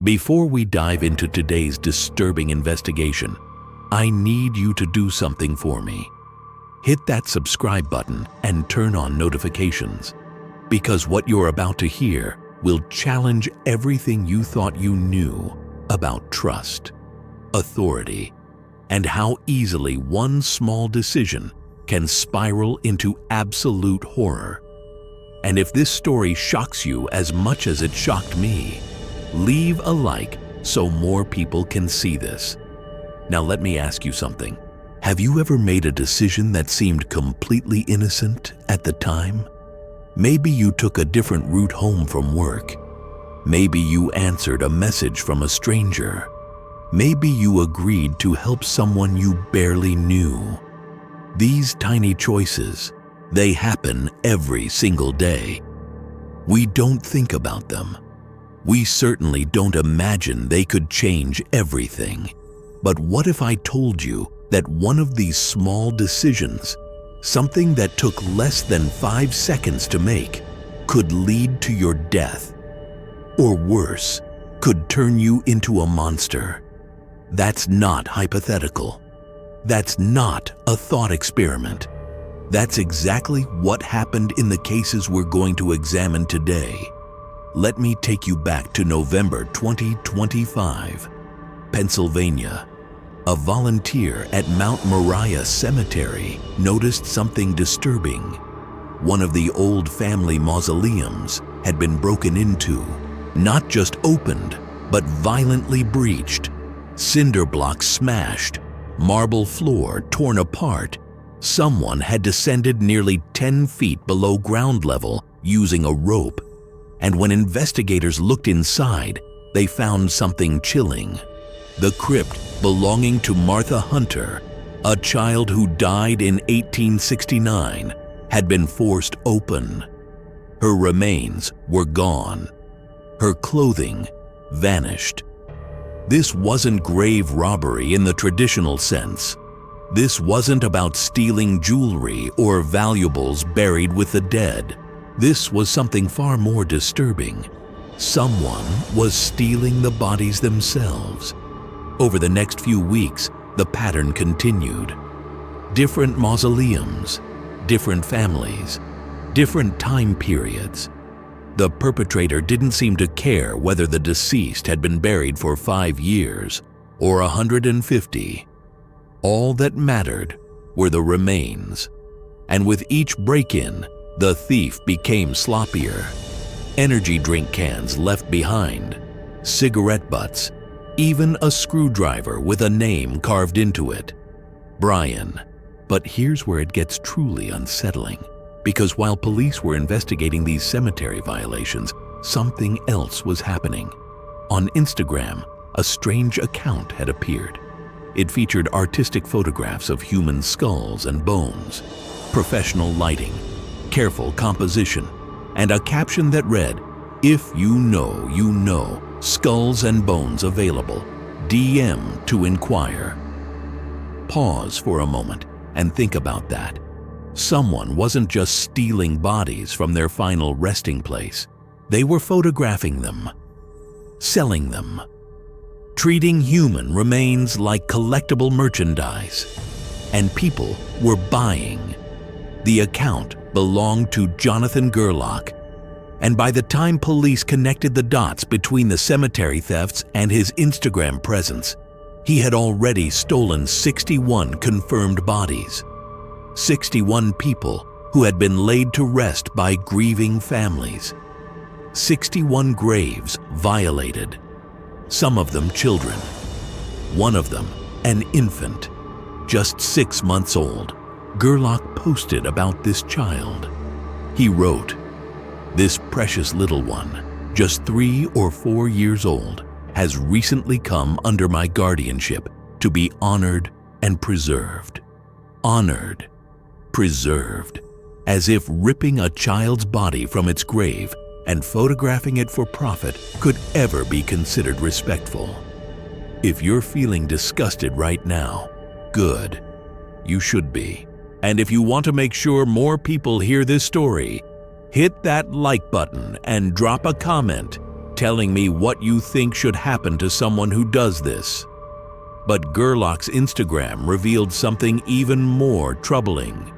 Before we dive into today's disturbing investigation, I need you to do something for me. Hit that subscribe button and turn on notifications, because what you're about to hear will challenge everything you thought you knew about trust, authority, and how easily one small decision can spiral into absolute horror. And if this story shocks you as much as it shocked me, leave a like so more people can see this. Now let me ask you something. Have you ever made a decision that seemed completely innocent at the time? Maybe you took a different route home from work. Maybe you answered a message from a stranger. Maybe you agreed to help someone you barely knew. These tiny choices, they happen every single day. We don't think about them. We certainly don't imagine they could change everything. But what if I told you that one of these small decisions, something that took less than 5 seconds to make, could lead to your death? Or worse, could turn you into a monster? That's not hypothetical. That's not a thought experiment. That's exactly what happened in the cases we're going to examine today. Let me take you back to November 2025, Pennsylvania. A volunteer at Mount Moriah Cemetery noticed something disturbing. One of the old family mausoleums had been broken into, not just opened, but violently breached. Cinder blocks smashed, marble floor torn apart. Someone had descended nearly 10 feet below ground level using a rope. And when investigators looked inside, they found something chilling. The crypt belonging to Martha Hunter, a child who died in 1869, had been forced open. Her remains were gone. Her clothing vanished. This wasn't grave robbery in the traditional sense. This wasn't about stealing jewelry or valuables buried with the dead. This was something far more disturbing. Someone was stealing the bodies themselves. Over the next few weeks, the pattern continued. Different mausoleums, different families, different time periods. The perpetrator didn't seem to care whether the deceased had been buried for 5 years or 150. All that mattered were the remains. And with each break-in, the thief became sloppier. Energy drink cans left behind, cigarette butts, even a screwdriver with a name carved into it. Brian. But here's where it gets truly unsettling. Because while police were investigating these cemetery violations, something else was happening. On Instagram, a strange account had appeared. It featured artistic photographs of human skulls and bones, professional lighting, careful composition, and a caption that read, "If you know, you know, skulls and bones available, DM to inquire." Pause for a moment and think about that. Someone wasn't just stealing bodies from their final resting place. They were photographing them, selling them, treating human remains like collectible merchandise. And people were buying. The account belonged to Jonathan Gerlach, and by the time police connected the dots between the cemetery thefts and his Instagram presence, he had already stolen 61 confirmed bodies. 61 people who had been laid to rest by grieving families. 61 graves violated, some of them children. One of them, an infant, just 6 months old. Gerlach posted about this child. He wrote, "This precious little one, just 3 or 4 years old, has recently come under my guardianship to be honored and preserved." Honored, preserved, as if ripping a child's body from its grave and photographing it for profit could ever be considered respectful. If you're feeling disgusted right now, good. You should be. And if you want to make sure more people hear this story, hit that like button and drop a comment. telling me what you think should happen to someone who does this. But Gerlach's Instagram revealed something even more troubling.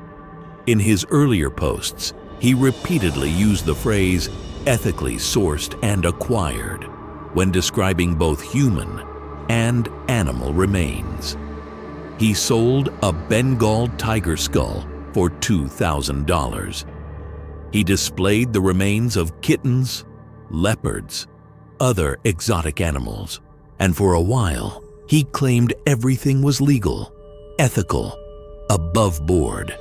In his earlier posts, he repeatedly used the phrase ethically sourced and acquired when describing both human and animal remains. He sold a Bengal tiger skull for $2,000. He displayed the remains of kittens, leopards, other exotic animals, and for a while, he claimed everything was legal, ethical, above board.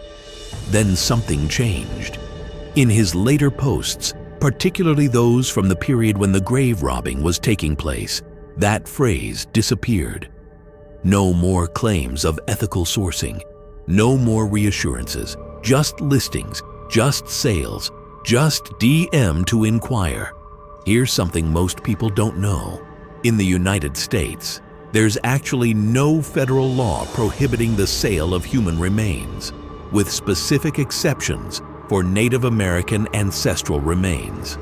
Then something changed. In his later posts, particularly those from the period when the grave robbing was taking place, that phrase disappeared. No more claims of ethical sourcing, no more reassurances, just listings, just sales, just DM to inquire. Here's something most people don't know. In the United States, there's actually no federal law prohibiting the sale of human remains, with specific exceptions for Native American ancestral remains.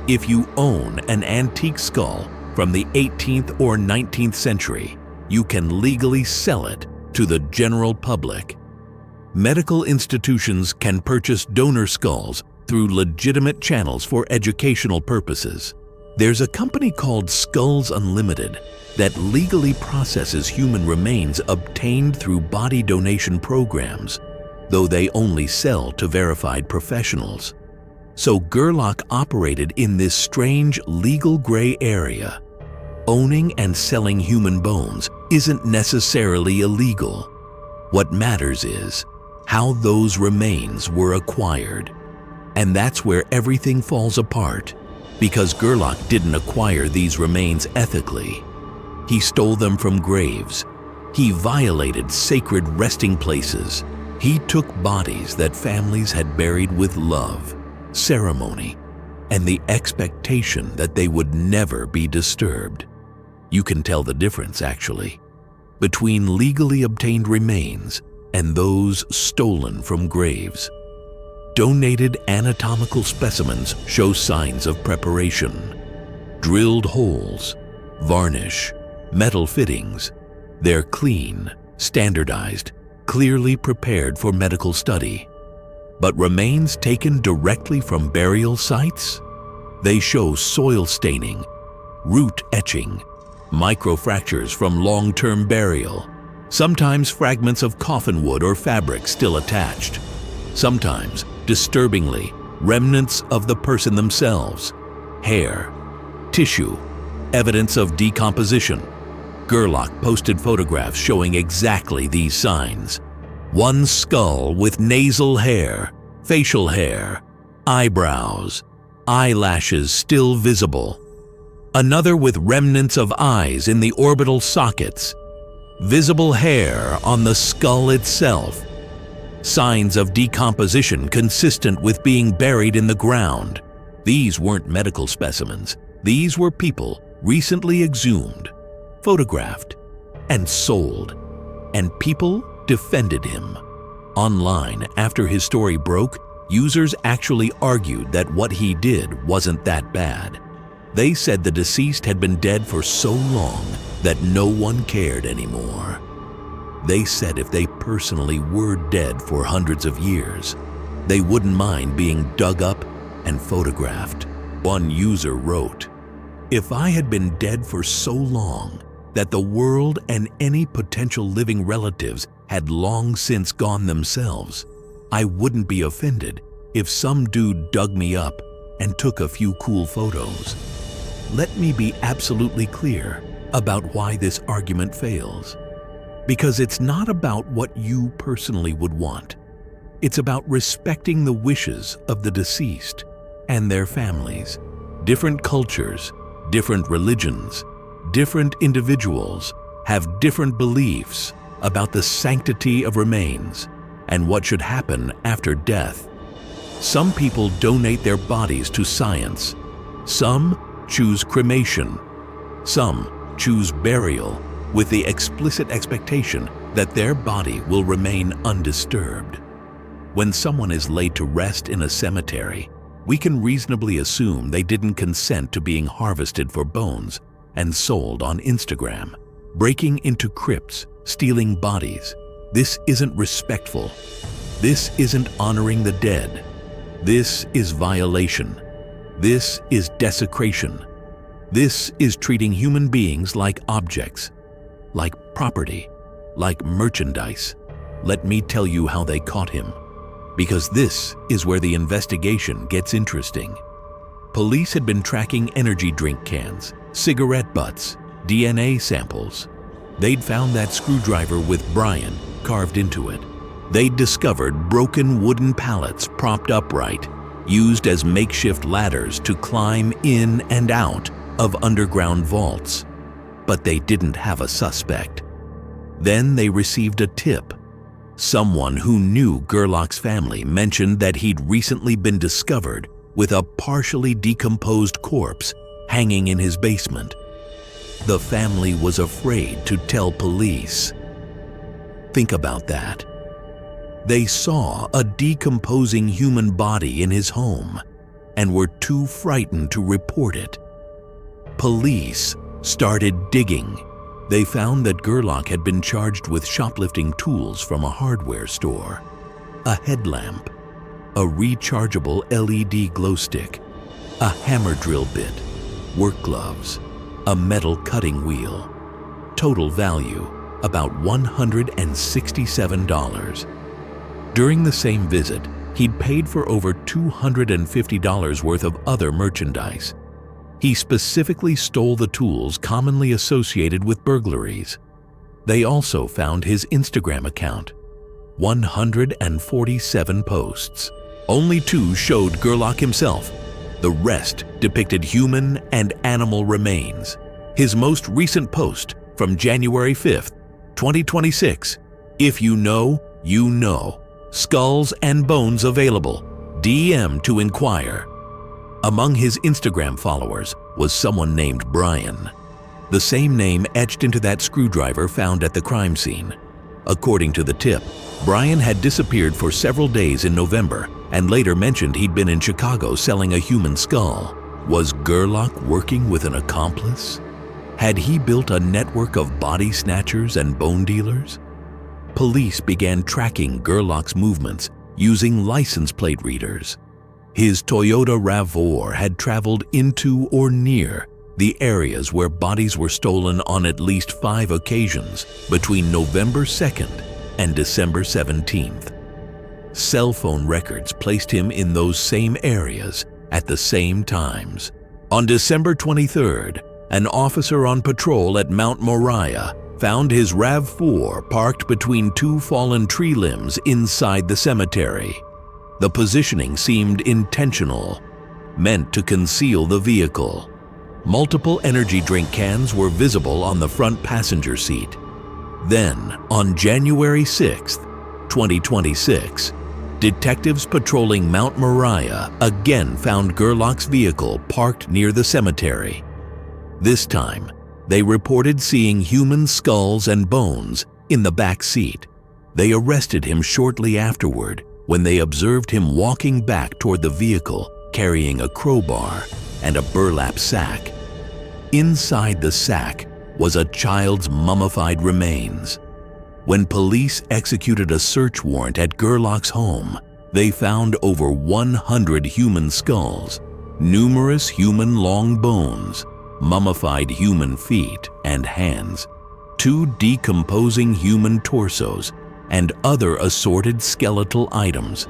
If you own an antique skull from the 18th or 19th century, you can legally sell it to the general public. Medical institutions can purchase donor skulls through legitimate channels for educational purposes. There's a company called Skulls Unlimited that legally processes human remains obtained through body donation programs, though they only sell to verified professionals. So Gerlach operated in this strange legal gray area. Owning and selling human bones isn't necessarily illegal. What matters is how those remains were acquired. And that's where everything falls apart, because Gerlach didn't acquire these remains ethically. He stole them from graves. He violated sacred resting places. He took bodies that families had buried with love, ceremony, and the expectation that they would never be disturbed. You can tell the difference, actually, between legally obtained remains and those stolen from graves. Donated anatomical specimens show signs of preparation. Drilled holes, varnish, metal fittings. They're clean, standardized, clearly prepared for medical study. But remains taken directly from burial sites? They show soil staining, root etching, microfractures from long-term burial, sometimes fragments of coffin wood or fabric still attached, sometimes, disturbingly, remnants of the person themselves, hair, tissue, evidence of decomposition. Gerlach posted photographs showing exactly these signs. One skull with nasal hair, facial hair, eyebrows, eyelashes still visible. Another with remnants of eyes in the orbital sockets. Visible hair on the skull itself. Signs of decomposition consistent with being buried in the ground. These weren't medical specimens. These were people recently exhumed, photographed, and sold. And people defended him. Online, after his story broke, users actually argued that what he did wasn't that bad. They said the deceased had been dead for so long that no one cared anymore. They said if they personally were dead for hundreds of years, they wouldn't mind being dug up and photographed. One user wrote, "If I had been dead for so long that the world and any potential living relatives had long since gone themselves, I wouldn't be offended if some dude dug me up and took a few cool photos." Let me be absolutely clear about why this argument fails. Because it's not about what you personally would want. It's about respecting the wishes of the deceased and their families. Different cultures, different religions, different individuals have different beliefs about the sanctity of remains and what should happen after death. Some people donate their bodies to science. Some choose cremation. Some choose burial with the explicit expectation that their body will remain undisturbed. When someone is laid to rest in a cemetery, we can reasonably assume they didn't consent to being harvested for bones and sold on Instagram. Breaking into crypts, stealing bodies. This isn't respectful. This isn't honoring the dead. This is violation. This is desecration. This is treating human beings like objects, like property, like merchandise. Let me tell you how they caught him, because this is where the investigation gets interesting. Police had been tracking energy drink cans, cigarette butts, DNA samples. They'd found that screwdriver with Brian carved into it. They'd discovered broken wooden pallets propped upright, used as makeshift ladders to climb in and out of underground vaults. But they didn't have a suspect. Then they received a tip. Someone who knew Gerlach's family mentioned that he'd recently been discovered with a partially decomposed corpse hanging in his basement. The family was afraid to tell police. Think about that. They saw a decomposing human body in his home and were too frightened to report it. Police started digging. They found that Gerlach had been charged with shoplifting tools from a hardware store, a headlamp, a rechargeable LED glow stick, a hammer drill bit, work gloves, a metal cutting wheel. Total value, about $167. During the same visit, he'd paid for over $250 worth of other merchandise. He specifically stole the tools commonly associated with burglaries. They also found his Instagram account. 147 posts. Only 2 showed Gerlach himself. The rest depicted human and animal remains. His most recent post from January 5th, 2026. If you know, you know. Skulls and bones available. DM to inquire. Among his Instagram followers was someone named Brian, the same name etched into that screwdriver found at the crime scene. According to the tip, Brian had disappeared for several days in November and later mentioned he'd been in Chicago selling a human skull. Was Gerlach working with an accomplice? Had he built a network of body snatchers and bone dealers? Police began tracking Gerlach's movements using license plate readers. His Toyota RAV4 had traveled into or near the areas where bodies were stolen on at least 5 occasions between November 2nd and December 17th. Cell phone records placed him in those same areas at the same times. On December 23rd, an officer on patrol at Mount Moriah found his RAV4 parked between 2 fallen tree limbs inside the cemetery. The positioning seemed intentional, meant to conceal the vehicle. Multiple energy drink cans were visible on the front passenger seat. Then, on January 6th, 2026, detectives patrolling Mount Moriah again found Gerlach's vehicle parked near the cemetery. This time, they reported seeing human skulls and bones in the back seat. They arrested him shortly afterward when they observed him walking back toward the vehicle carrying a crowbar and a burlap sack. Inside the sack was a child's mummified remains. When police executed a search warrant at Gerlach's home, they found over 100 human skulls, numerous human long bones, mummified human feet and hands, 2 decomposing human torsos, and other assorted skeletal items.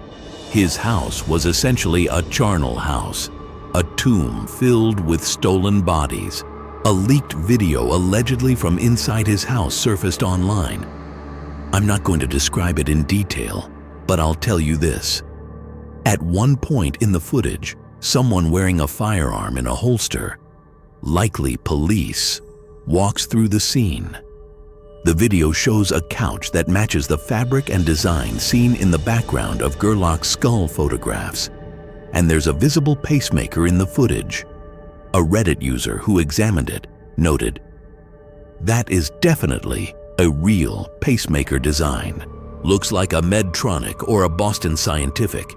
His house was essentially a charnel house, a tomb filled with stolen bodies. A leaked video allegedly from inside his house surfaced online. I'm not going to describe it in detail, but I'll tell you this. At one point in the footage, someone wearing a firearm in a holster, likely police, walks through the scene. The video shows a couch that matches the fabric and design seen in the background of Gerlach's skull photographs, and there's a visible pacemaker in the footage. A Reddit user who examined it noted, "That is definitely a real pacemaker design. Looks like a Medtronic or a Boston Scientific.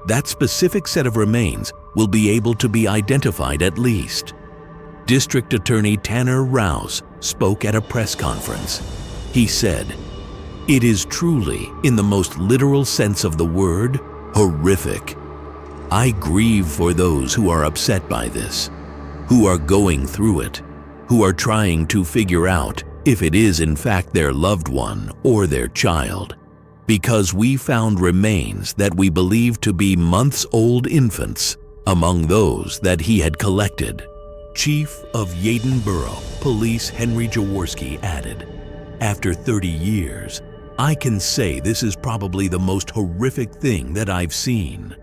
That specific set of remains will be able to be identified at least. District Attorney Tanner Rouse spoke at a press conference. He said, "It is truly, in the most literal sense of the word, horrific. I grieve for those who are upset by this, who are going through it, who are trying to figure out if it is in fact their loved one or their child, because we found remains that we believe to be months-old infants among those that he had collected." Chief of Yeadon Borough Police Henry Jaworski added, "After 30 years, I can say this is probably the most horrific thing that I've seen.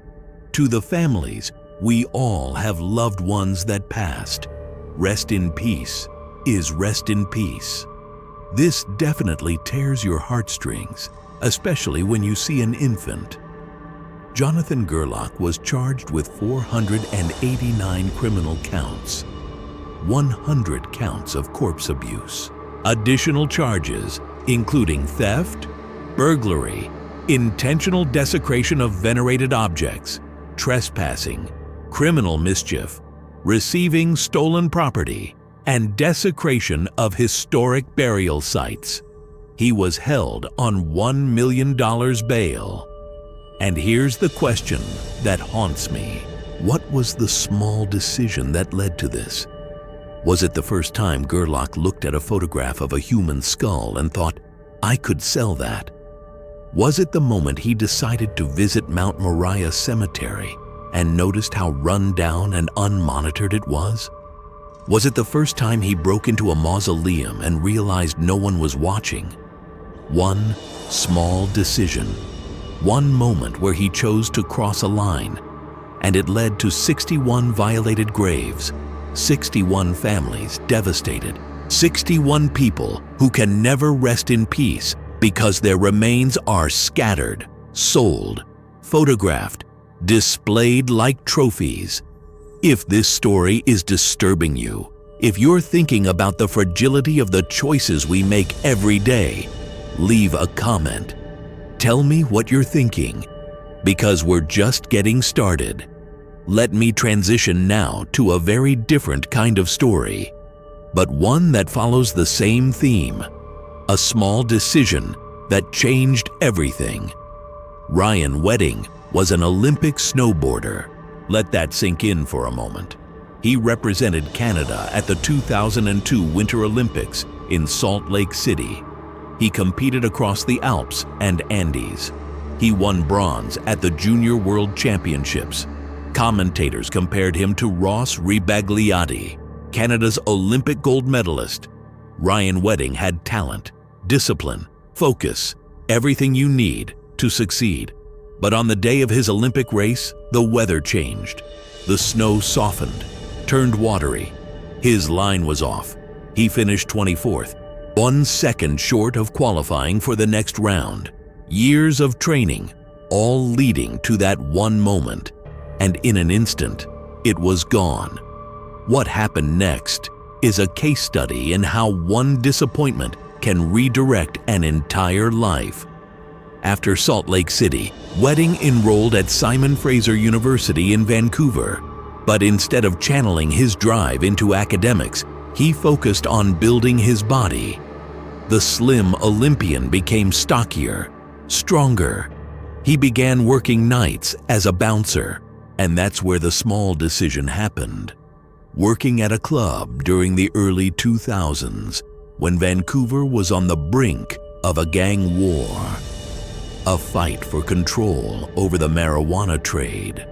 To the families, we all have loved ones that passed. Rest in peace is rest in peace." This definitely tears your heartstrings, especially when you see an infant. Jonathan Gerlach was charged with 489 criminal counts, 100 counts of corpse abuse. Additional charges including theft, burglary, intentional desecration of venerated objects, trespassing, criminal mischief, receiving stolen property, and desecration of historic burial sites. He was held on $1 million bail. And here's the question that haunts me. What was the small decision that led to this? Was it the first time Gerlach looked at a photograph of a human skull and thought, "I could sell that"? Was it the moment he decided to visit Mount Moriah Cemetery and noticed how run down and unmonitored it was? Was it the first time he broke into a mausoleum and realized no one was watching? One small decision, one moment where he chose to cross a line, and it led to 61 violated graves, 61 families devastated, 61 people who can never rest in peace because their remains are scattered, sold, photographed, displayed like trophies. If this story is disturbing you, if you're thinking about the fragility of the choices we make every day, leave a comment. Tell me what you're thinking, because we're just getting started. Let me transition now to a very different kind of story, but one that follows the same theme, a small decision that changed everything. Ryan Wedding was an Olympic snowboarder. Let that sink in for a moment. He represented Canada at the 2002 Winter Olympics in Salt Lake City. He competed across the Alps and Andes. He won bronze at the Junior World Championships. Commentators compared him to Ross Rebagliati, Canada's Olympic gold medalist. Ryan Wedding had talent, discipline, focus, everything you need to succeed. But on the day of his Olympic race, the weather changed. The snow softened, turned watery. His line was off. He finished 24th, 1 second short of qualifying for the next round. Years of training, all leading to that one moment. And in an instant, it was gone. What happened next is a case study in how one disappointment can redirect an entire life. After Salt Lake City, Wedding enrolled at Simon Fraser University in Vancouver. But instead of channeling his drive into academics, he focused on building his body. The slim Olympian became stockier, stronger. He began working nights as a bouncer, and that's where the small decision happened. Working at a club during the early 2000s, when Vancouver was on the brink of a gang war. A fight for control over the marijuana trade.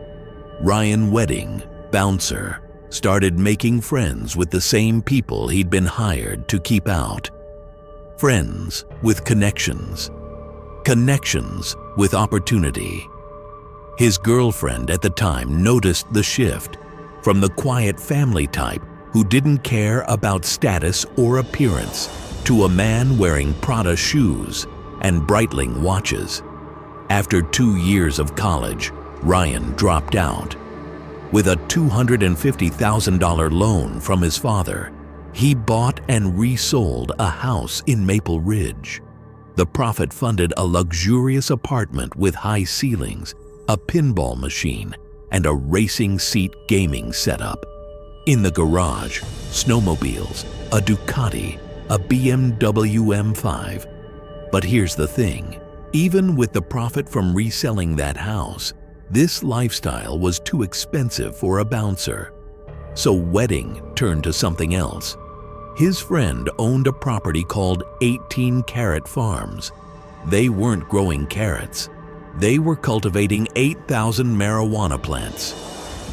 Ryan Wedding, bouncer, started making friends with the same people he'd been hired to keep out. Friends with connections. Connections with opportunity. His girlfriend at the time noticed the shift from the quiet family type who didn't care about status or appearance to a man wearing Prada shoes and Breitling watches. After 2 years of college, Ryan dropped out. With a $250,000 loan from his father, he bought and resold a house in Maple Ridge. The profit funded a luxurious apartment with high ceilings, a pinball machine, and a racing seat gaming setup. In the garage, snowmobiles, a Ducati, a BMW M5. But here's the thing, even with the profit from reselling that house, this lifestyle was too expensive for a bouncer. So Wedding turned to something else. His friend owned a property called 18 Carat Farms. They weren't growing carrots. They were cultivating 8,000 marijuana plants.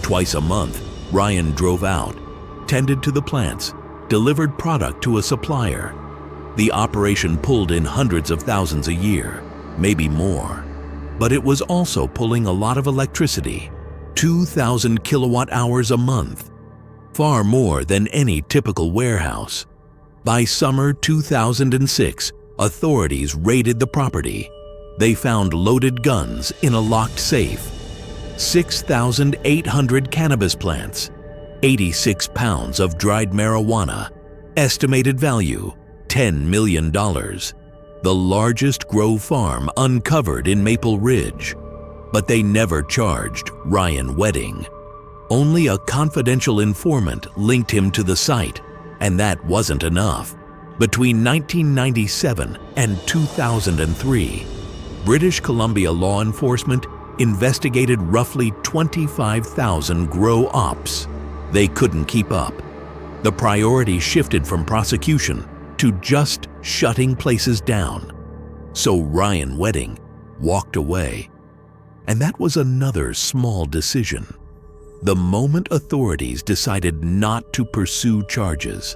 Twice a month, Ryan drove out, tended to the plants, delivered product to a supplier. The operation pulled in hundreds of thousands a year, maybe more. But it was also pulling a lot of electricity, 2,000 kilowatt hours a month, far more than any typical warehouse. By summer 2006, authorities raided the property. They found loaded guns in a locked safe, 6,800 cannabis plants, 86 pounds of dried marijuana, estimated value $10 million. The largest grow farm uncovered in Maple Ridge. But they never charged Ryan Wedding. Only a confidential informant linked him to the site, and that wasn't enough. Between 1997 and 2003, British Columbia law enforcement investigated roughly 25,000 grow ops. They couldn't keep up. The priority shifted from prosecution to just shutting places down. So Ryan Wedding walked away. And that was another small decision. The moment authorities decided not to pursue charges,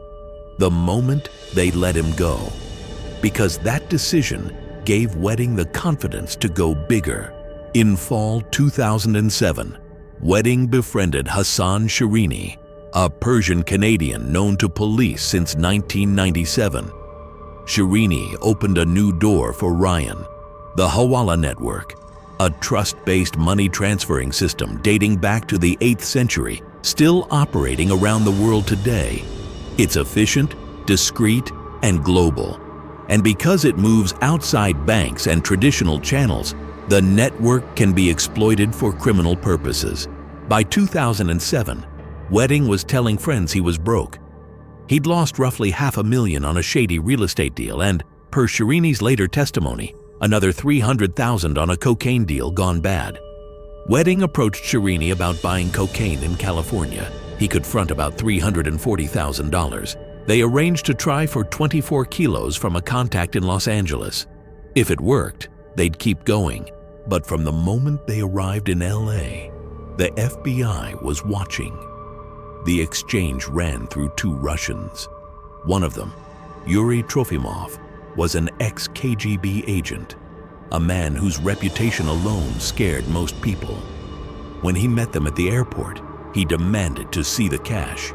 the moment they let him go. Because that decision gave Wedding the confidence to go bigger. In fall 2007, Wedding befriended Hassan Shirini, a Persian Canadian known to police since 1997. Shirini opened a new door for Ryan, the Hawala Network, a trust-based money transferring system dating back to the 8th century, still operating around the world today. It's efficient, discreet, and global. And because it moves outside banks and traditional channels, the network can be exploited for criminal purposes. By 2007, Wedding was telling friends he was broke. He'd lost roughly $500,000 on a shady real estate deal and, per Shirini's later testimony, another $300,000 on a cocaine deal gone bad. Wedding approached Shirini about buying cocaine in California. He could front about $340,000. They arranged to try for 24 kilos from a contact in Los Angeles. If it worked, they'd keep going. But from the moment they arrived in LA, the FBI was watching. The exchange ran through 2 Russians. One of them, Yuri Trofimov, was an ex-KGB agent, a man whose reputation alone scared most people. When he met them at the airport, he demanded to see the cash.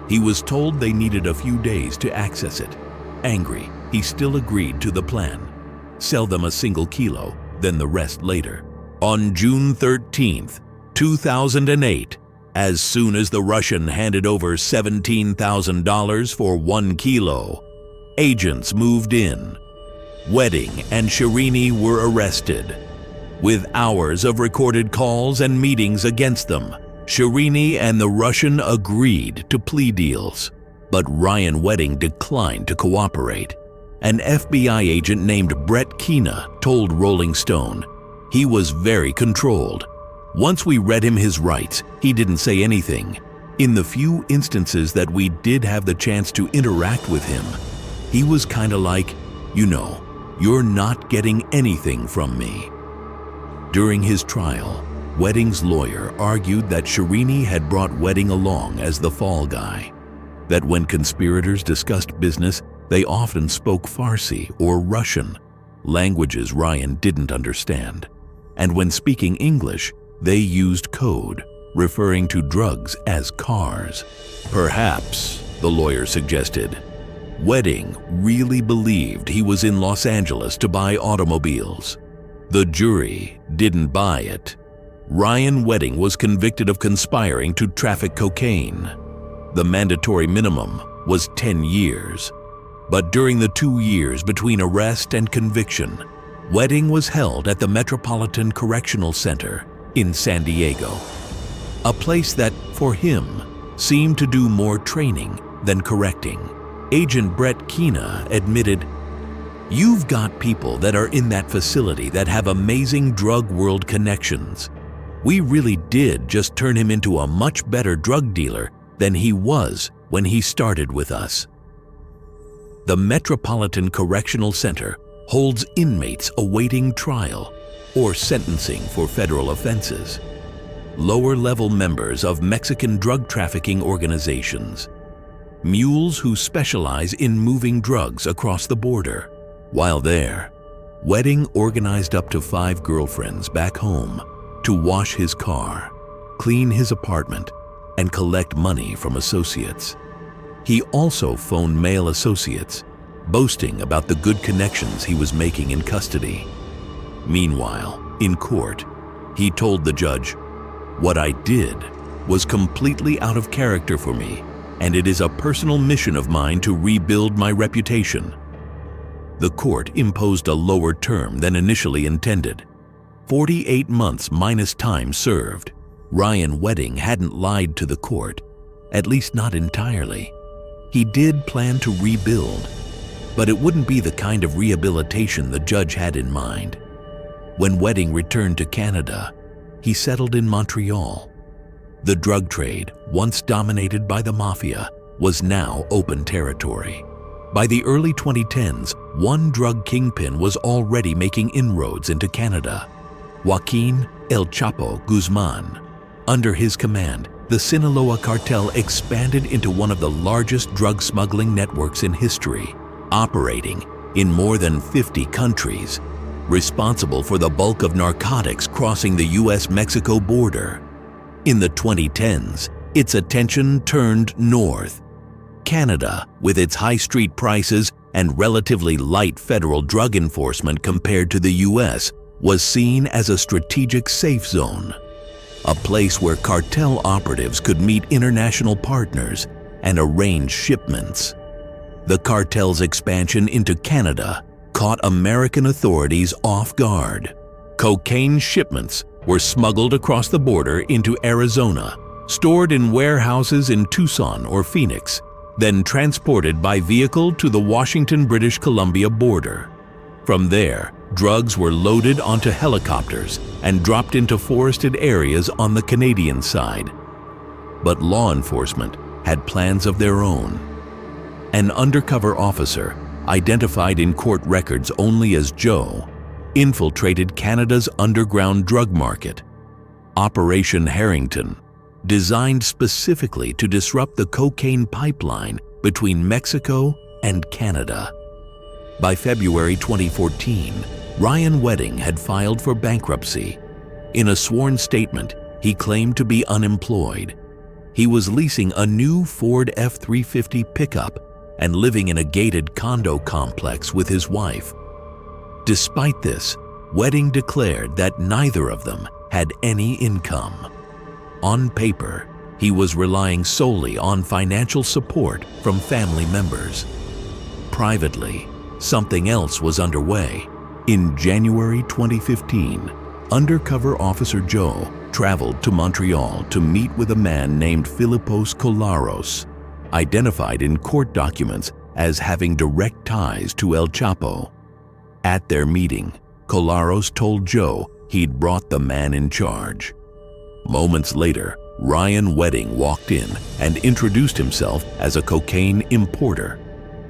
He was told they needed a few days to access it. Angry, he still agreed to the plan. Sell them a single kilo, then the rest later. On June 13th, 2008, as soon as the Russian handed over $17,000 for 1 kilo, agents moved in. Wedding and Shirini were arrested. With hours of recorded calls and meetings against them, Shirini and the Russian agreed to plea deals. But Ryan Wedding declined to cooperate. An FBI agent named Brett Keena told Rolling Stone, "He was very controlled. Once we read him his rights, he didn't say anything. In the few instances that we did have the chance to interact with him, he was kinda like, you know, you're not getting anything from me." During his trial, Wedding's lawyer argued that Shirini had brought Wedding along as the fall guy, that when conspirators discussed business, they often spoke Farsi or Russian, languages Ryan didn't understand. And when speaking English, they used code, referring to drugs as cars. Perhaps, the lawyer suggested, Wedding really believed he was in Los Angeles to buy automobiles. The jury didn't buy it. Ryan Wedding was convicted of conspiring to traffic cocaine. The mandatory minimum was 10 years. But during the 2 years between arrest and conviction, Wedding was held at the Metropolitan Correctional Center in San Diego. a place that, for him, seemed to do more training than correcting. Agent Brett Keena admitted, "You've got people that are in that facility that have amazing drug world connections. We really did just turn him into a much better drug dealer than he was when he started with us." The Metropolitan Correctional Center holds inmates awaiting trial or sentencing for federal offenses, lower-level members of Mexican drug trafficking organizations, mules who specialize in moving drugs across the border. While there, Wedding organized up to 5 girlfriends back home to wash his car, clean his apartment, and collect money from associates. He also phoned male associates, boasting about the good connections he was making in custody. Meanwhile, in court, he told the judge, "What I did was completely out of character for me, and it is a personal mission of mine to rebuild my reputation." The court imposed a lower term than initially intended, 48 months minus time served. Ryan Wedding hadn't lied to the court, at least not entirely. He did plan to rebuild, but it wouldn't be the kind of rehabilitation the judge had in mind. When Wedding returned to Canada, he settled in Montreal. The drug trade, once dominated by the mafia, was now open territory. By the early 2010s, one drug kingpin was already making inroads into Canada: Joaquin El Chapo Guzman. Under his command, the Sinaloa cartel expanded into one of the largest drug smuggling networks in history, operating in more than 50 countries, responsible for the bulk of narcotics crossing the US-Mexico border. In the 2010s, its attention turned north. Canada, with its high street prices and relatively light federal drug enforcement compared to the US, was seen as a strategic safe zone, a place where cartel operatives could meet international partners and arrange shipments. The cartel's expansion into Canada caught American authorities off guard. Cocaine shipments were smuggled across the border into Arizona, stored in warehouses in Tucson or Phoenix, then transported by vehicle to the Washington-British Columbia border. From there, drugs were loaded onto helicopters and dropped into forested areas on the Canadian side. But law enforcement had plans of their own. An undercover officer, identified in court records only as Joe, infiltrated Canada's underground drug market. Operation Harrington, designed specifically to disrupt the cocaine pipeline between Mexico and Canada. By February 2014, Ryan Wedding had filed for bankruptcy. In a sworn statement, he claimed to be unemployed. He was leasing a new Ford F-350 pickup and living in a gated condo complex with his wife. Despite this, Wedding declared that neither of them had any income. On paper, he was relying solely on financial support from family members. Privately, something else was underway. In January 2015, undercover officer Joe traveled to Montreal to meet with a man named Filipos Colaros, identified in court documents as having direct ties to El Chapo. At their meeting, Colaros told Joe he'd brought the man in charge. Moments later, Ryan Wedding walked in and introduced himself as a cocaine importer.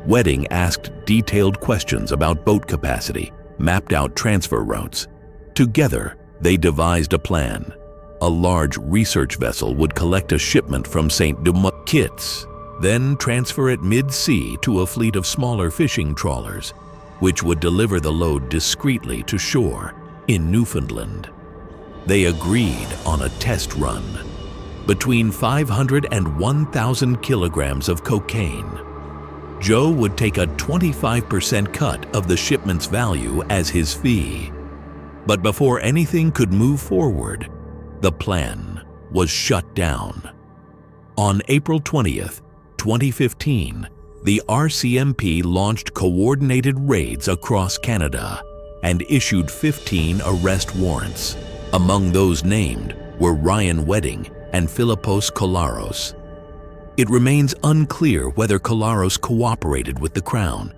Wedding asked detailed questions about boat capacity, mapped out transfer routes. Together, they devised a plan. A large research vessel would collect a shipment from St. Domingue Kitts, then transfer it mid-sea to a fleet of smaller fishing trawlers, which would deliver the load discreetly to shore in Newfoundland. They agreed on a test run. Between 500 and 1,000 kilograms of cocaine. Joe would take a 25% cut of the shipment's value as his fee. But before anything could move forward, the plan was shut down. On April 20th, 2015, the RCMP launched coordinated raids across Canada and issued 15 arrest warrants. Among those named were Ryan Wedding, and Philippos Kolaros. It remains unclear whether Kolaros cooperated with the Crown,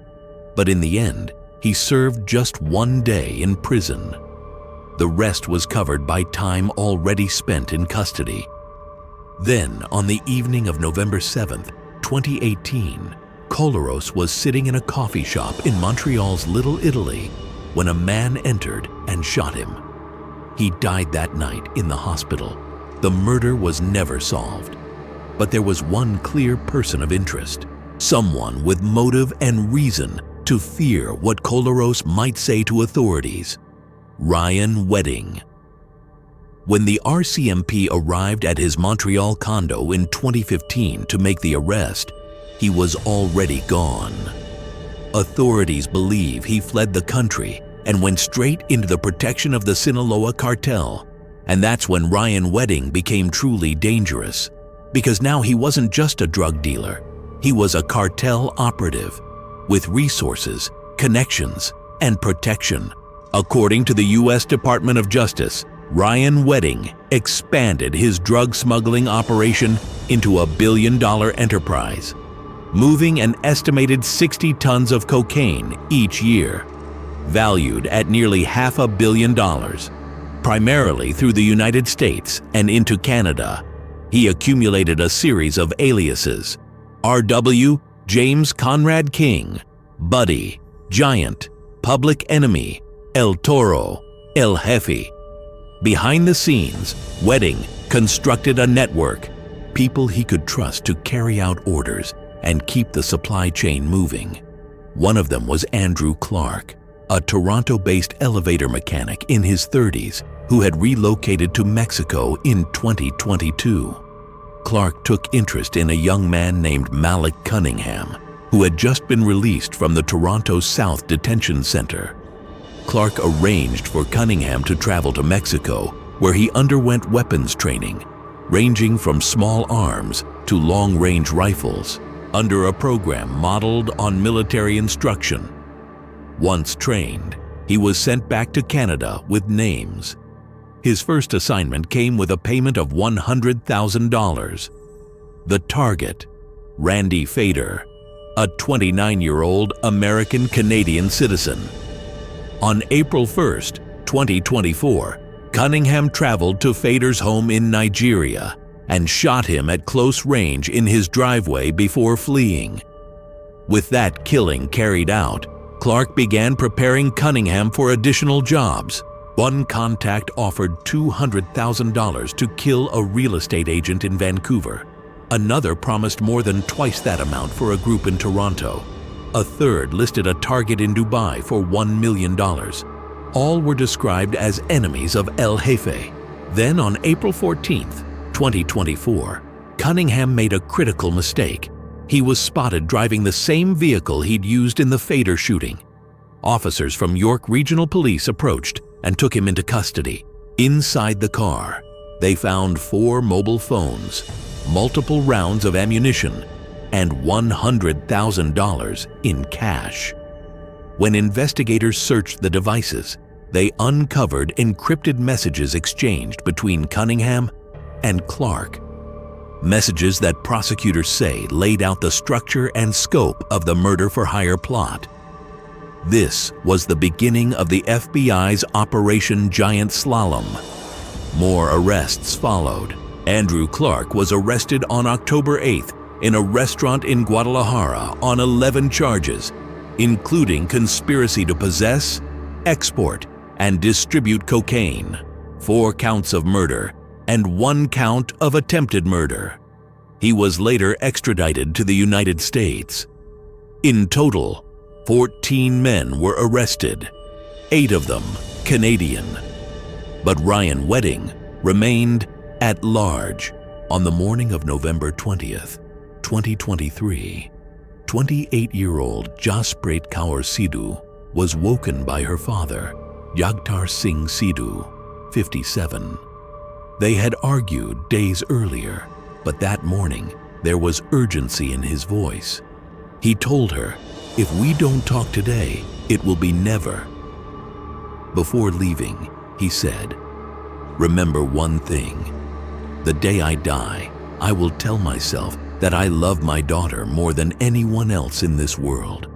but in the end, he served just 1 day in prison. The rest was covered by time already spent in custody. Then, on the evening of November 7th, 2018, Kolaros was sitting in a coffee shop in Montreal's Little Italy when a man entered and shot him. He died that night in the hospital. The murder was never solved. But there was one clear person of interest, someone with motive and reason to fear what Kolaros might say to authorities: Ryan Wedding. When the RCMP arrived at his Montreal condo in 2015 to make the arrest, he was already gone. Authorities believe he fled the country and went straight into the protection of the Sinaloa cartel. And that's when Ryan Wedding became truly dangerous, because now he wasn't just a drug dealer. He was a cartel operative with resources, connections, and protection. According to the U.S. Department of Justice, Ryan Wedding expanded his drug smuggling operation into a billion-dollar enterprise, moving an estimated 60 tons of cocaine each year, valued at nearly $500 million, primarily through the United States and into Canada. He accumulated a series of aliases: R.W., James Conrad King, Buddy, Giant, Public Enemy, El Toro, El Jefe. Behind the scenes, Wedding constructed a network, people he could trust to carry out orders and keep the supply chain moving. One of them was Andrew Clark, a Toronto-based elevator mechanic in his 30s who had relocated to Mexico in 2022. Clark took interest in a young man named Malik Cunningham, who had just been released from the Toronto South Detention Center. Clark arranged for Cunningham to travel to Mexico, where he underwent weapons training, ranging from small arms to long-range rifles, under a program modeled on military instruction. Once trained, he was sent back to Canada with names. His first assignment came with a payment of $100,000. The target, Randy Fader, a 29-year-old American-Canadian citizen. On April 1st, 2024, Cunningham traveled to Fader's home in Nigeria and shot him at close range in his driveway before fleeing. With that killing carried out, Clark began preparing Cunningham for additional jobs. One contact offered $200,000 to kill a real estate agent in Vancouver. Another promised more than twice that amount for a group in Toronto. A third listed a target in Dubai for $1 million. All were described as enemies of El Jefe. Then on April 14th, 2024, Cunningham made a critical mistake. He was spotted driving the same vehicle he'd used in the Fader shooting. Officers from York Regional Police approached and took him into custody. Inside the car, they found 4 mobile phones, multiple rounds of ammunition, and $100,000 in cash. When investigators searched the devices, they uncovered encrypted messages exchanged between Cunningham and Clark. Messages that prosecutors say laid out the structure and scope of the murder-for-hire plot. This was the beginning of the FBI's Operation Giant Slalom. More arrests followed. Andrew Clark was arrested on October 8th in a restaurant in Guadalajara on 11 charges, including conspiracy to possess, export, and distribute cocaine, 4 counts of murder, and 1 count of attempted murder. He was later extradited to the United States. In total, 14 men were arrested, 8 of them Canadian. But Ryan Wedding remained at large. On the morning of November 20th, 2023, 28-year-old Jasprit Kaur Sidhu was woken by her father, Jagtar Singh Sidhu, 57. They had argued days earlier, but that morning there was urgency in his voice. He told her, "If we don't talk today, it will be never." Before leaving, he said, "Remember one thing. The day I die, I will tell myself that I love my daughter more than anyone else in this world.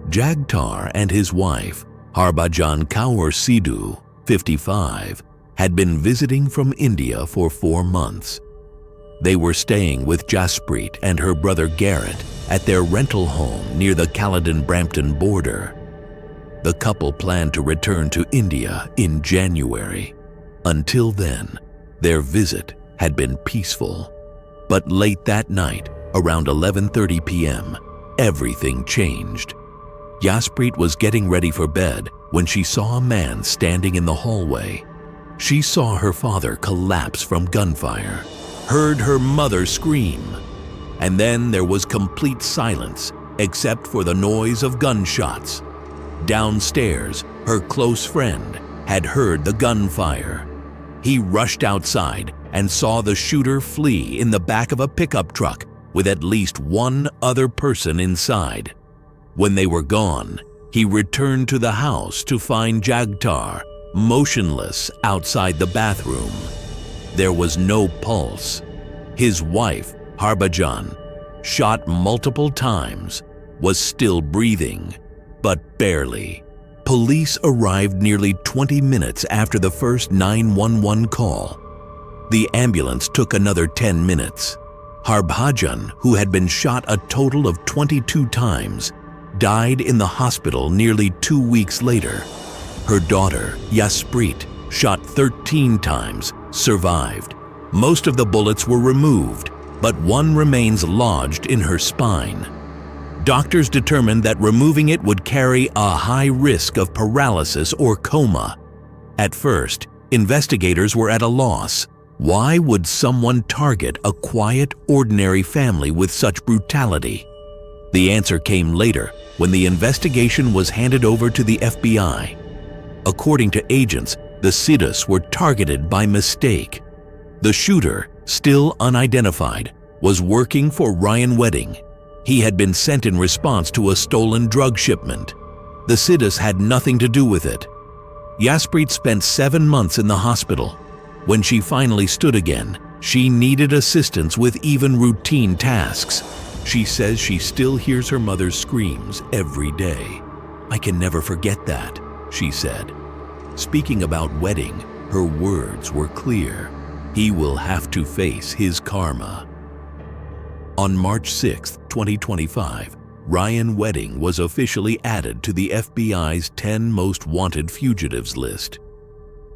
Jagtar and his wife, Harbhajan Kaur Sidhu, 55, had been visiting from India for 4 months. They were staying with Jasprit and her brother Garrett at their rental home near the Caledon-Brampton border. The couple planned to return to India in January. Until then, their visit had been peaceful. But late that night, around 11:30 p.m., everything changed. Jasprit was getting ready for bed when she saw a man standing in the hallway. She saw her father collapse from gunfire, heard her mother scream, and then there was complete silence except for the noise of gunshots. Downstairs, her close friend had heard the gunfire. He rushed outside and saw the shooter flee in the back of a pickup truck with at least one other person inside. When they were gone, he returned to the house to find Jagtar motionless outside the bathroom. There was no pulse. His wife, Harbhajan, shot multiple times, was still breathing, but barely. Police arrived nearly 20 minutes after the first 911 call. The ambulance took another 10 minutes. Harbhajan, who had been shot a total of 22 times, died in the hospital nearly 2 weeks later. Her daughter, Jasprit, shot 13 times, survived. Most of the bullets were removed, but one remains lodged in her spine. Doctors determined that removing it would carry a high risk of paralysis or coma. At first, investigators were at a loss. Why would someone target a quiet, ordinary family with such brutality? The answer came later when the investigation was handed over to the FBI. According to agents, the Sidhus were targeted by mistake. The shooter, still unidentified, was working for Ryan Wedding. He had been sent in response to a stolen drug shipment. The Sidhus had nothing to do with it. Jasprit spent 7 months in the hospital. When she finally stood again, she needed assistance with even routine tasks. She says she still hears her mother's screams every day. "I can never forget that," she said. Speaking about Wedding, her words were clear. He will have to face his karma. On March 6, 2025, Ryan Wedding was officially added to the FBI's 10 most wanted fugitives list.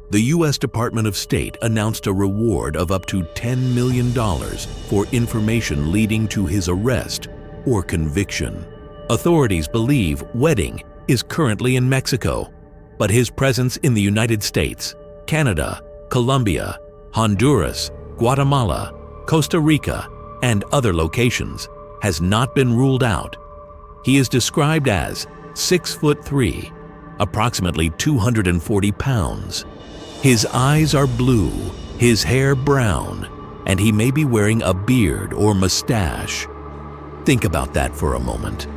The U.S. Department of State announced a reward of up to $10 million for information leading to his arrest or conviction. Authorities believe Wedding is currently in Mexico, but his presence in the United States, Canada, Colombia, Honduras, Guatemala, Costa Rica, and other locations has not been ruled out. He is described as 6'3", approximately 240 pounds. His eyes are blue, his hair brown, and he may be wearing a beard or mustache. Think about that for a moment.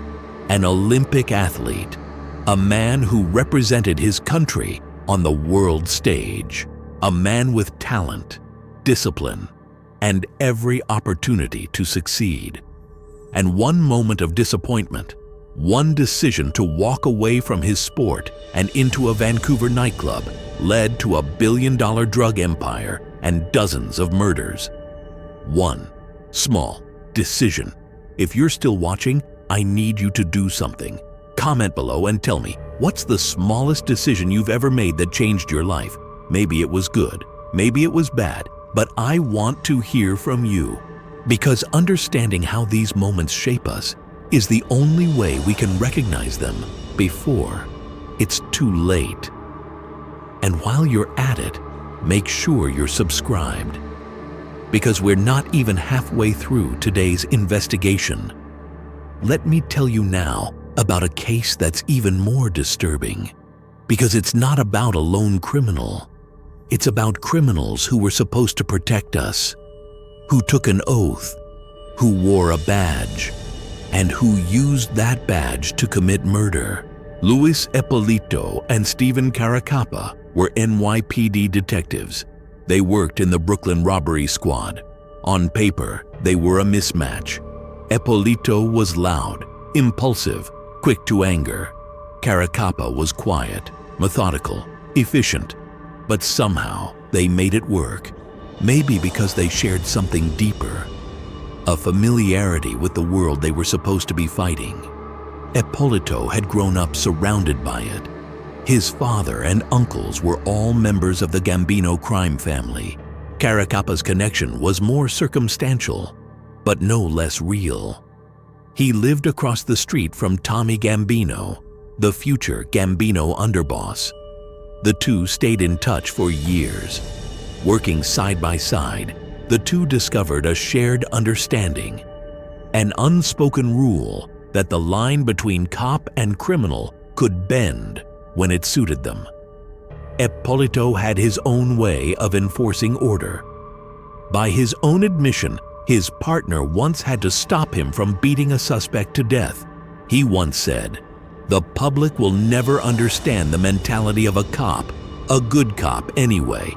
An Olympic athlete, a man who represented his country on the world stage, a man with talent, discipline, and every opportunity to succeed. And one moment of disappointment, one decision to walk away from his sport and into a Vancouver nightclub led to a billion-dollar drug empire and dozens of murders. One small decision. If you're still watching, I need you to do something. Comment below and tell me, what's the smallest decision you've ever made that changed your life? Maybe it was good, maybe it was bad, but I want to hear from you. Because understanding how these moments shape us is the only way we can recognize them before it's too late. And while you're at it, make sure you're subscribed. Because we're not even halfway through today's investigation. Let me tell you now about a case that's even more disturbing. Because it's not about a lone criminal. It's about criminals who were supposed to protect us, who took an oath, who wore a badge, and who used that badge to commit murder. Luis Ippolito and Stephen Caracappa were NYPD detectives. They worked in the Brooklyn robbery squad. On paper, they were a mismatch. Ippolito was loud, impulsive, quick to anger. Caracappa was quiet, methodical, efficient. But somehow, they made it work. Maybe because they shared something deeper. A familiarity with the world they were supposed to be fighting. Ippolito had grown up surrounded by it. His father and uncles were all members of the Gambino crime family. Caracappa's connection was more circumstantial, but no less real. He lived across the street from Tommy Gambino, the future Gambino underboss. The two stayed in touch for years. Working side by side, the two discovered a shared understanding, an unspoken rule that the line between cop and criminal could bend when it suited them. Ippolito had his own way of enforcing order. By his own admission, his partner once had to stop him from beating a suspect to death. He once said, "The public will never understand the mentality of a cop, a good cop anyway.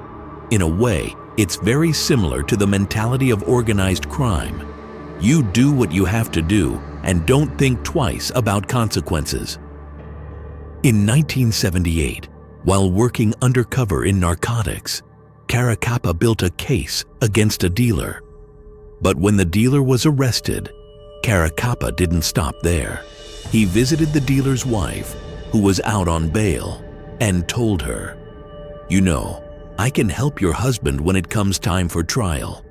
In a way, it's very similar to the mentality of organized crime. You do what you have to do and don't think twice about consequences." In 1978, while working undercover in narcotics, Caracappa built a case against a dealer. But when the dealer was arrested, Caracappa didn't stop there. He visited the dealer's wife, who was out on bail, and told her, "You know, I can help your husband when it comes time for trial.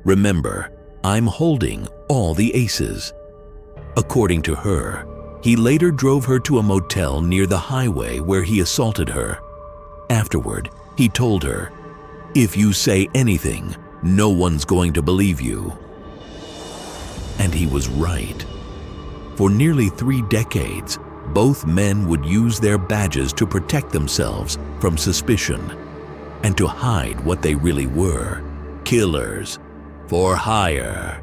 Remember, I'm holding all the aces." According to her, he later drove her to a motel near the highway where he assaulted her. Afterward, he told her, "If you say anything, no one's going to believe you." And he was right. For nearly 3 decades, both men would use their badges to protect themselves from suspicion and to hide what they really were: killers for hire.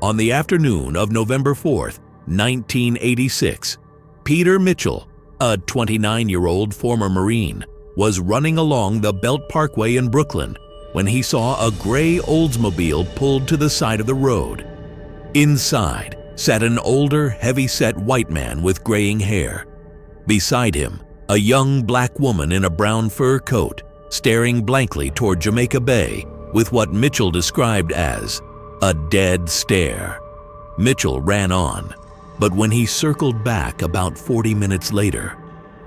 On the afternoon of November 4th, 1986, Peter Mitchell, a 29-year-old former Marine, was running along the Belt Parkway in Brooklyn when he saw a gray Oldsmobile pulled to the side of the road. Inside sat an older, heavy-set white man with graying hair. Beside him, a young black woman in a brown fur coat, staring blankly toward Jamaica Bay with what Mitchell described as a dead stare. Mitchell ran on, but when he circled back about 40 minutes later,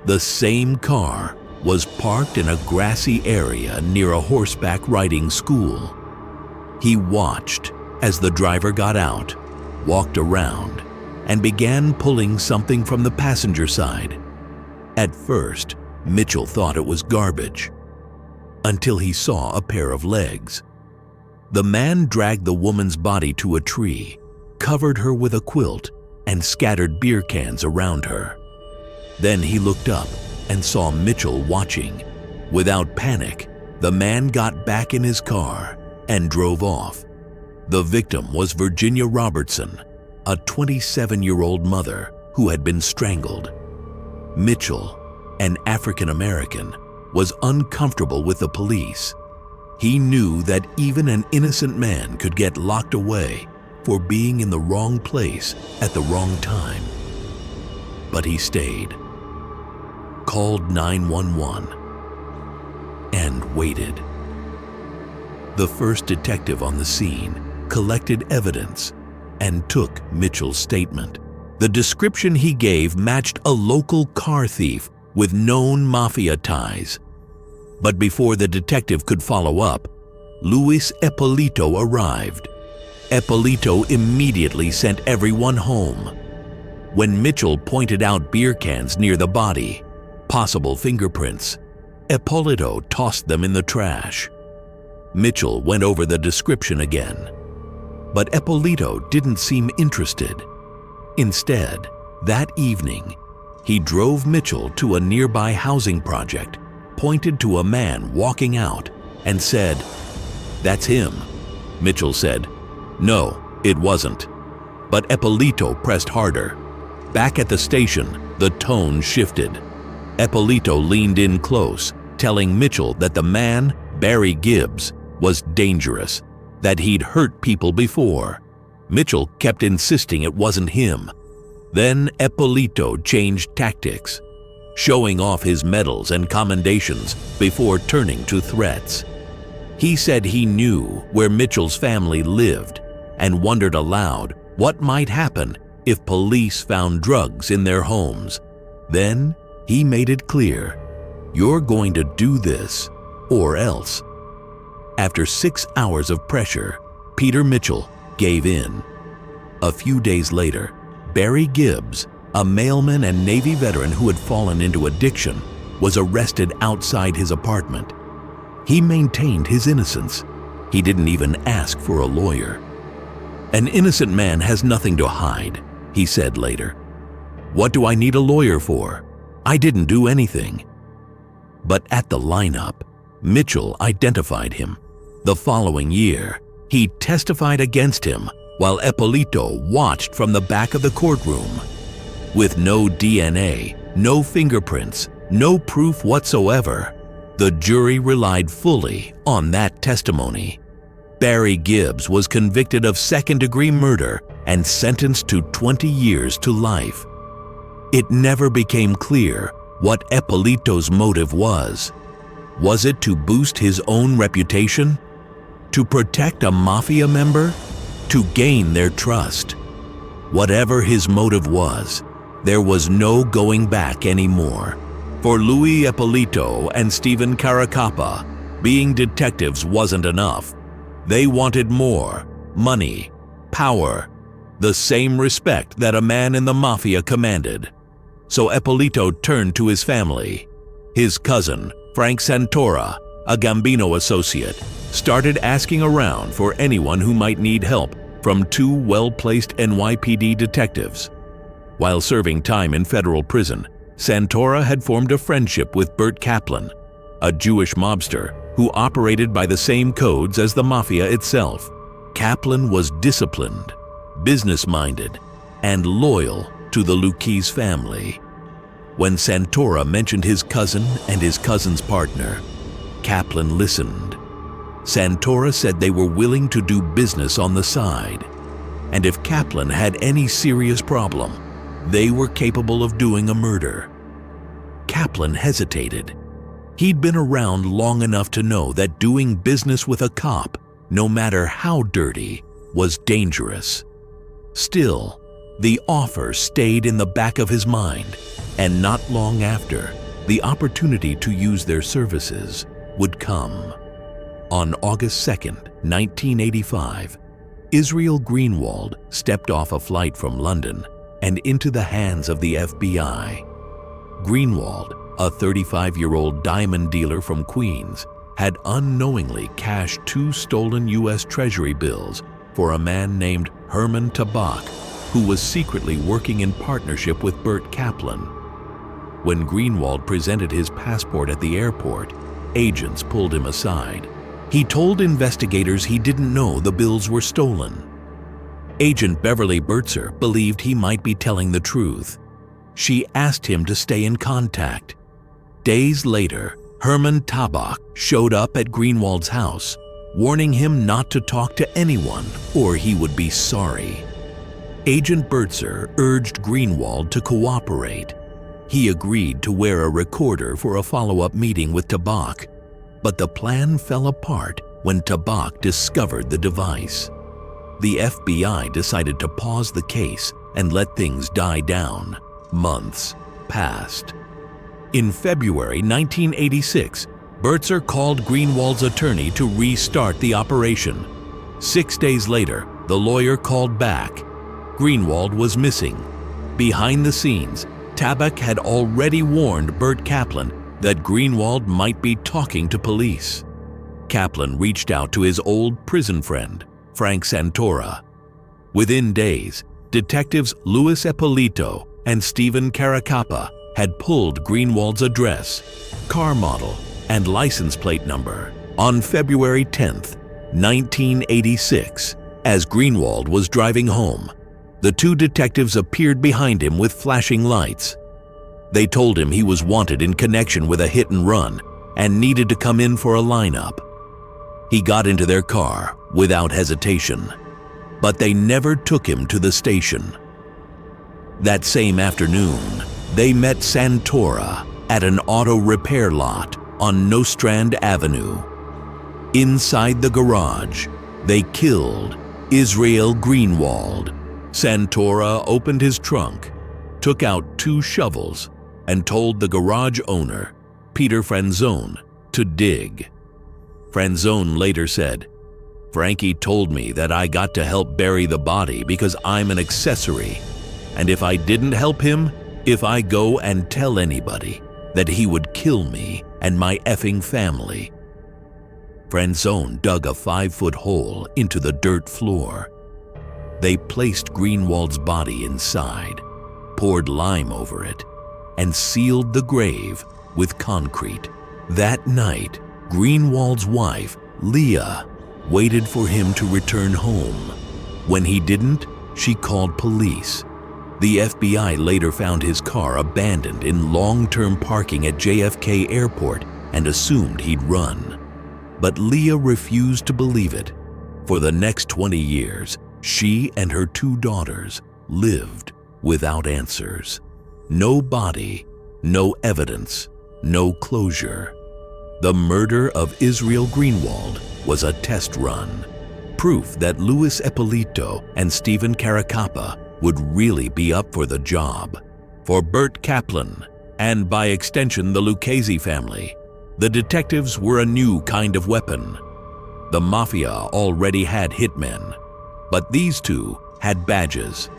the same car was parked in a grassy area near a horseback riding school. He watched as the driver got out, walked around, and began pulling something from the passenger side. At first, Mitchell thought it was garbage, until he saw a pair of legs. The man dragged the woman's body to a tree, covered her with a quilt, and scattered beer cans around her. Then he looked up and saw Mitchell watching. Without panic, the man got back in his car and drove off. The victim was Virginia Robertson, a 27-year-old mother who had been strangled. Mitchell, an African American, was uncomfortable with the police. He knew that even an innocent man could get locked away for being in the wrong place at the wrong time. But he stayed, called 911, and waited. The first detective on the scene collected evidence and took Mitchell's statement. The description he gave matched a local car thief with known mafia ties. But before the detective could follow up, Luis Ippolito arrived. Ippolito immediately sent everyone home. When Mitchell pointed out beer cans near the body, possible fingerprints, Ippolito tossed them in the trash. Mitchell went over the description again, but Ippolito didn't seem interested. Instead, that evening, he drove Mitchell to a nearby housing project, pointed to a man walking out, and said, "That's him." Mitchell said, "No, it wasn't." But Ippolito pressed harder. Back at the station, the tone shifted. Ippolito leaned in close, telling Mitchell that the man, Barry Gibbs, was dangerous. that he'd hurt people before. Mitchell kept insisting it wasn't him. Then Ippolito changed tactics, showing off his medals and commendations before turning to threats. He said he knew where Mitchell's family lived and wondered aloud what might happen if police found drugs in their homes. Then he made it clear, "You're going to do this or else." After 6 hours of pressure, Peter Mitchell gave in. A few days later, Barry Gibbs, a mailman and Navy veteran who had fallen into addiction, was arrested outside his apartment. He maintained his innocence. He didn't even ask for a lawyer. "An innocent man has nothing to hide," he said later. "What do I need a lawyer for? I didn't do anything." But at the lineup, Mitchell identified him. The following year, he testified against him while Ippolito watched from the back of the courtroom. With no DNA, no fingerprints, no proof whatsoever, the jury relied fully on that testimony. Barry Gibbs was convicted of second-degree murder and sentenced to 20 years to life. It never became clear what Ippolito's motive was. Was it to boost his own reputation? To protect a mafia member? To gain their trust? Whatever his motive was, there was no going back anymore. For Louis Ippolito and Stephen Caracappa, being detectives wasn't enough. They wanted more: money, power, the same respect that a man in the mafia commanded. So Ippolito turned to his family. His cousin, Frank Santora, a Gambino associate, started asking around for anyone who might need help from two well-placed NYPD detectives. While serving time in federal prison, Santora had formed a friendship with Bert Kaplan, a Jewish mobster who operated by the same codes as the mafia itself. Kaplan was disciplined, business-minded, and loyal to the Lucchese family. When Santora mentioned his cousin and his cousin's partner, Kaplan listened. Santora said they were willing to do business on the side, and if Kaplan had any serious problem, they were capable of doing a murder. Kaplan hesitated. He'd been around long enough to know that doing business with a cop, no matter how dirty, was dangerous. Still, the offer stayed in the back of his mind, and not long after, the opportunity to use their services would come. On August 2nd, 1985, Israel Greenwald stepped off a flight from London and into the hands of the FBI. Greenwald, a 35-year-old diamond dealer from Queens, had unknowingly cashed 2 stolen U.S. Treasury bills for a man named Herman Tabak, who was secretly working in partnership with Bert Kaplan. When Greenwald presented his passport at the airport, agents pulled him aside. He told investigators he didn't know the bills were stolen. Agent Beverly Bertzer believed he might be telling the truth. She asked him to stay in contact. Days later, Herman Tabak showed up at Greenwald's house, warning him not to talk to anyone or he would be sorry. Agent Bertzer urged Greenwald to cooperate. He agreed to wear a recorder for a follow-up meeting with Tabak, but the plan fell apart when Tabak discovered the device. The FBI decided to pause the case and let things die down. Months passed. In February 1986, Bertzer called Greenwald's attorney to restart the operation. 6 days later, the lawyer called back. Greenwald was missing. Behind the scenes, Tabak had already warned Bert Kaplan that Greenwald might be talking to police. Kaplan reached out to his old prison friend, Frank Santora. Within days, detectives Louis Ippolito and Stephen Caracappa had pulled Greenwald's address, car model, and license plate number. On February 10th, 1986, as Greenwald was driving home, the 2 detectives appeared behind him with flashing lights. They told him he was wanted in connection with a hit and run and needed to come in for a lineup. He got into their car without hesitation, but they never took him to the station. That same afternoon, they met Santora at an auto repair lot on Nostrand Avenue. Inside the garage, they killed Israel Greenwald. Santora opened his trunk, took out 2 shovels, and told the garage owner, Peter Franzone, to dig. Franzone later said, "Frankie told me that I got to help bury the body because I'm an accessory, and if I didn't help him, if I go and tell anybody, that he would kill me and my effing family." Franzone dug a 5-foot hole into the dirt floor. They placed Greenwald's body inside, poured lime over it, and sealed the grave with concrete. That night, Greenwald's wife, Leah, waited for him to return home. When he didn't, she called police. The FBI later found his car abandoned in long-term parking at JFK Airport and assumed he'd run. But Leah refused to believe it. For the next 20 years, she and her 2 daughters lived without answers. No body, no evidence, no closure. The murder of Israel Greenwald was a test run, proof that Louis Ippolito and Stephen Caracappa would really be up for the job. For Burt Kaplan, and by extension the Lucchese family, the detectives were a new kind of weapon. The mafia already had hitmen, but these 2 had badges.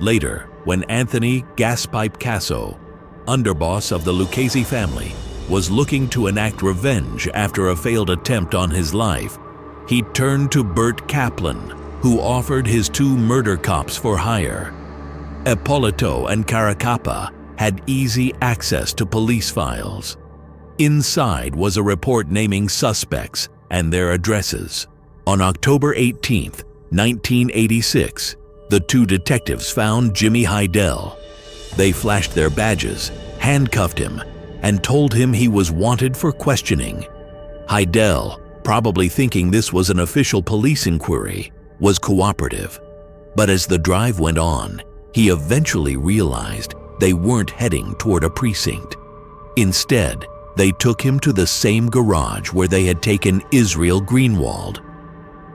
Later, when Anthony Gaspipe Casso, underboss of the Lucchese family, was looking to enact revenge after a failed attempt on his life, he turned to Burt Kaplan, who offered his 2 murder cops for hire. Ippolito and Caracappa had easy access to police files. Inside was a report naming suspects and their addresses. On October 18, 1986, the 2 detectives found Jimmy Heidel. They flashed their badges, handcuffed him, and told him he was wanted for questioning. Heidel, probably thinking this was an official police inquiry, was cooperative. But as the drive went on, he eventually realized they weren't heading toward a precinct. Instead, they took him to the same garage where they had taken Israel Greenwald.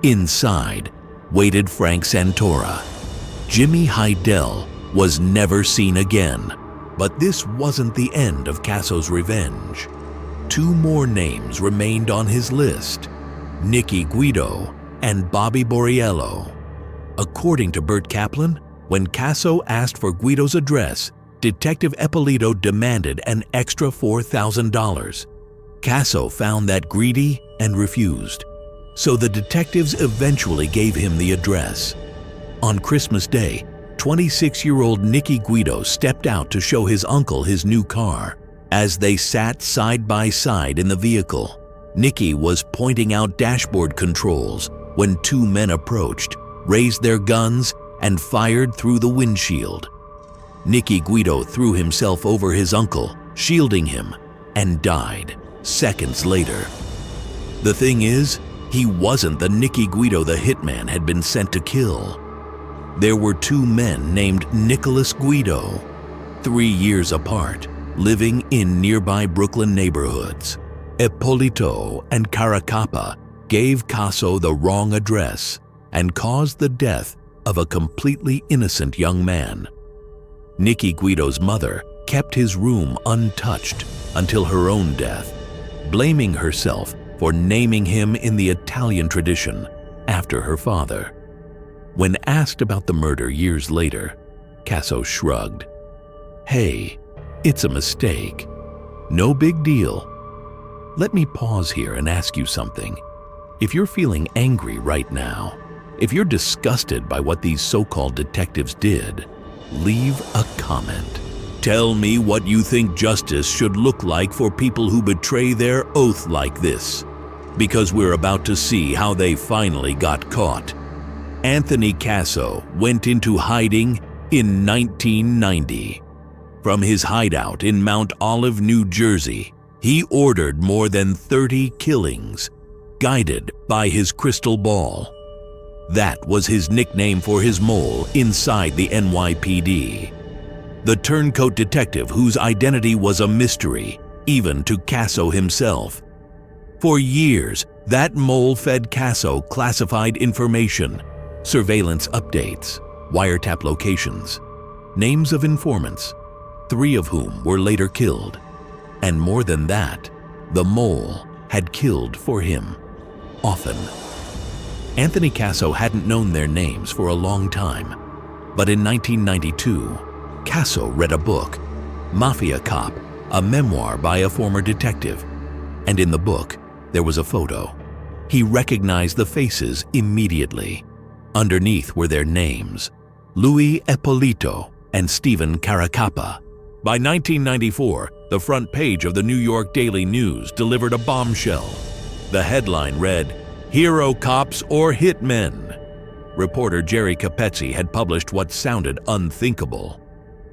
Inside waited Frank Santora. Jimmy Heidel was never seen again. But this wasn't the end of Casso's revenge. 2 more names remained on his list: Nicky Guido and Bobby Borriello. According to Burt Kaplan, when Casso asked for Guido's address, Detective Ippolito demanded an extra $4,000. Casso found that greedy and refused, so the detectives eventually gave him the address. On Christmas Day, 26-year-old Nicky Guido stepped out to show his uncle his new car. As they sat side by side in the vehicle, Nicky was pointing out dashboard controls when 2 men approached, raised their guns, and fired through the windshield. Nicky Guido threw himself over his uncle, shielding him, and died seconds later. The thing is, he wasn't the Nicky Guido the hitman had been sent to kill. There were 2 men named Nicholas Guido, 3 years apart, living in nearby Brooklyn neighborhoods. Ippolito and Caracappa gave Casso the wrong address and caused the death of a completely innocent young man. Nicky Guido's mother kept his room untouched until her own death, blaming herself for naming him in the Italian tradition after her father. When asked about the murder years later, Casso shrugged. "Hey, it's a mistake. No big deal." Let me pause here and ask you something. If you're feeling angry right now, if you're disgusted by what these so-called detectives did, leave a comment. Tell me what you think justice should look like for people who betray their oath like this, because we're about to see how they finally got caught. Anthony Casso went into hiding in 1990. From his hideout in Mount Olive, New Jersey, he ordered more than 30 killings, guided by his crystal ball. That was his nickname for his mole inside the NYPD. The turncoat detective whose identity was a mystery, even to Casso himself. For years, that mole fed Casso classified information, surveillance updates, wiretap locations, names of informants, 3 of whom were later killed. And more than that, the mole had killed for him, often. Anthony Casso hadn't known their names for a long time, but in 1992, Casso read a book, Mafia Cop, a memoir by a former detective, and in the book, there was a photo. He recognized the faces immediately. Underneath were their names, Louis Ippolito and Stephen Caracappa. By 1994, the front page of the New York Daily News delivered a bombshell. The headline read, "Hero Cops or Hitmen?" Reporter Jerry Capezzi had published what sounded unthinkable.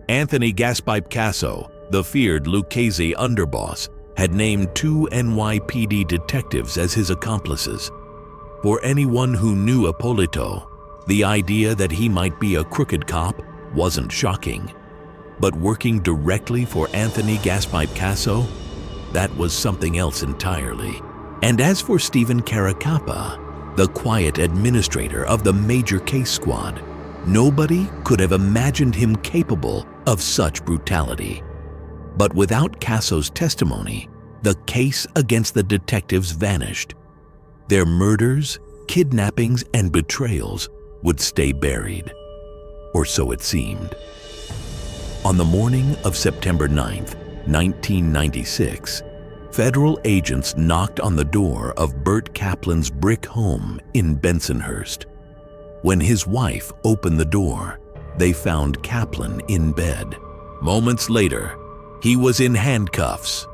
Anthony Gaspipe Casso, the feared Lucchese underboss, had named 2 NYPD detectives as his accomplices. For anyone who knew Ippolito, the idea that he might be a crooked cop wasn't shocking. But working directly for Anthony Gaspipe Casso, that was something else entirely. And as for Stephen Caracappa, the quiet administrator of the major case squad, nobody could have imagined him capable of such brutality. But without Casso's testimony, the case against the detectives vanished. Their murders, kidnappings, and betrayals would stay buried. Or so it seemed. On the morning of September 9th, 1996, federal agents knocked on the door of Bert Kaplan's brick home in Bensonhurst. When his wife opened the door, they found Kaplan in bed. Moments later, he was in handcuffs.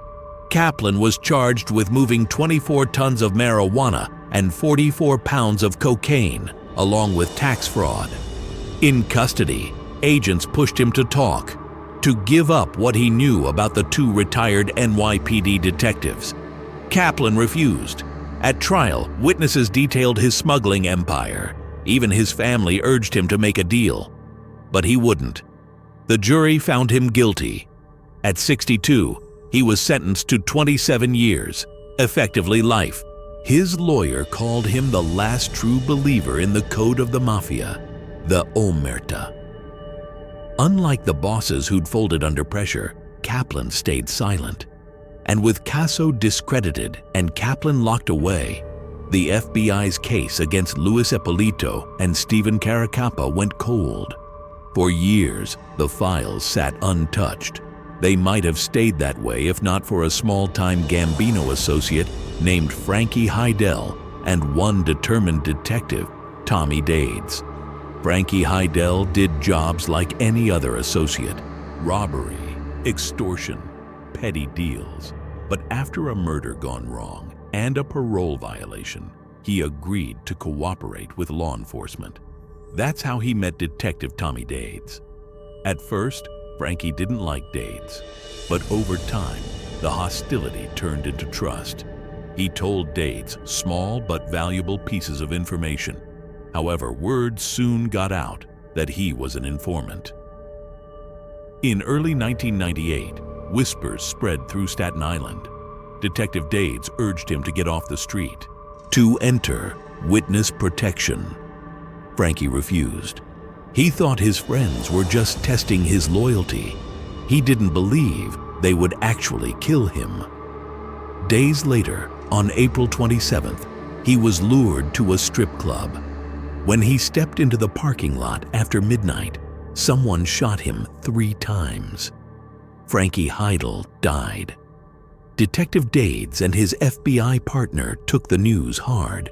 Kaplan was charged with moving 24 tons of marijuana and 44 pounds of cocaine, along with tax fraud. In custody, agents pushed him to talk, to give up what he knew about the 2 retired NYPD detectives. Kaplan refused. At trial, witnesses detailed his smuggling empire. Even his family urged him to make a deal. But he wouldn't. The jury found him guilty. At 62, he was sentenced to 27 years, effectively life. His lawyer called him the last true believer in the code of the mafia, the omerta. Unlike the bosses who'd folded under pressure, Kaplan stayed silent. And with Casso discredited and Kaplan locked away, the FBI's case against Louis Ippolito and Stephen Caracappa went cold. For years, the files sat untouched. They might have stayed that way if not for a small-time Gambino associate named Frankie Heidel and one determined detective, Tommy Dades. Frankie Heidel did jobs like any other associate: robbery, extortion, petty deals. But after a murder gone wrong and a parole violation, he agreed to cooperate with law enforcement. That's how he met Detective Tommy Dades. At first, Frankie didn't like Dades, but over time, the hostility turned into trust. He told Dades small but valuable pieces of information. However, word soon got out that he was an informant. In early 1998, whispers spread through Staten Island. Detective Dades urged him to get off the street, to enter witness protection. Frankie refused. He thought his friends were just testing his loyalty. He didn't believe they would actually kill him. Days later, on April 27th, he was lured to a strip club. When he stepped into the parking lot after midnight, someone shot him 3 times. Frankie Heidel died. Detective Dades and his FBI partner took the news hard.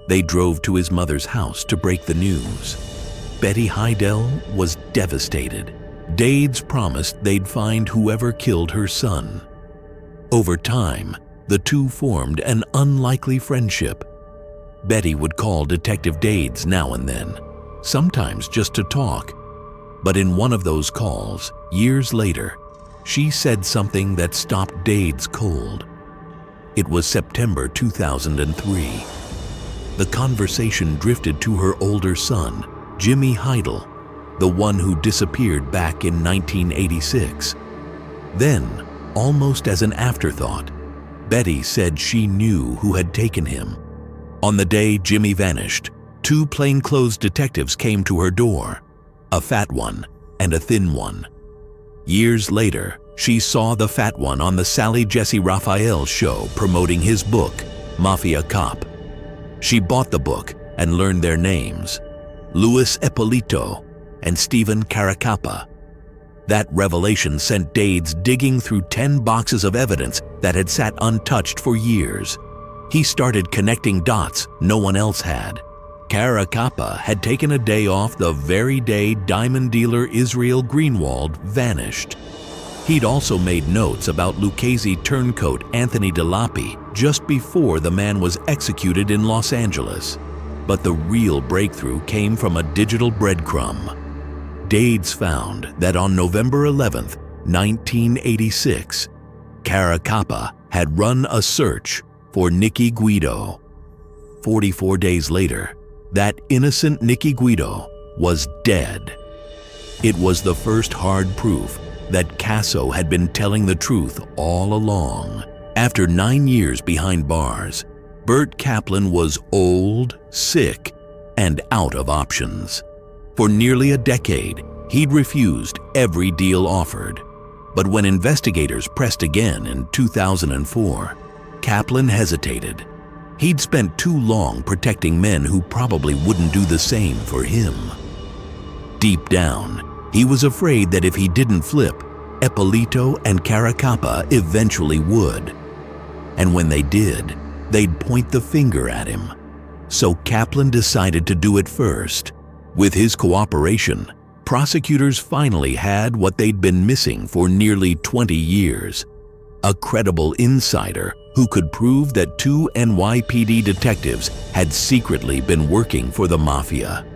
They drove to his mother's house to break the news. Betty Heidel was devastated. Dades promised they'd find whoever killed her son. Over time, the two formed an unlikely friendship. Betty would call Detective Dades now and then, sometimes just to talk. But in one of those calls, years later, she said something that stopped Dades cold. It was September 2003. The conversation drifted to her older son, Jimmy Heidel, the one who disappeared back in 1986. Then, almost as an afterthought, Betty said she knew who had taken him. On the day Jimmy vanished, two plainclothes detectives came to her door, a fat one and a thin one. Years later, she saw the fat one on the Sally Jesse Raphael show promoting his book, Mafia Cop. She bought the book and learned their names, Luis Ippolito and Stephen Caracappa. That revelation sent Dades digging through 10 boxes of evidence that had sat untouched for years. He started connecting dots no one else had. Caracappa had taken a day off the very day diamond dealer Israel Greenwald vanished. He'd also made notes about Lucchese turncoat Anthony DeLappy just before the man was executed in Los Angeles. But the real breakthrough came from a digital breadcrumb. Dades found that on November 11, 1986, Caracappa had run a search for Nicky Guido. 44 days later, that innocent Nicky Guido was dead. It was the first hard proof that Casso had been telling the truth all along. After 9 years behind bars, Bert Kaplan was old, sick, and out of options. For nearly a decade, he'd refused every deal offered. But when investigators pressed again in 2004, Kaplan hesitated. He'd spent too long protecting men who probably wouldn't do the same for him. Deep down, he was afraid that if he didn't flip, Ippolito and Caracappa eventually would. And when they did, they'd point the finger at him. So Kaplan decided to do it first. With his cooperation, prosecutors finally had what they'd been missing for nearly 20 years: a credible insider who could prove that two NYPD detectives had secretly been working for the mafia.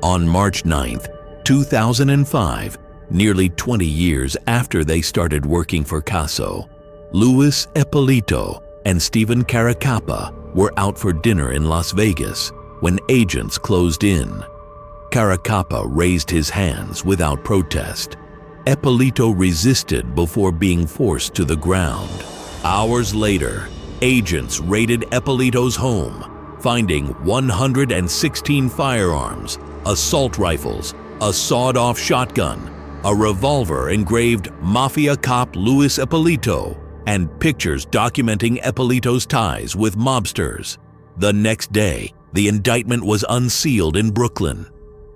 On March 9, 2005, nearly 20 years after they started working for Casso, Luis Ippolito and Stephen Caracappa were out for dinner in Las Vegas when agents closed in. Caracappa raised his hands without protest. Ippolito resisted before being forced to the ground. Hours later, agents raided Ippolito's home, finding 116 firearms, assault rifles, a sawed-off shotgun, a revolver engraved Mafia Cop Luis Ippolito, and pictures documenting Ippolito's ties with mobsters. The next day, the indictment was unsealed in Brooklyn.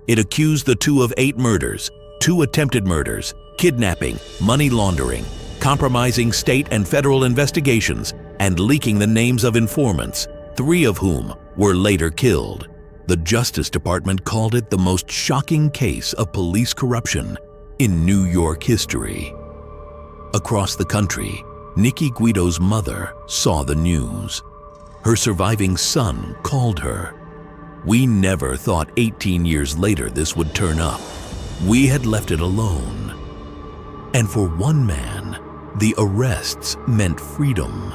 It accused the two of 8 murders, 2 attempted murders, kidnapping, money laundering, compromising state and federal investigations, and leaking the names of informants, 3 of whom were later killed. The Justice Department called it the most shocking case of police corruption in New York history. Across the country, Nicky Guido's mother saw the news. Her surviving son called her. "We never thought 18 years later this would turn up. We had left it alone." And for one man, the arrests meant freedom.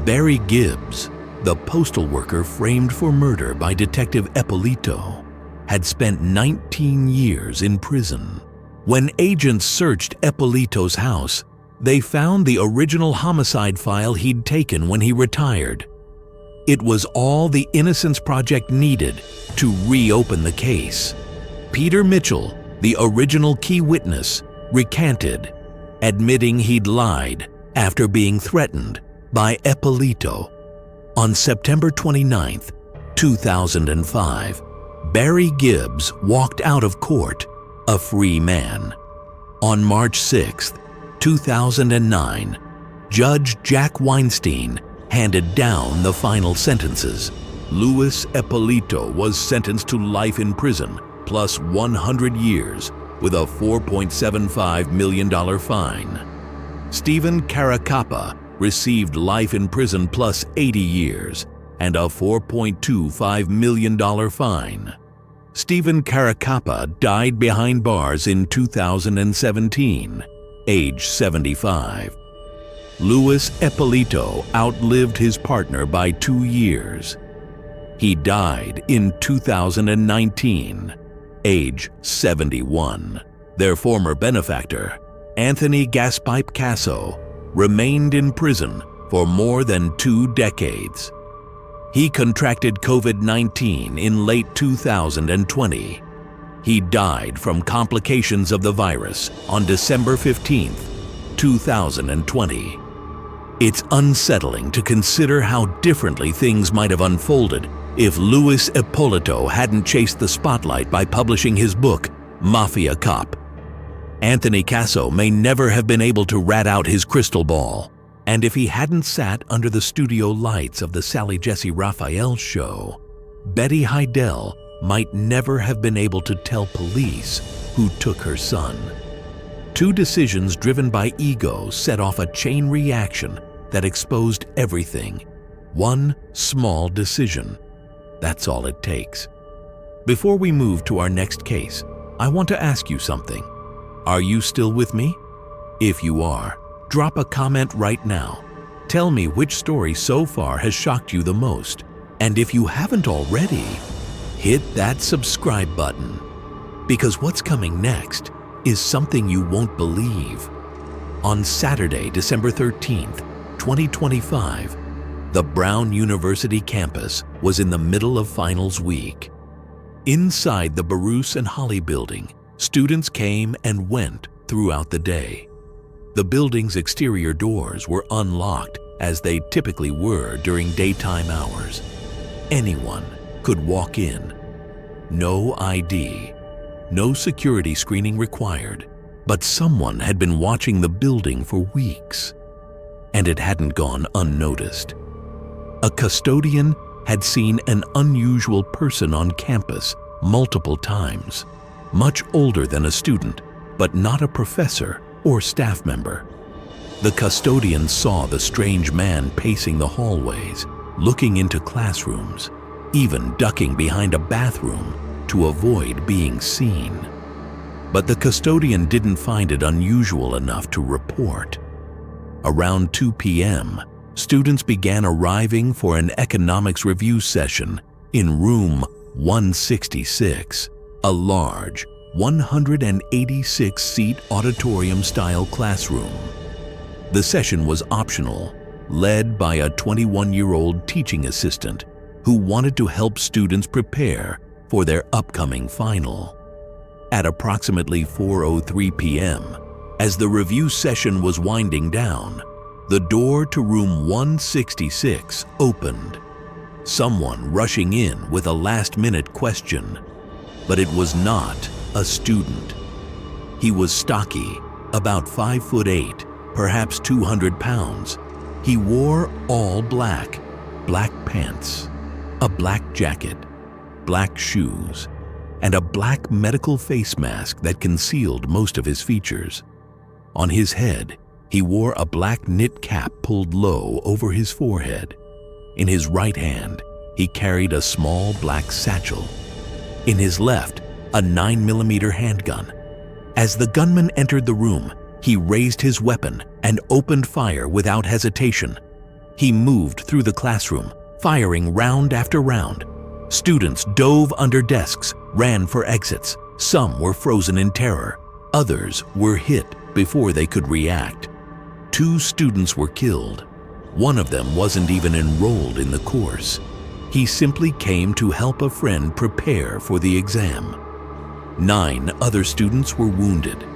Barry Gibbs, the postal worker framed for murder by Detective Ippolito, had spent 19 years in prison. When agents searched Ippolito's house, they found the original homicide file he'd taken when he retired. It was all the Innocence Project needed to reopen the case. Peter Mitchell, the original key witness, recanted, admitting he'd lied after being threatened by Ippolito. On September 29, 2005, Barry Gibbs walked out of court a free man. On March 6, 2009, Judge Jack Weinstein handed down the final sentences. Luis Ippolito was sentenced to life in prison plus 100 years with a $4.75 million fine. Stephen Caracappa received life in prison plus 80 years and a $4.25 million fine. Stephen Caracappa died behind bars in 2017, age 75. Luis Ippolito outlived his partner by 2 years. He died in 2019, age 71. Their former benefactor, Anthony Gaspipe Casso, remained in prison for more than 2 decades. He contracted COVID-19 in late 2020. He died from complications of the virus on December 15, 2020. It's unsettling to consider how differently things might have unfolded if Luis Ippolito hadn't chased the spotlight by publishing his book, Mafia Cop. Anthony Casso may never have been able to rat out his crystal ball, and if he hadn't sat under the studio lights of the Sally Jesse Raphael show, Betty Heidel might never have been able to tell police who took her son. 2 decisions driven by ego set off a chain reaction that exposed everything. 1 small decision. That's all it takes. Before we move to our next case, I want to ask you something. Are you still with me? If you are, drop a comment right now. Tell me which story so far has shocked you the most. And if you haven't already, hit that subscribe button. Because what's coming next is something you won't believe. On Saturday, December 13th, 2025, the Brown University campus was in the middle of finals week. Inside the Baruch and Holly building, students came and went throughout the day. The building's exterior doors were unlocked, as they typically were during daytime hours. Anyone could walk in. No ID, no security screening required, but someone had been watching the building for weeks, and it hadn't gone unnoticed. A custodian had seen an unusual person on campus multiple times, much older than a student, but not a professor or staff member. The custodian saw the strange man pacing the hallways, looking into classrooms, even ducking behind a bathroom to avoid being seen. But the custodian didn't find it unusual enough to report. Around 2 p.m., students began arriving for an economics review session in room 166, a large 186-seat auditorium-style classroom. The session was optional, led by a 21-year-old teaching assistant who wanted to help students prepare for their upcoming final. At approximately 4:03 p.m., as the review session was winding down, the door to room 166 opened. Someone rushing in with a last-minute question, but it was not a student. He was stocky, about 5'8", perhaps 200 pounds. He wore all black pants, a black jacket, black shoes, and a black medical face mask that concealed most of his features. On his head, he wore a black knit cap pulled low over his forehead. In his right hand, he carried a small black satchel. In his left, a 9mm handgun. As the gunman entered the room, he raised his weapon and opened fire without hesitation. He moved through the classroom, firing round after round. Students dove under desks, ran for exits. Some were frozen in terror. Others were hit before they could react. 2 students were killed. One of them wasn't even enrolled in the course. He simply came to help a friend prepare for the exam. 9 other students were wounded.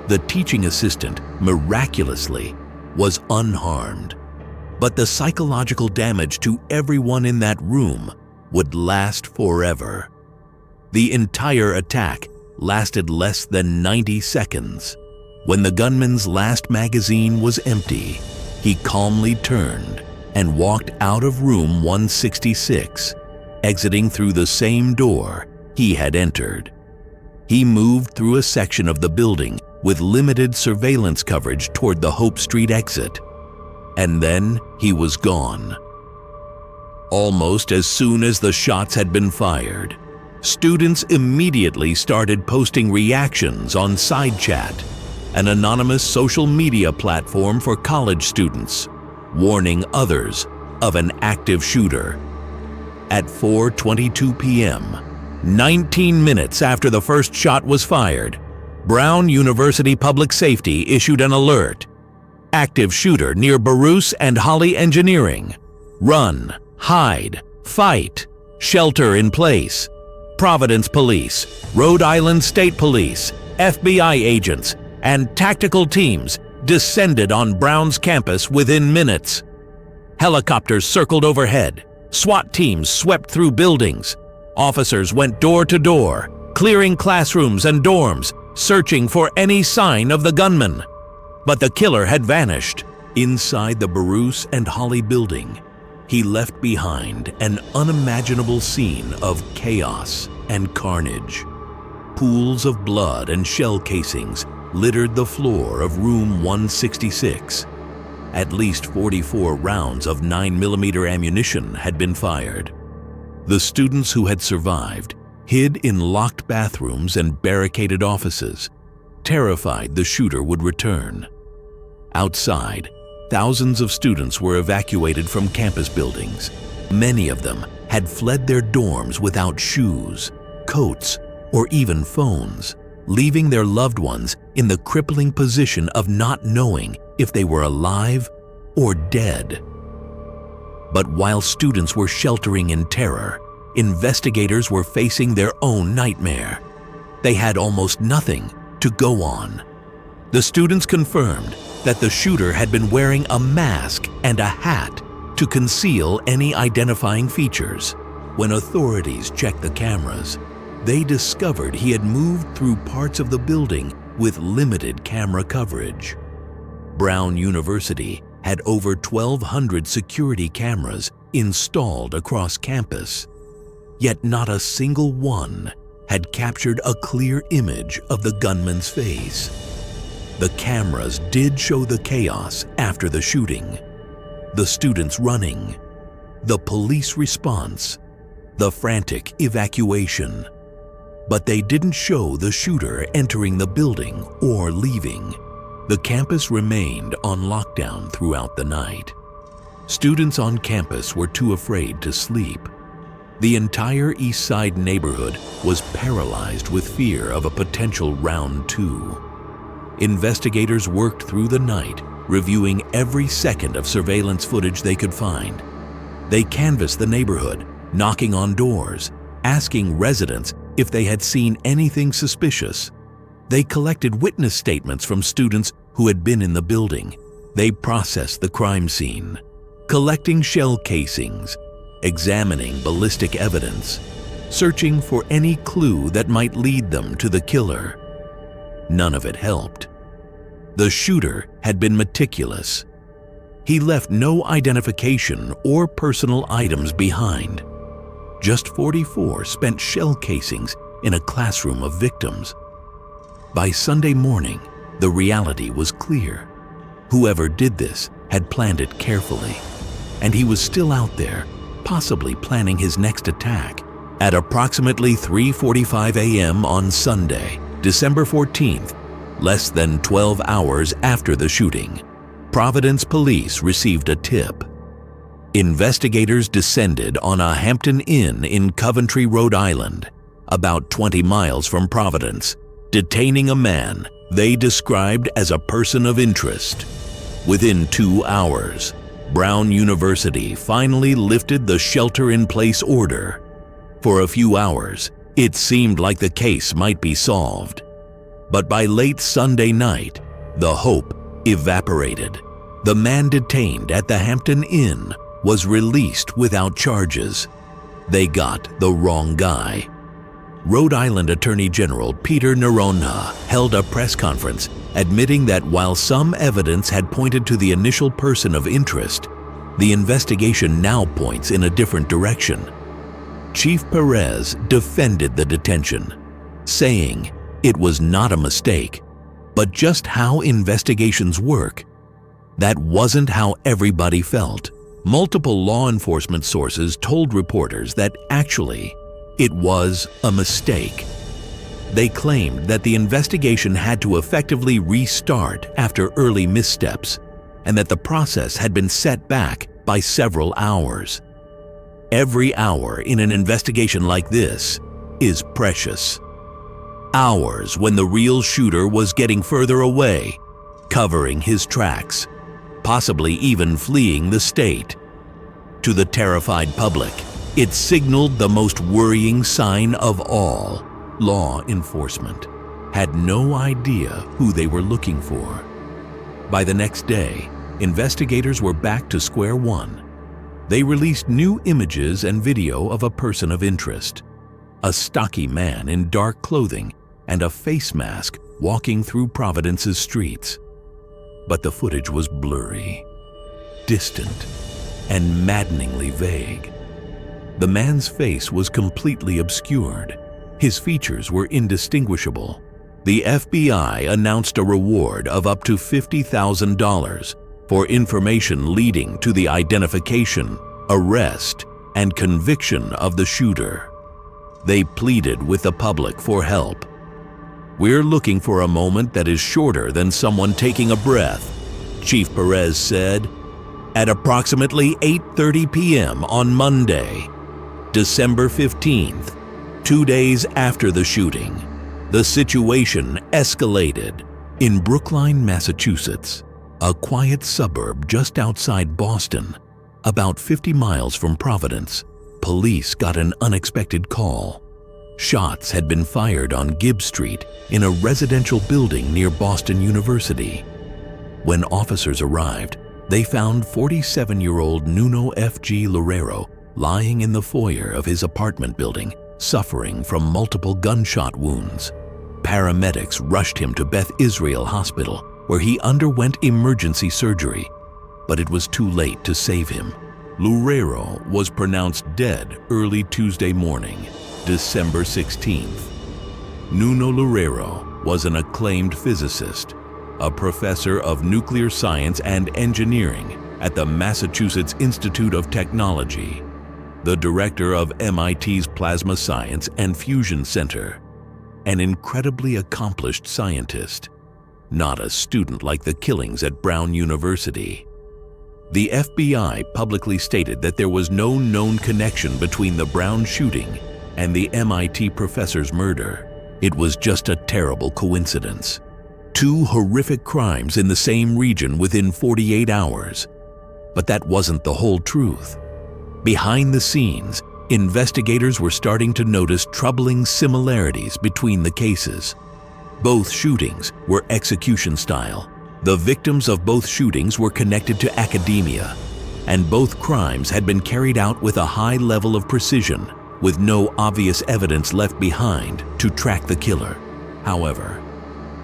The teaching assistant, miraculously, was unharmed. But the psychological damage to everyone in that room would last forever. The entire attack lasted less than 90 seconds. When the gunman's last magazine was empty, he calmly turned and walked out of room 166, exiting through the same door he had entered. He moved through a section of the building with limited surveillance coverage toward the Hope Street exit, and then he was gone. Almost as soon as the shots had been fired, students immediately started posting reactions on SideChat. an anonymous social media platform for college students, warning others of an active shooter. At 4:22 p.m., 19 minutes after the first shot was fired, Brown University Public Safety issued an alert. Active shooter near Baruch and Holly Engineering. Run, hide, fight, shelter in place. Providence Police, Rhode Island State Police, FBI agents, and tactical teams descended on Brown's campus within minutes. Helicopters circled overhead. SWAT teams swept through buildings. Officers went door to door, clearing classrooms and dorms, searching for any sign of the gunman. But the killer had vanished. Inside the Baruch and Holly building, he left behind an unimaginable scene of chaos and carnage. Pools of blood and shell casings littered the floor of room 166. At least 44 rounds of 9mm ammunition had been fired. The students who had survived hid in locked bathrooms and barricaded offices, terrified the shooter would return. Outside, thousands of students were evacuated from campus buildings. Many of them had fled their dorms without shoes, coats, or even phones, leaving their loved ones in the crippling position of not knowing if they were alive or dead. But while students were sheltering in terror, investigators were facing their own nightmare. They had almost nothing to go on. The students confirmed that the shooter had been wearing a mask and a hat to conceal any identifying features. When authorities checked the cameras, they discovered he had moved through parts of the building with limited camera coverage. Brown University had over 1,200 security cameras installed across campus, yet not a single one had captured a clear image of the gunman's face. The cameras did show the chaos after the shooting, the students running, the police response, the frantic evacuation. But they didn't show the shooter entering the building or leaving. The campus remained on lockdown throughout the night. Students on campus were too afraid to sleep. The entire East Side neighborhood was paralyzed with fear of a potential round two. Investigators worked through the night, reviewing every second of surveillance footage they could find. They canvassed the neighborhood, knocking on doors, asking residents if they had seen anything suspicious. They collected witness statements from students who had been in the building. They processed the crime scene, collecting shell casings, examining ballistic evidence, searching for any clue that might lead them to the killer. None of it helped. The shooter had been meticulous. He left no identification or personal items behind. Just 44 spent shell casings in a classroom of victims. By Sunday morning, the reality was clear. Whoever did this had planned it carefully, and he was still out there, possibly planning his next attack. At approximately 3:45 a.m. on Sunday, December 14th, less than 12 hours after the shooting, Providence Police received a tip. Investigators descended on a Hampton Inn in Coventry, Rhode Island, about 20 miles from Providence, detaining a man they described as a person of interest. Within 2 hours, Brown University finally lifted the shelter-in-place order. For a few hours, it seemed like the case might be solved. But by late Sunday night, the hope evaporated. The man detained at the Hampton Inn was released without charges. They got the wrong guy. Rhode Island Attorney General Peter Noronha held a press conference admitting that while some evidence had pointed to the initial person of interest, the investigation now points in a different direction. Chief Perez defended the detention, saying it was not a mistake, but just how investigations work. That wasn't how everybody felt. Multiple law enforcement sources told reporters that actually, it was a mistake. They claimed that the investigation had to effectively restart after early missteps, and that the process had been set back by several hours. Every hour in an investigation like this is precious. Hours when the real shooter was getting further away, covering his tracks, possibly even fleeing the state. To the terrified public, it signaled the most worrying sign of all. Law enforcement had no idea who they were looking for. By the next day, investigators were back to square one. They released new images and video of a person of interest, a stocky man in dark clothing and a face mask walking through Providence's streets. But the footage was blurry, distant, and maddeningly vague. The man's face was completely obscured. His features were indistinguishable. The FBI announced a reward of up to $50,000 for information leading to the identification, arrest, and conviction of the shooter. They pleaded with the public for help. "We're looking for a moment that is shorter than someone taking a breath," Chief Perez said. At approximately 8:30 p.m. on Monday, December 15th, 2 days after the shooting, the situation escalated. In Brookline, Massachusetts, a quiet suburb just outside Boston, about 50 miles from Providence, police got an unexpected call. Shots had been fired on Gibbs Street in a residential building near Boston University. When officers arrived, they found 47-year-old Nuno F.G. Loureiro lying in the foyer of his apartment building, suffering from multiple gunshot wounds. Paramedics rushed him to Beth Israel Hospital, where he underwent emergency surgery, but it was too late to save him. Loureiro was pronounced dead early Tuesday morning, December 16th. Nuno Loureiro was an acclaimed physicist, a professor of nuclear science and engineering at the Massachusetts Institute of Technology, the director of MIT's Plasma Science and Fusion Center, an incredibly accomplished scientist, not a student like the killings at Brown University. The FBI publicly stated that there was no known connection between the Brown shooting and the MIT professor's murder. It was just a terrible coincidence. Two horrific crimes in the same region within 48 hours. But that wasn't the whole truth. Behind the scenes, investigators were starting to notice troubling similarities between the cases. Both shootings were execution style. The victims of both shootings were connected to academia, and both crimes had been carried out with a high level of precision, with no obvious evidence left behind to track the killer. However,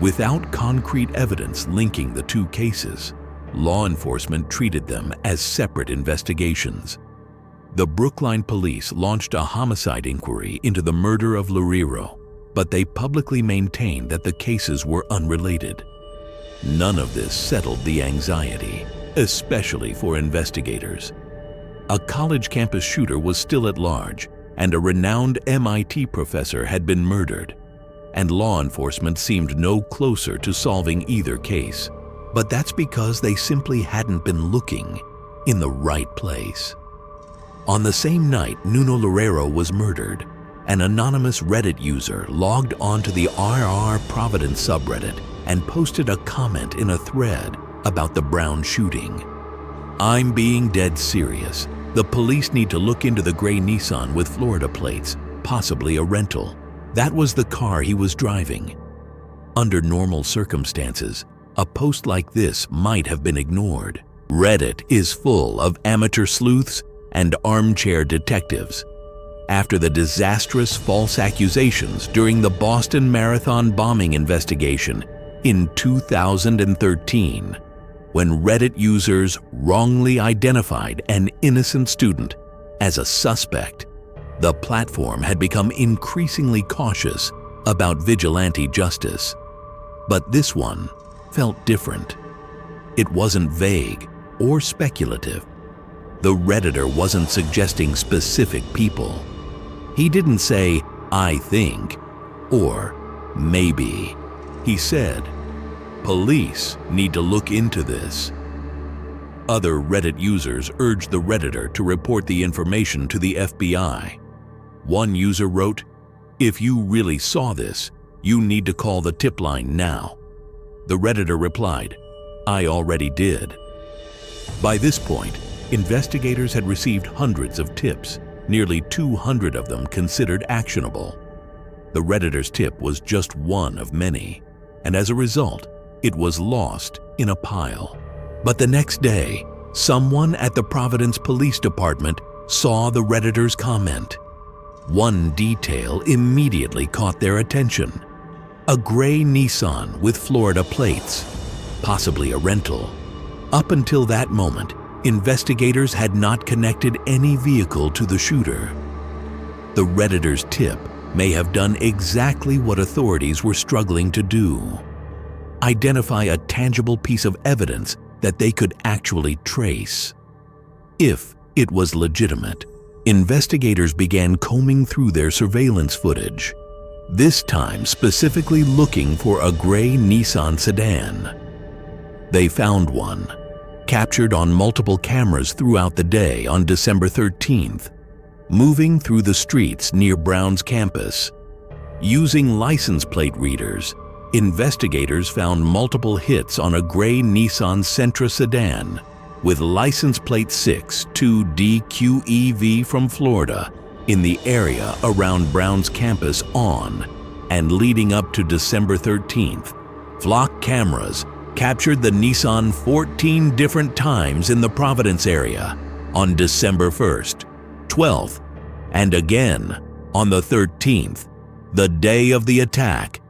without concrete evidence linking the two cases, law enforcement treated them as separate investigations. The Brookline police launched a homicide inquiry into the murder of Loureiro, but they publicly maintained that the cases were unrelated. None of this settled the anxiety, especially for investigators. A college campus shooter was still at large, and a renowned MIT professor had been murdered, and law enforcement seemed no closer to solving either case. But that's because they simply hadn't been looking in the right place. On the same night Nuno Loureiro was murdered, an anonymous Reddit user logged onto the RR Providence subreddit and posted a comment in a thread about the Brown shooting. "I'm being dead serious. The police need to look into the gray Nissan with Florida plates, possibly a rental. That was the car he was driving." Under normal circumstances, a post like this might have been ignored. Reddit is full of amateur sleuths and armchair detectives. After the disastrous false accusations during the Boston Marathon bombing investigation in 2013, when Reddit users wrongly identified an innocent student as a suspect, the platform had become increasingly cautious about vigilante justice. But this one felt different. It wasn't vague or speculative. The Redditor wasn't suggesting specific people. He didn't say, "I think," or Maybe. He said, "Police need to look into this." Other Reddit users urged the Redditor to report the information to the FBI. One user wrote, "If you really saw this, you need to call the tip line now." The Redditor replied, "I already did." By this point, investigators had received hundreds of tips, nearly 200 of them considered actionable. The Redditor's tip was just one of many, and as a result, it was lost in a pile. But the next day, someone at the Providence Police Department saw the Redditor's comment. One detail immediately caught their attention: a gray Nissan with Florida plates, possibly a rental. Up until that moment, investigators had not connected any vehicle to the shooter. The Redditor's tip may have done exactly what authorities were struggling to do: identify a tangible piece of evidence that they could actually trace. If it was legitimate, investigators began combing through their surveillance footage, this time specifically looking for a gray Nissan sedan. They found one, captured on multiple cameras throughout the day on December 13th, moving through the streets near Brown's campus. Using license plate readers, investigators found multiple hits on a gray Nissan Sentra sedan with license plate 62DQEV from Florida in the area around Brown's campus on and leading up to December 13th. Flock cameras captured the Nissan 14 different times in the Providence area on December 1st, 12th, and again on the 13th, the day of the attack.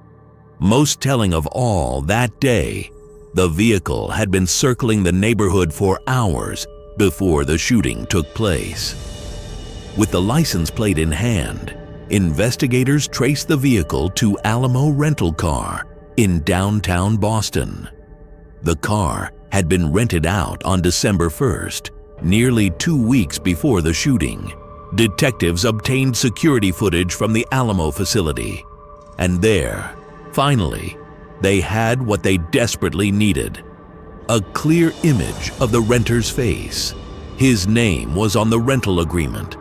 Most telling of all, that day, the vehicle had been circling the neighborhood for hours before the shooting took place. With the license plate in hand, investigators traced the vehicle to Alamo Rental Car in downtown Boston. The car had been rented out on December 1st, nearly 2 weeks before the shooting. Detectives obtained security footage from the Alamo facility, and there, finally, they had what they desperately needed: a clear image of the renter's face. His name was on the rental agreement: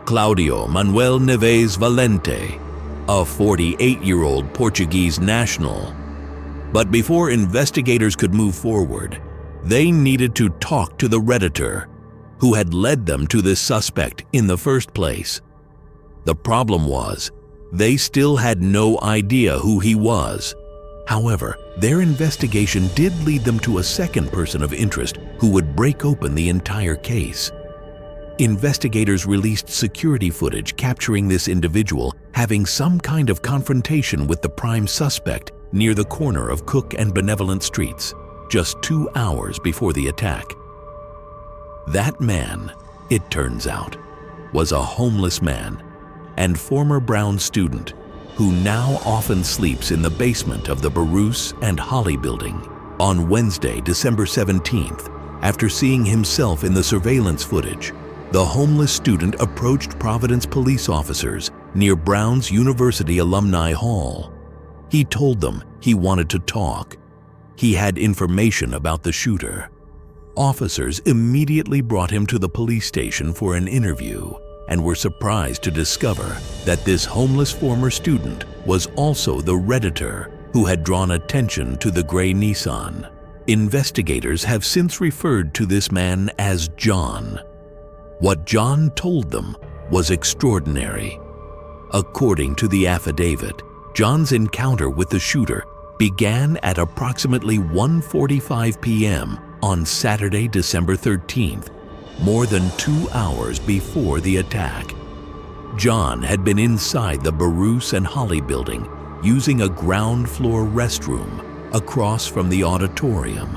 Claudio Manuel Neves Valente, a 48-year-old Portuguese national. But before investigators could move forward, they needed to talk to the Redditor, who had led them to this suspect in the first place. The problem was, they still had no idea who he was. However, their investigation did lead them to a second person of interest who would break open the entire case. Investigators released security footage capturing this individual having some kind of confrontation with the prime suspect near the corner of Cook and Benevolent Streets, just 2 hours before the attack. That man, it turns out, was a homeless man and former Brown student who now often sleeps in the basement of the Baruch and Holly building. On Wednesday, December 17th, after seeing himself in the surveillance footage, the homeless student approached Providence police officers near Brown's University Alumni Hall. He told them he wanted to talk. He had information about the shooter. Officers immediately brought him to the police station for an interview and were surprised to discover that this homeless former student was also the Redditor who had drawn attention to the gray Nissan. Investigators have since referred to this man as John. What John told them was extraordinary. According to the affidavit, John's encounter with the shooter began at approximately 1:45 p.m. on Saturday, December 13th, more than 2 hours before the attack. John had been inside the Baruch and Holly building using a ground floor restroom across from the auditorium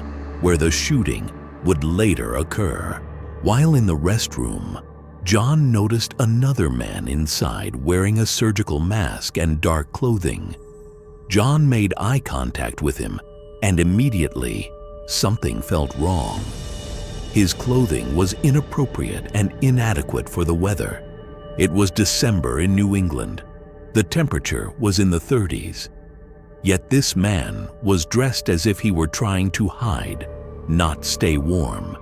where the shooting would later occur. While in the restroom, John noticed another man inside wearing a surgical mask and dark clothing. John made eye contact with him, and immediately, something felt wrong. His clothing was inappropriate and inadequate for the weather. It was December in New England. The temperature was in the 30s. Yet this man was dressed as if he were trying to hide, not stay warm.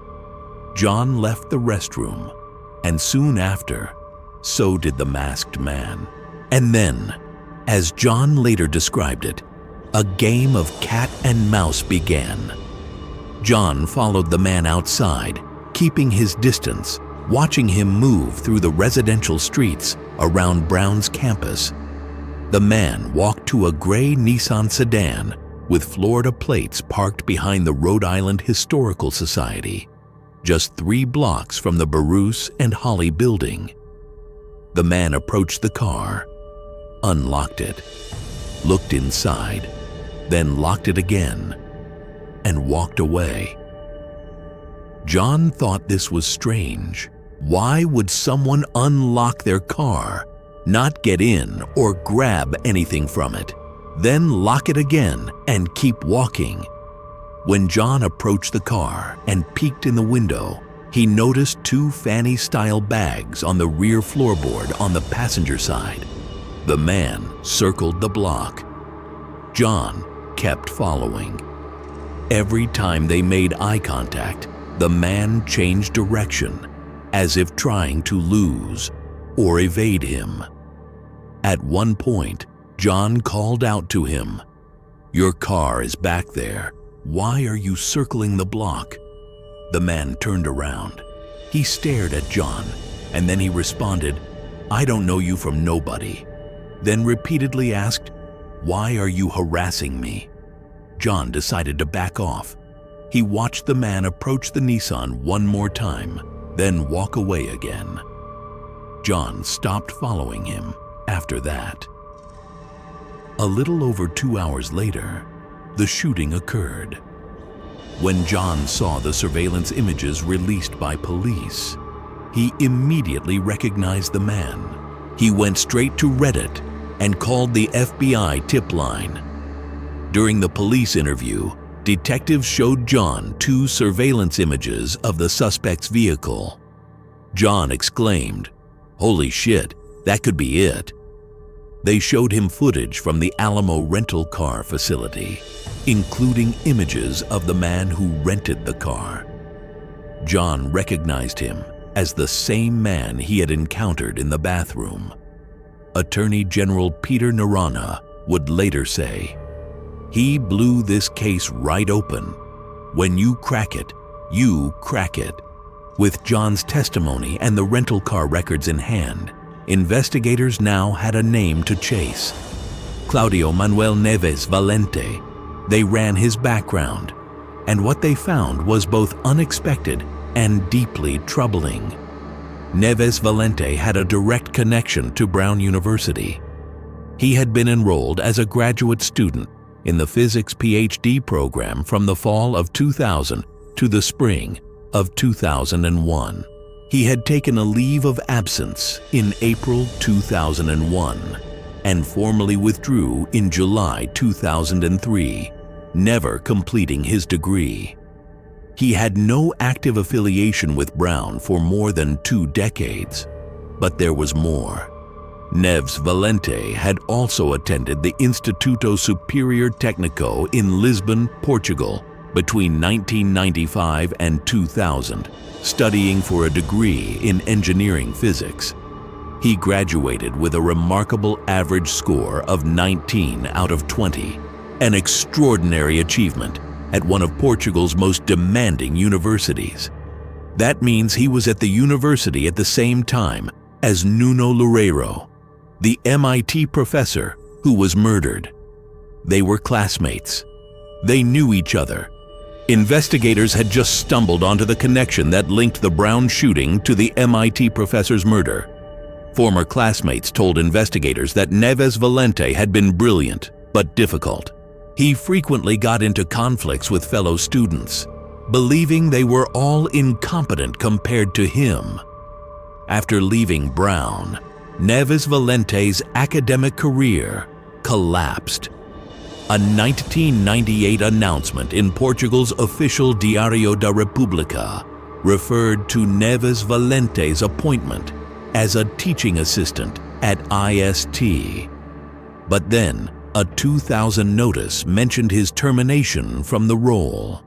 John left the restroom, and soon after, so did the masked man. And then, as John later described it, a game of cat and mouse began. John followed the man outside, keeping his distance, watching him move through the residential streets around Brown's campus. The man walked to a gray Nissan sedan with Florida plates parked behind the Rhode Island Historical Society, just 3 blocks from the Baruch and Holly building. The man approached the car, unlocked it, looked inside, then locked it again, and walked away. John thought this was strange. Why would someone unlock their car, not get in or grab anything from it, then lock it again and keep walking? When John approached the car and peeked in the window, he noticed 2 fanny-style bags on the rear floorboard on the passenger side. The man circled the block. John kept following. Every time they made eye contact, the man changed direction, as if trying to lose or evade him. At one point, John called out to him, "Your car is back there. Why are you circling the block?" The man turned around. He stared at John, and then he responded, "I don't know you from nobody." Then repeatedly asked, "Why are you harassing me?" John decided to back off. He watched the man approach the Nissan one more time, then walk away again. John stopped following him after that. A little over 2 hours later, the shooting occurred. When John saw the surveillance images released by police, he immediately recognized the man. He went straight to Reddit and called the FBI tip line. During the police interview, detectives showed John 2 surveillance images of the suspect's vehicle. John exclaimed, "Holy shit, that could be it." They showed him footage from the Alamo rental car facility, including images of the man who rented the car. John recognized him as the same man he had encountered in the bathroom. Attorney General Peter Narana would later say, "He blew this case right open. When you crack it, you crack it." With John's testimony and the rental car records in hand, investigators now had a name to chase: Claudio Manuel Neves Valente. They ran his background, and what they found was both unexpected and deeply troubling. Neves Valente had a direct connection to Brown University. He had been enrolled as a graduate student in the physics PhD program from the fall of 2000 to the spring of 2001. He had taken a leave of absence in April 2001 and formally withdrew in July 2003, never completing his degree. He had no active affiliation with Brown for more than 2 decades, but there was more. Neves Valente had also attended the Instituto Superior Técnico in Lisbon, Portugal, between 1995 and 2000, studying for a degree in engineering physics. He graduated with a remarkable average score of 19 out of 20, an extraordinary achievement at one of Portugal's most demanding universities. That means he was at the university at the same time as Nuno Loureiro, the MIT professor who was murdered. They were classmates. They knew each other. Investigators had just stumbled onto the connection that linked the Brown shooting to the MIT professor's murder. Former classmates told investigators that Neves Valente had been brilliant but difficult. He frequently got into conflicts with fellow students, believing they were all incompetent compared to him. After leaving Brown, Neves Valente's academic career collapsed. A 1998 announcement in Portugal's official Diário da República referred to Neves Valente's appointment as a teaching assistant at IST. But then, A 2000 notice mentioned his termination from the role.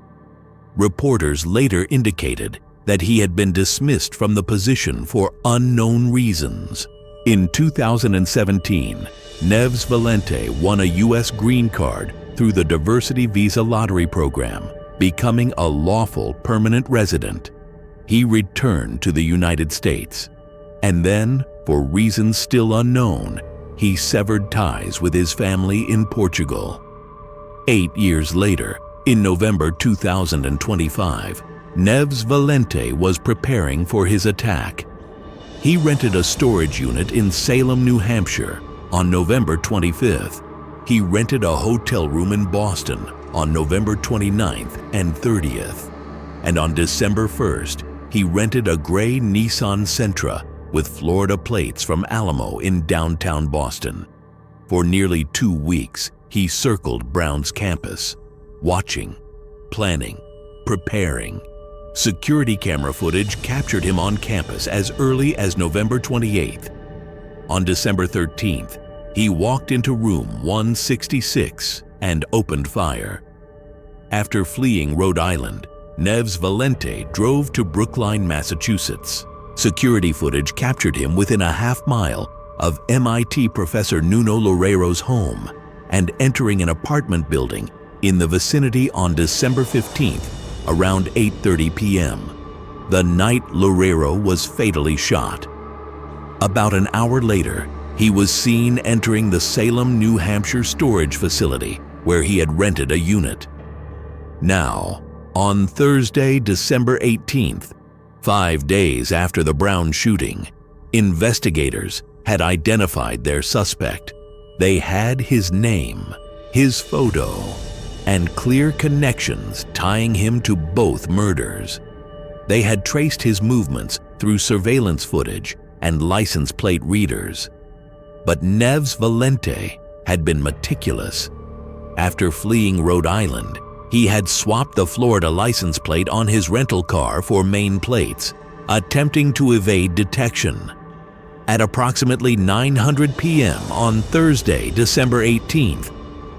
Reporters later indicated that he had been dismissed from the position for unknown reasons. In 2017, Neves Valente won a U.S. green card through the Diversity Visa Lottery program, becoming a lawful permanent resident. He returned to the United States, and then, for reasons still unknown, he severed ties with his family in Portugal. 8 years later, in November 2025, Neves Valente was preparing for his attack. He rented a storage unit in Salem, New Hampshire on November 25th. He rented a hotel room in Boston on November 29th and 30th. And on December 1st, he rented a gray Nissan Sentra with Florida plates from Alamo in downtown Boston. For nearly 2 weeks, he circled Brown's campus, watching, planning, preparing. Security camera footage captured him on campus as early as November 28th. On December 13th, he walked into room 166 and opened fire. After fleeing Rhode Island, Neves Valente drove to Brookline, Massachusetts. Security footage captured him within a half-mile of MIT professor Nuno Loureiro's home and entering an apartment building in the vicinity on December 15th around 8:30 p.m. the night Loureiro was fatally shot. About an hour later, he was seen entering the Salem, New Hampshire storage facility where he had rented a unit. Now, on Thursday, December 18th, 5 days after the Brown shooting, investigators had identified their suspect. They had his name, his photo, and clear connections tying him to both murders. They had traced his movements through surveillance footage and license plate readers. But Neves Valente had been meticulous. After fleeing Rhode Island, he had swapped the Florida license plate on his rental car for Maine plates, attempting to evade detection. At approximately 9:00 p.m. on Thursday, December 18th,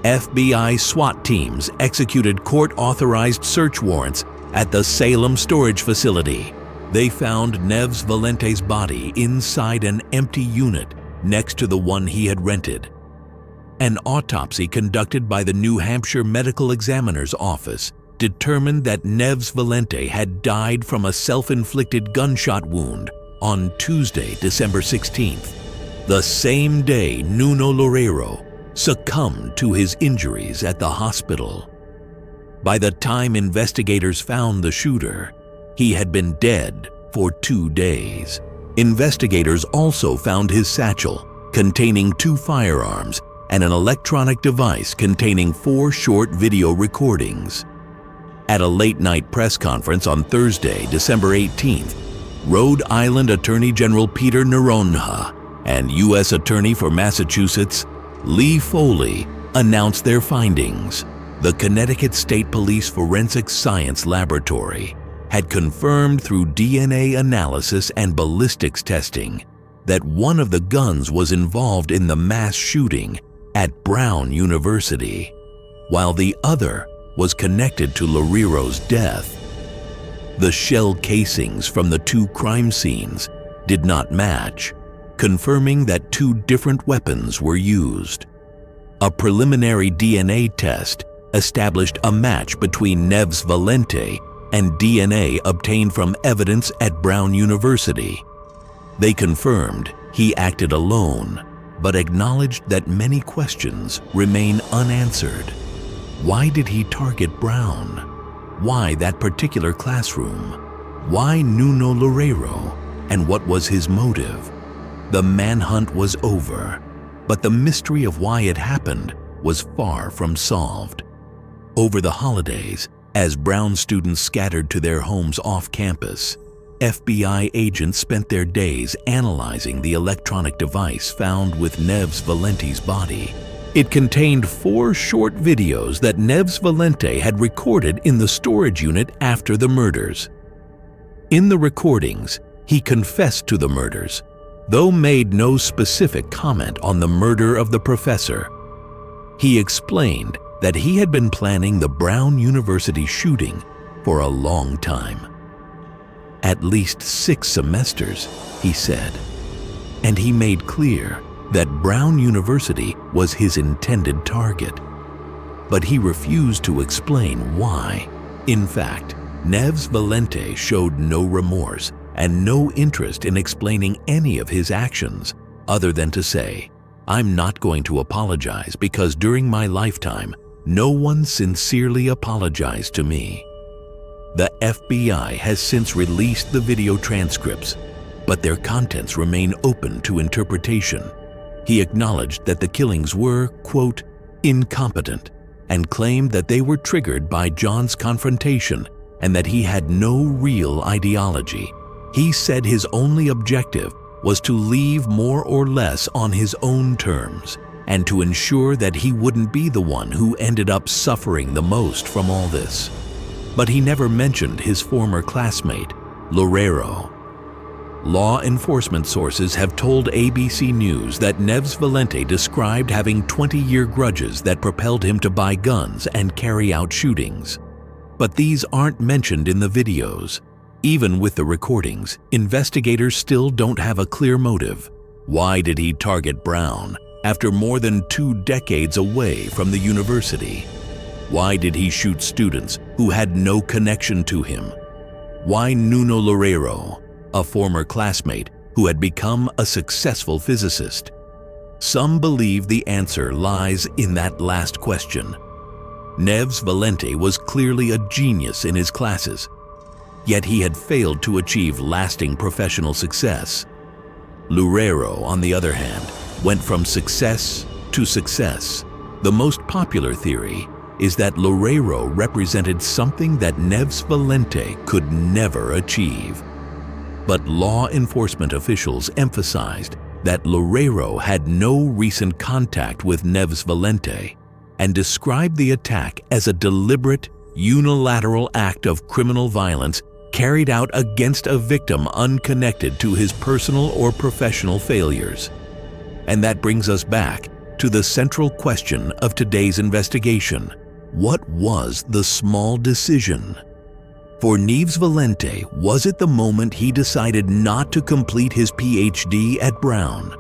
FBI SWAT teams executed court-authorized search warrants at the Salem storage facility. They found Neves Valente's body inside an empty unit next to the one he had rented. An autopsy conducted by the New Hampshire Medical Examiner's Office determined that Neves Valente had died from a self-inflicted gunshot wound on Tuesday, December 16th, the same day Nuno Loureiro succumbed to his injuries at the hospital. By the time investigators found the shooter, he had been dead for 2 days. Investigators also found his satchel containing 2 firearms and an electronic device containing 4 short video recordings. At a late-night press conference on Thursday, December 18th, Rhode Island Attorney General Peter Noronha and U.S. Attorney for Massachusetts, Lee Foley, announced their findings. The Connecticut State Police Forensic Science Laboratory had confirmed through DNA analysis and ballistics testing that one of the guns was involved in the mass shooting at Brown University, while the other was connected to Loureiro's death. The shell casings from the 2 crime scenes did not match, confirming that 2 different weapons were used. A preliminary DNA test established a match between Neves Valente and DNA obtained from evidence at Brown University. They confirmed he acted alone, but acknowledged that many questions remain unanswered. Why did he target Brown? Why that particular classroom? Why Nuno Loureiro? And what was his motive? The manhunt was over, but the mystery of why it happened was far from solved. Over the holidays, as Brown students scattered to their homes off campus, FBI agents spent their days analyzing the electronic device found with Neves Valente's body. It contained 4 short videos that Neves Valente had recorded in the storage unit after the murders. In the recordings, he confessed to the murders, though made no specific comment on the murder of the professor. He explained that he had been planning the Brown University shooting for a long time. At least 6 semesters, he said. And he made clear that Brown University was his intended target. But he refused to explain why. In fact, Neves Valente showed no remorse and no interest in explaining any of his actions, other than to say, "I'm not going to apologize because during my lifetime, no one sincerely apologized to me." The FBI has since released the video transcripts, but their contents remain open to interpretation. He acknowledged that the killings were, quote, "incompetent," and claimed that they were triggered by John's confrontation and that he had no real ideology. He said his only objective was to leave more or less on his own terms and to ensure that he wouldn't be the one who ended up suffering the most from all this. But he never mentioned his former classmate, Loureiro. Law enforcement sources have told ABC News that Neves Valente described having 20-year grudges that propelled him to buy guns and carry out shootings. But these aren't mentioned in the videos. Even with the recordings, investigators still don't have a clear motive. Why did he target Brown after more than 2 decades away from the university? Why did he shoot students who had no connection to him? Why Nuno Loureiro, a former classmate who had become a successful physicist? Some believe the answer lies in that last question. Neves Valente was clearly a genius in his classes, yet he had failed to achieve lasting professional success. Loureiro, on the other hand, went from success to success. The most popular theory is that Loureiro represented something that Neves Valente could never achieve. But law enforcement officials emphasized that Loureiro had no recent contact with Neves Valente and described the attack as a deliberate, unilateral act of criminal violence carried out against a victim unconnected to his personal or professional failures. And that brings us back to the central question of today's investigation. What was the small decision? For Neves Valente, was it the moment he decided not to complete his PhD at Brown?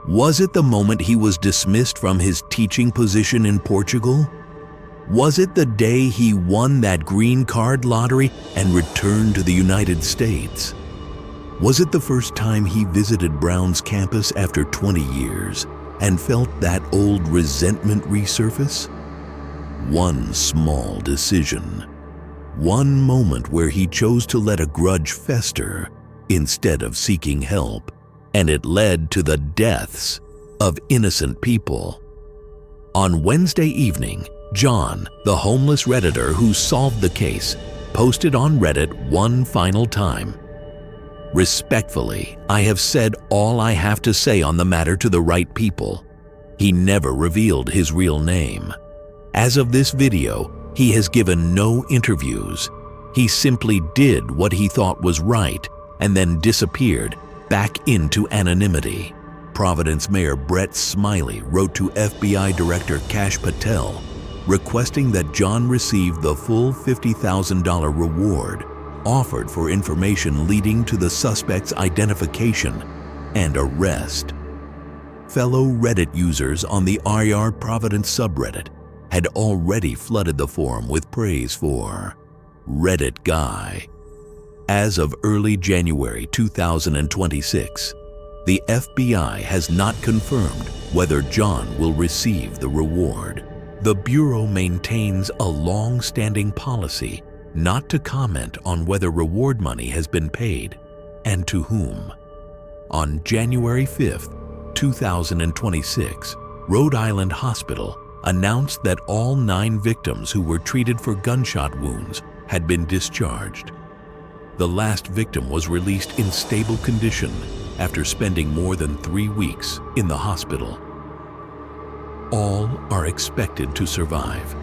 Was it the moment he was dismissed from his teaching position in Portugal? Was it the day he won that green card lottery and returned to the United States? Was it the first time he visited Brown's campus after 20 years and felt that old resentment resurface? One small decision. One moment where he chose to let a grudge fester instead of seeking help, and it led to the deaths of innocent people. On Wednesday evening, John, the homeless Redditor who solved the case, posted on Reddit one final time. "Respectfully, I have said all I have to say on the matter to the right people." He never revealed his real name. As of this video, he has given no interviews. He simply did what he thought was right and then disappeared back into anonymity. Providence Mayor Brett Smiley wrote to FBI Director Kash Patel requesting that John receive the full $50,000 reward offered for information leading to the suspect's identification and arrest. Fellow Reddit users on the IR Providence subreddit had already flooded the forum with praise for Reddit Guy. As of early January 2026, the FBI has not confirmed whether John will receive the reward. The Bureau maintains a long-standing policy not to comment on whether reward money has been paid and to whom. On January 5th, 2026, Rhode Island Hospital announced that all 9 victims who were treated for gunshot wounds had been discharged. The last victim was released in stable condition after spending more than 3 weeks in the hospital. All are expected to survive.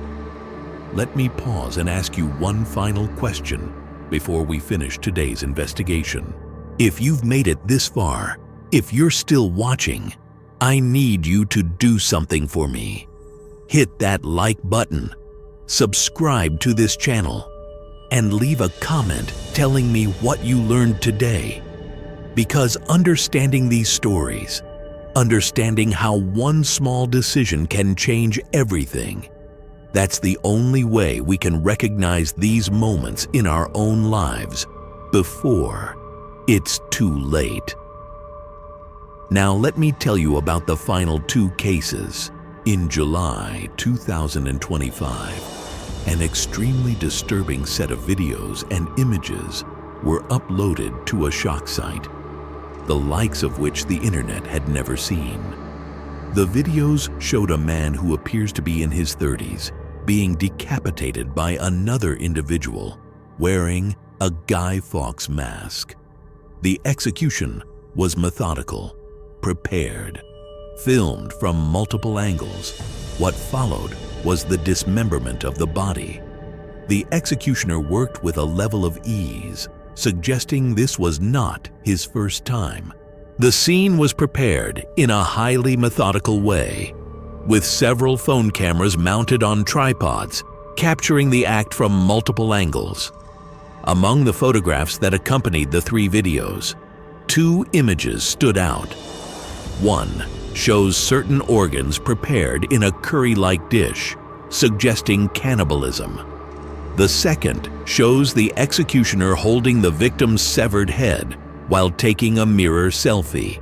Let me pause and ask you one final question before we finish today's investigation. If you've made it this far, if you're still watching, I need you to do something for me. hit that like button, subscribe to this channel, and leave a comment telling me what you learned today. Because understanding these stories, understanding how one small decision can change everything, that's the only way we can recognize these moments in our own lives before it's too late. Now let me tell you about the final 2 cases. In July 2025, an extremely disturbing set of videos and images were uploaded to a shock site, the likes of which the internet had never seen. The videos showed a man who appears to be in his 30s being decapitated by another individual wearing a Guy Fawkes mask. The execution was methodical, prepared, filmed from multiple angles. What followed was the dismemberment of the body. The executioner worked with a level of ease, suggesting this was not his first time. The scene was prepared in a highly methodical way, with several phone cameras mounted on tripods, capturing the act from multiple angles. Among the photographs that accompanied the 3 videos, 2 images stood out. One shows certain organs prepared in a curry-like dish, suggesting cannibalism. The second shows the executioner holding the victim's severed head while taking a mirror selfie.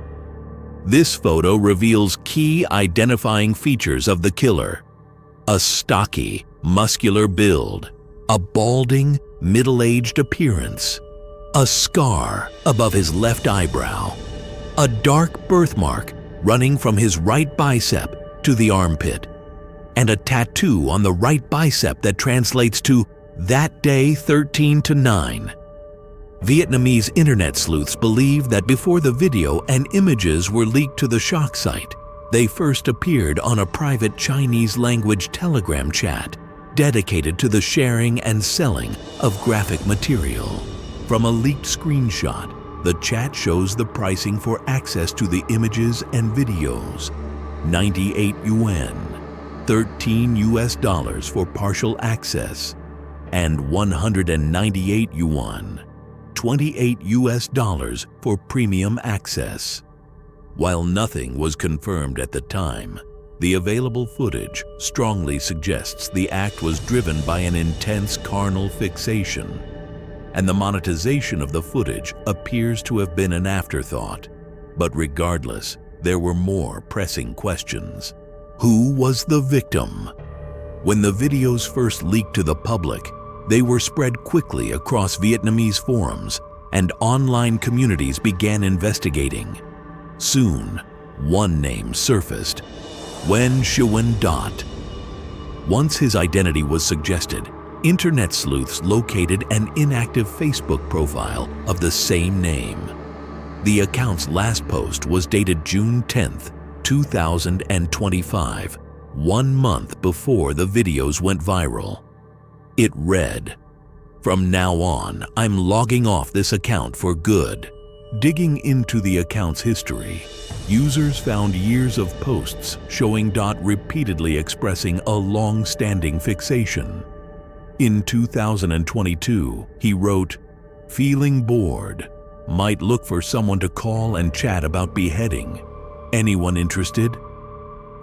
This photo reveals key identifying features of the killer: a stocky, muscular build, a balding, middle-aged appearance, a scar above his left eyebrow, a dark birthmark running from his right bicep to the armpit, and a tattoo on the right bicep that translates to "that day 13 to 9. Vietnamese internet sleuths believe that before the video and images were leaked to the shock site, they first appeared on a private Chinese-language Telegram chat dedicated to the sharing and selling of graphic material. From a leaked screenshot, the chat shows the pricing for access to the images and videos: 98 yuan, $13 for partial access, and 198 yuan, $28 for premium access. While nothing was confirmed at the time, the available footage strongly suggests the act was driven by an intense carnal fixation, and the monetization of the footage appears to have been an afterthought. But regardless, there were more pressing questions. Who was the victim? When the videos first leaked to the public, they were spread quickly across Vietnamese forums, and online communities began investigating. Soon, one name surfaced: Nguyen Xuan Dot. Once his identity was suggested, internet sleuths located an inactive Facebook profile of the same name. The account's last post was dated June 10th, 2025, 1 month before the videos went viral. It read, "From now on, I'm logging off this account for good." Digging into the account's history, users found years of posts showing Dot repeatedly expressing a long-standing fixation. In 2022, he wrote, "Feeling bored. Might look for someone to call and chat about beheading. Anyone interested?"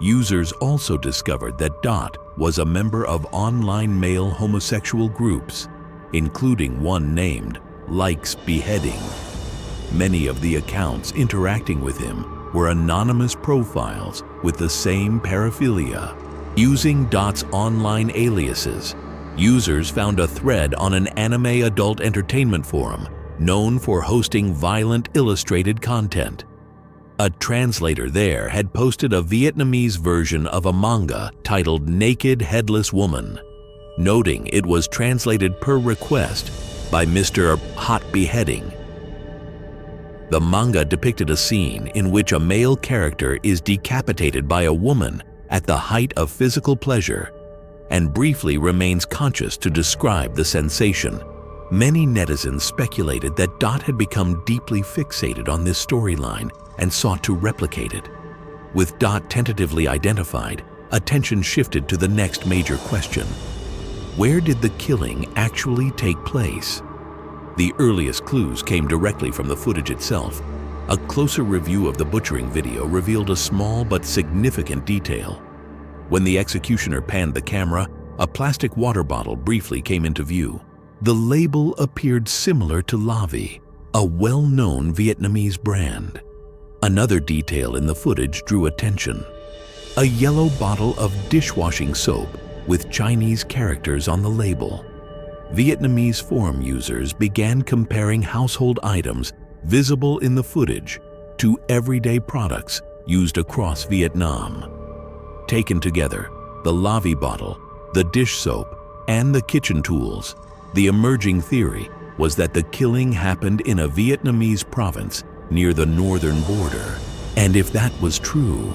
Users also discovered that Dot was a member of online male homosexual groups, including one named Likes Beheading. Many of the accounts interacting with him were anonymous profiles with the same paraphilia. Using Dot's online aliases, users found a thread on an anime adult entertainment forum known for hosting violent illustrated content. A translator there had posted a Vietnamese version of a manga titled Naked Headless Woman, noting it was translated per request by Mr. Hot Beheading. The manga depicted a scene in which a male character is decapitated by a woman at the height of physical pleasure and briefly remains conscious to describe the sensation. Many netizens speculated that Dot had become deeply fixated on this storyline and sought to replicate it. With Dot tentatively identified, attention shifted to the next major question. Where did the killing actually take place? The earliest clues came directly from the footage itself. A closer review of the butchering video revealed a small but significant detail. When the executioner panned the camera, a plastic water bottle briefly came into view. The label appeared similar to Lavi, a well-known Vietnamese brand. Another detail in the footage drew attention. A yellow bottle of dishwashing soap with Chinese characters on the label. Vietnamese forum users began comparing household items visible in the footage to everyday products used across Vietnam. Taken together, the Lavi bottle, the dish soap, and the kitchen tools, the emerging theory was that the killing happened in a Vietnamese province near the northern border. And if that was true,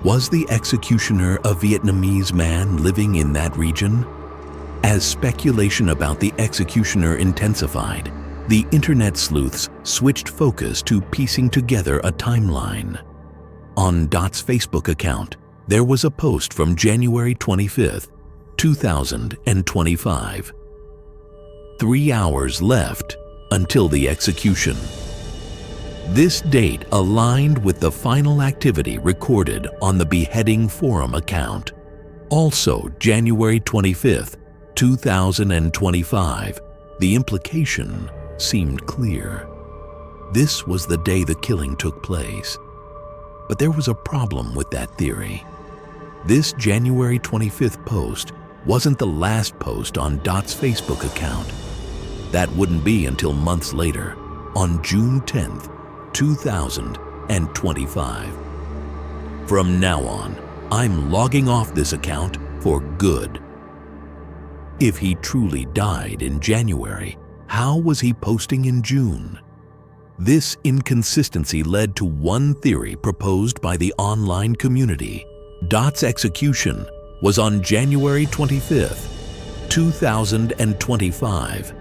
was the executioner a Vietnamese man living in that region? As speculation about the executioner intensified, the internet sleuths switched focus to piecing together a timeline. On Dot's Facebook account, there was a post from January 25th, 2025. 3 hours left until the execution. This date aligned with the final activity recorded on the beheading forum account. Also January 25th, 2025. The implication seemed clear. This was the day the killing took place. But there was a problem with that theory. This January 25th post wasn't the last post on Dot's Facebook account. That wouldn't be until months later, on June 10th, 2025. From now on, I'm logging off this account for good. If he truly died in January, how was he posting in June? This inconsistency led to one theory proposed by the online community. Dot's execution was on January 25th, 2025.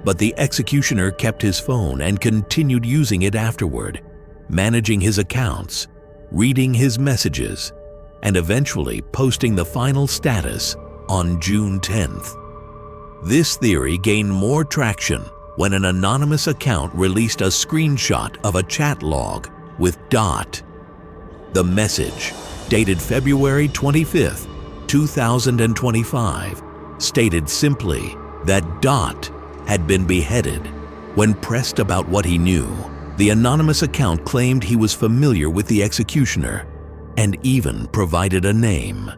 But the executioner kept his phone and continued using it afterward, managing his accounts, reading his messages, and eventually posting the final status on June 10th. This theory gained more traction when an anonymous account released a screenshot of a chat log with Dot. The message, dated February 25th, 2025, stated simply that Dot had been beheaded. When pressed about what he knew, the anonymous account claimed he was familiar with the executioner and even provided a name: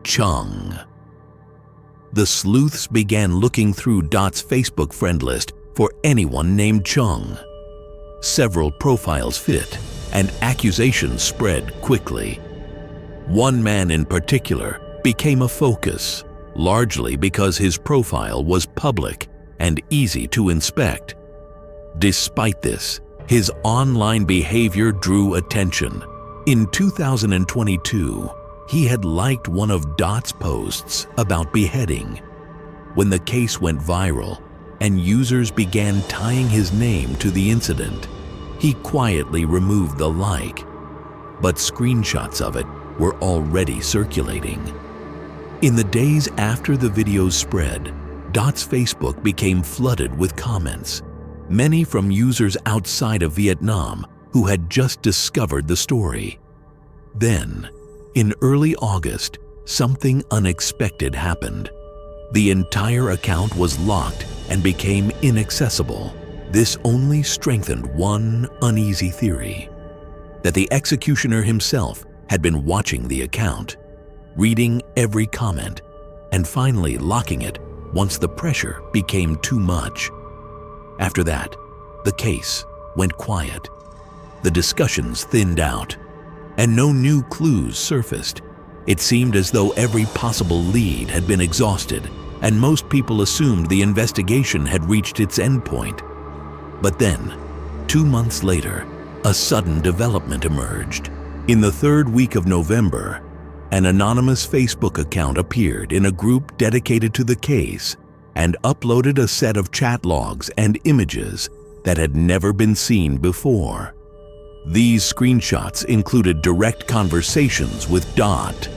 Chung. The sleuths began looking through Dot's Facebook friend list for anyone named Chung. Several profiles fit, and accusations spread quickly. One man in particular became a focus, largely because his profile was public and easy to inspect. Despite this, his online behavior drew attention. In 2022, he had liked one of Dot's posts about beheading. When the case went viral and users began tying his name to the incident, he quietly removed the like, but screenshots of it were already circulating. In the days after the videos spread, Dot's Facebook became flooded with comments, many from users outside of Vietnam who had just discovered the story. Then, in early August, something unexpected happened. The entire account was locked and became inaccessible. This only strengthened one uneasy theory: that the executioner himself had been watching the account, reading every comment, and finally locking it once the pressure became too much. After that, the case went quiet. The discussions thinned out, and no new clues surfaced. It seemed as though every possible lead had been exhausted, and most people assumed the investigation had reached its endpoint. But then, 2 months later, a sudden development emerged. In the third week of November, an anonymous Facebook account appeared in a group dedicated to the case and uploaded a set of chat logs and images that had never been seen before. These screenshots included direct conversations with Dot.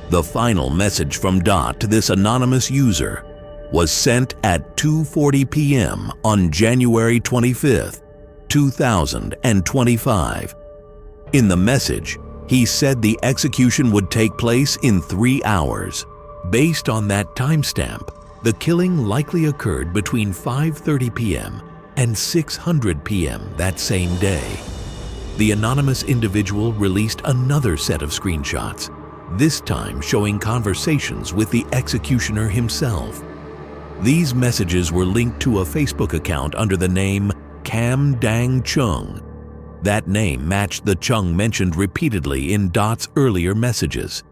The final message from Dot to this anonymous user was sent at 2:40 p.m. on January 25th, 2025. In the message, he said the execution would take place in 3 hours. Based on that timestamp, the killing likely occurred between 5:30 p.m. and 6:00 p.m. that same day. The anonymous individual released another set of screenshots, this time showing conversations with the executioner himself. These messages were linked to a Facebook account under the name Cam Dang Chung. That name matched the Chung mentioned repeatedly in Dot's earlier messages.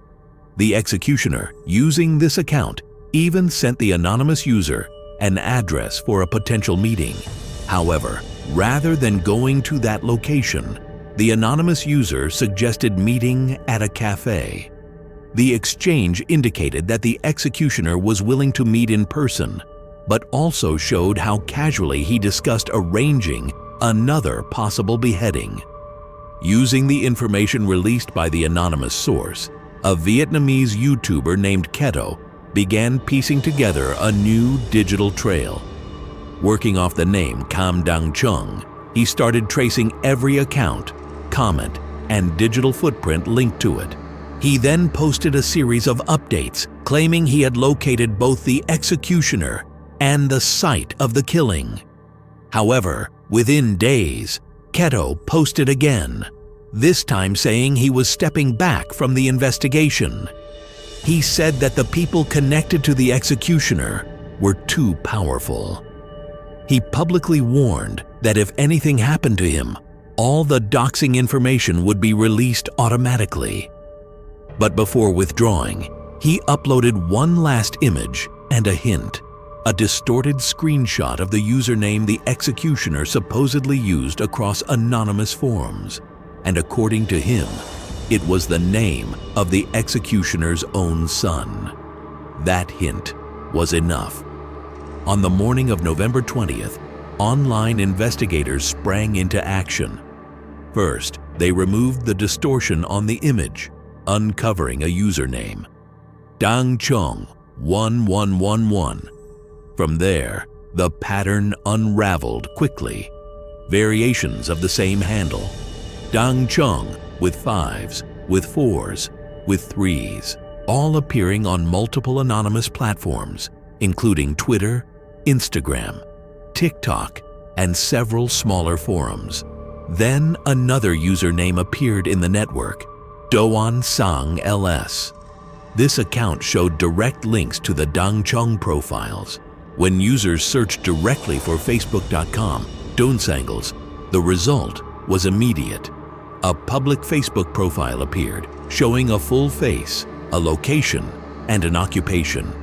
The executioner, using this account, even sent the anonymous user an address for a potential meeting. However, rather than going to that location, the anonymous user suggested meeting at a cafe. The exchange indicated that the executioner was willing to meet in person, but also showed how casually he discussed arranging another possible beheading. Using the information released by the anonymous source, a Vietnamese YouTuber named Keto began piecing together a new digital trail. Working off the name Cam Dang Chung, he started tracing every account, comment, and digital footprint linked to it. He then posted a series of updates claiming he had located both the executioner and the site of the killing. However, within days, Keto posted again, this time saying he was stepping back from the investigation. He said that the people connected to the executioner were too powerful. He publicly warned that if anything happened to him, all the doxing information would be released automatically. But before withdrawing, he uploaded one last image and a hint, a distorted screenshot of the username the executioner supposedly used across anonymous forums. And according to him, it was the name of the executioner's own son. That hint was enough. On the morning of November 20th, online investigators sprang into action. First, they removed the distortion on the image, uncovering a username, Dang Chung 1111. From there, the pattern unraveled quickly. Variations of the same handle, Dang Chung with 5s, with 4s, with 3s, all appearing on multiple anonymous platforms, including Twitter, Instagram, TikTok, and several smaller forums. Then another username appeared in the network, Doan Sang LS. This account showed direct links to the Dang Chung profiles. When users searched directly for facebook.com Donsangles, the result was immediate. A public Facebook profile appeared, showing a full face, a location, and an occupation,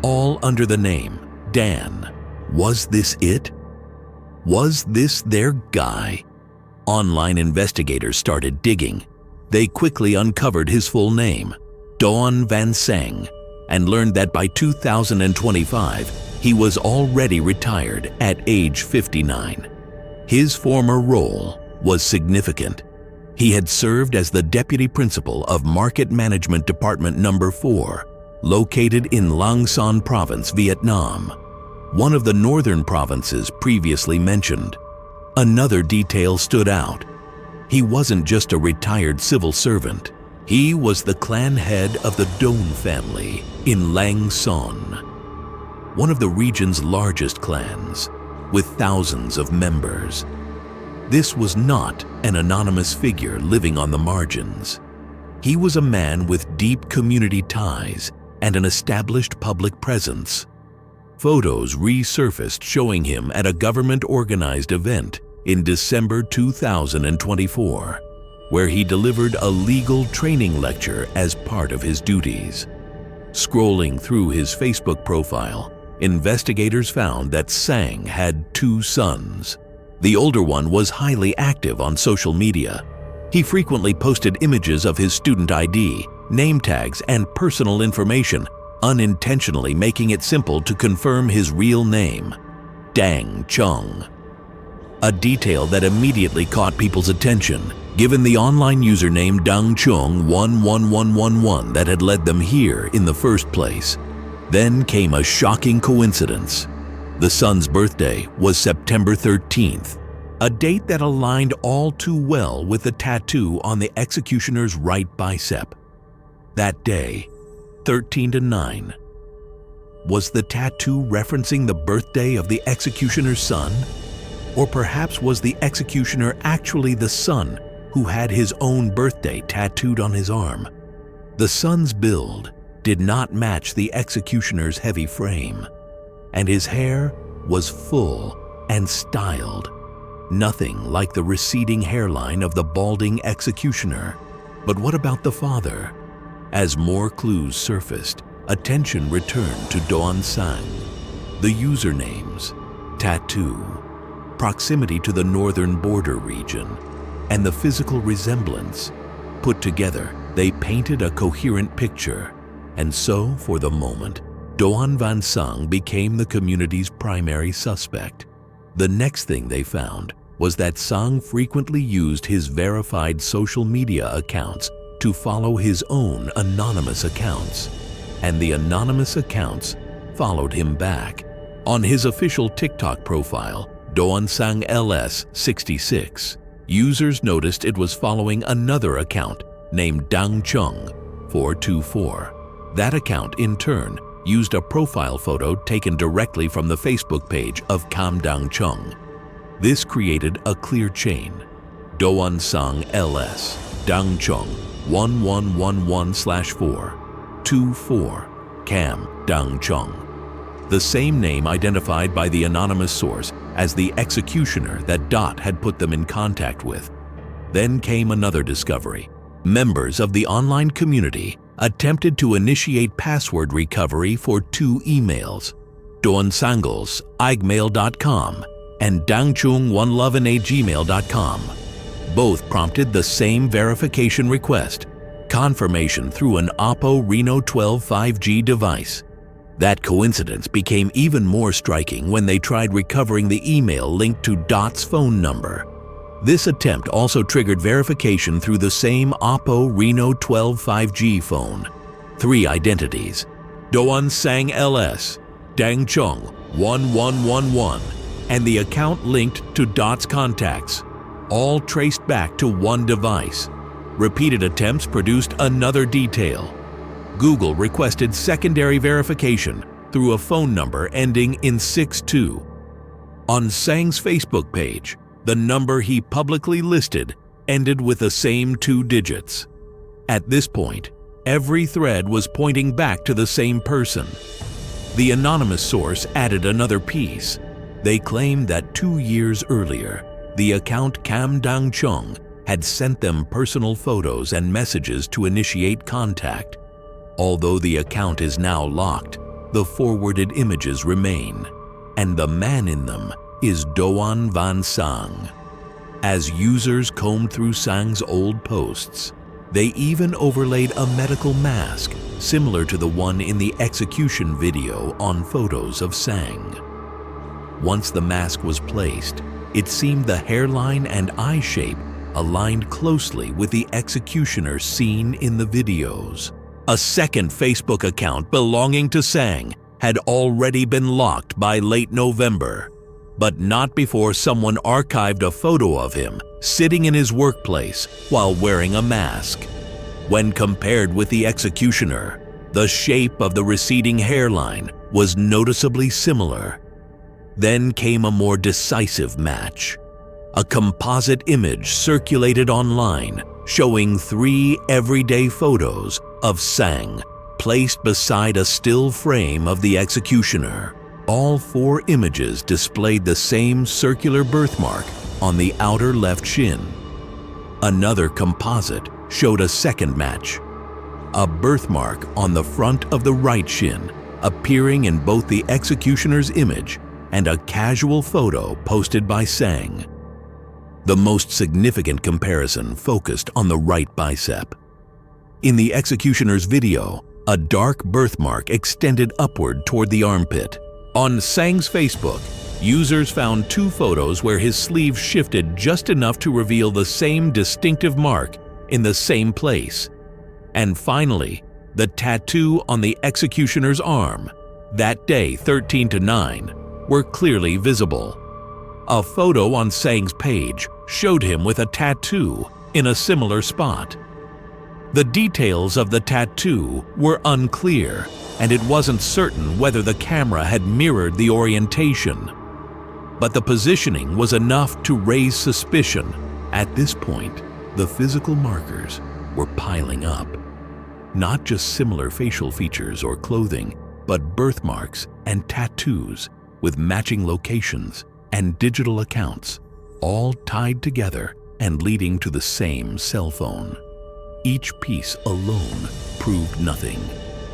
all under the name Dan. Was this it? Was this their guy? Online investigators started digging. They quickly uncovered his full name, Doan Van Sang, and learned that by 2025, he was already retired at age 59. His former role was significant. He had served as the Deputy Principal of Market Management Department No. 4, located in Lang Son Province, Vietnam, one of the northern provinces previously mentioned. Another detail stood out. He wasn't just a retired civil servant. He was the clan head of the Dong family in Lang Son, one of the region's largest clans, with thousands of members. This was not an anonymous figure living on the margins. He was a man with deep community ties and an established public presence. Photos resurfaced showing him at a government-organized event in December 2024, where he delivered a legal training lecture as part of his duties. Scrolling through his Facebook profile, investigators found that Sang had 2 sons. The older one was highly active on social media. He frequently posted images of his student ID, name tags, and personal information, unintentionally making it simple to confirm his real name, Dang Chung. A detail that immediately caught people's attention. given the online username Dangchung11111 that had led them here in the first place. Then came a shocking coincidence. The son's birthday was September 13th, a date that aligned all too well with the tattoo on the executioner's right bicep. That day, 13-9. Was the tattoo referencing the birthday of the executioner's son? Or perhaps was the executioner actually the son who had his own birthday tattooed on his arm? The son's build did not match the executioner's heavy frame, and his hair was full and styled, nothing like the receding hairline of the balding executioner. But what about the father? As more clues surfaced, attention returned to Doan Sang. The usernames, tattoo, proximity to the northern border region, and the physical resemblance. Put together, they painted a coherent picture. And so, for the moment, Doan Van Sang became the community's primary suspect. The next thing they found was that Sang frequently used his verified social media accounts to follow his own anonymous accounts. And the anonymous accounts followed him back. On his official TikTok profile, Doan Sang LS66, users noticed it was following another account named Dangchung424. That account, in turn, used a profile photo taken directly from the Facebook page of Kam Dangchung. This created a clear chain. Doan Sang LS, Dangchung 1111/424, Kam Dangchung. The same name identified by the anonymous source as the executioner that Dot had put them in contact with. Then came another discovery. Members of the online community attempted to initiate password recovery for two emails, doansangles igmail.com and dangchung111@gmail.com. Both prompted the same verification request, confirmation through an Oppo Reno 12 5G device. That coincidence became even more striking when they tried recovering the email linked to Dot's phone number. This attempt also triggered verification through the same Oppo Reno 12 5G phone. Three identities: Doan Sang LS, Dangchung 1111, and the account linked to Dot's contacts, all traced back to one device. Repeated attempts produced another detail. Google requested secondary verification through a phone number ending in 62. On Sang's Facebook page, the number he publicly listed ended with the same two digits. At this point, every thread was pointing back to the same person. The anonymous source added another piece. They claimed that 2 years earlier, the account Kam Dangchung had sent them personal photos and messages to initiate contact. Although the account is now locked, the forwarded images remain, and the man in them is Doan Van Sang. As users combed through Sang's old posts, they even overlaid a medical mask similar to the one in the execution video on photos of Sang. Once the mask was placed, it seemed the hairline and eye shape aligned closely with the executioner seen in the videos. A second Facebook account belonging to Sang had already been locked by late November, but not before someone archived a photo of him sitting in his workplace while wearing a mask. When compared with the executioner, the shape of the receding hairline was noticeably similar. Then came a more decisive match. A composite image circulated online showing 3 everyday photos of Sang placed beside a still frame of the executioner. All 4 images displayed the same circular birthmark on the outer left shin. Another composite showed a second match, a birthmark on the front of the right shin, appearing in both the executioner's image and a casual photo posted by Sang. The most significant comparison focused on the right bicep. In the executioner's video, a dark birthmark extended upward toward the armpit. On Sang's Facebook, Users found 2 photos where his sleeve shifted just enough to reveal the same distinctive mark in the same place. And finally, the tattoo on the executioner's arm, that day 13 to 9, were clearly visible. A photo on Tsang's page showed him with a tattoo in a similar spot. The details of the tattoo were unclear, and it wasn't certain whether the camera had mirrored the orientation. But the positioning was enough to raise suspicion. At this point, the physical markers were piling up. Not just similar facial features or clothing, but birthmarks and tattoos with matching locations and digital accounts, all tied together and leading to the same cell phone. Each piece alone proved nothing.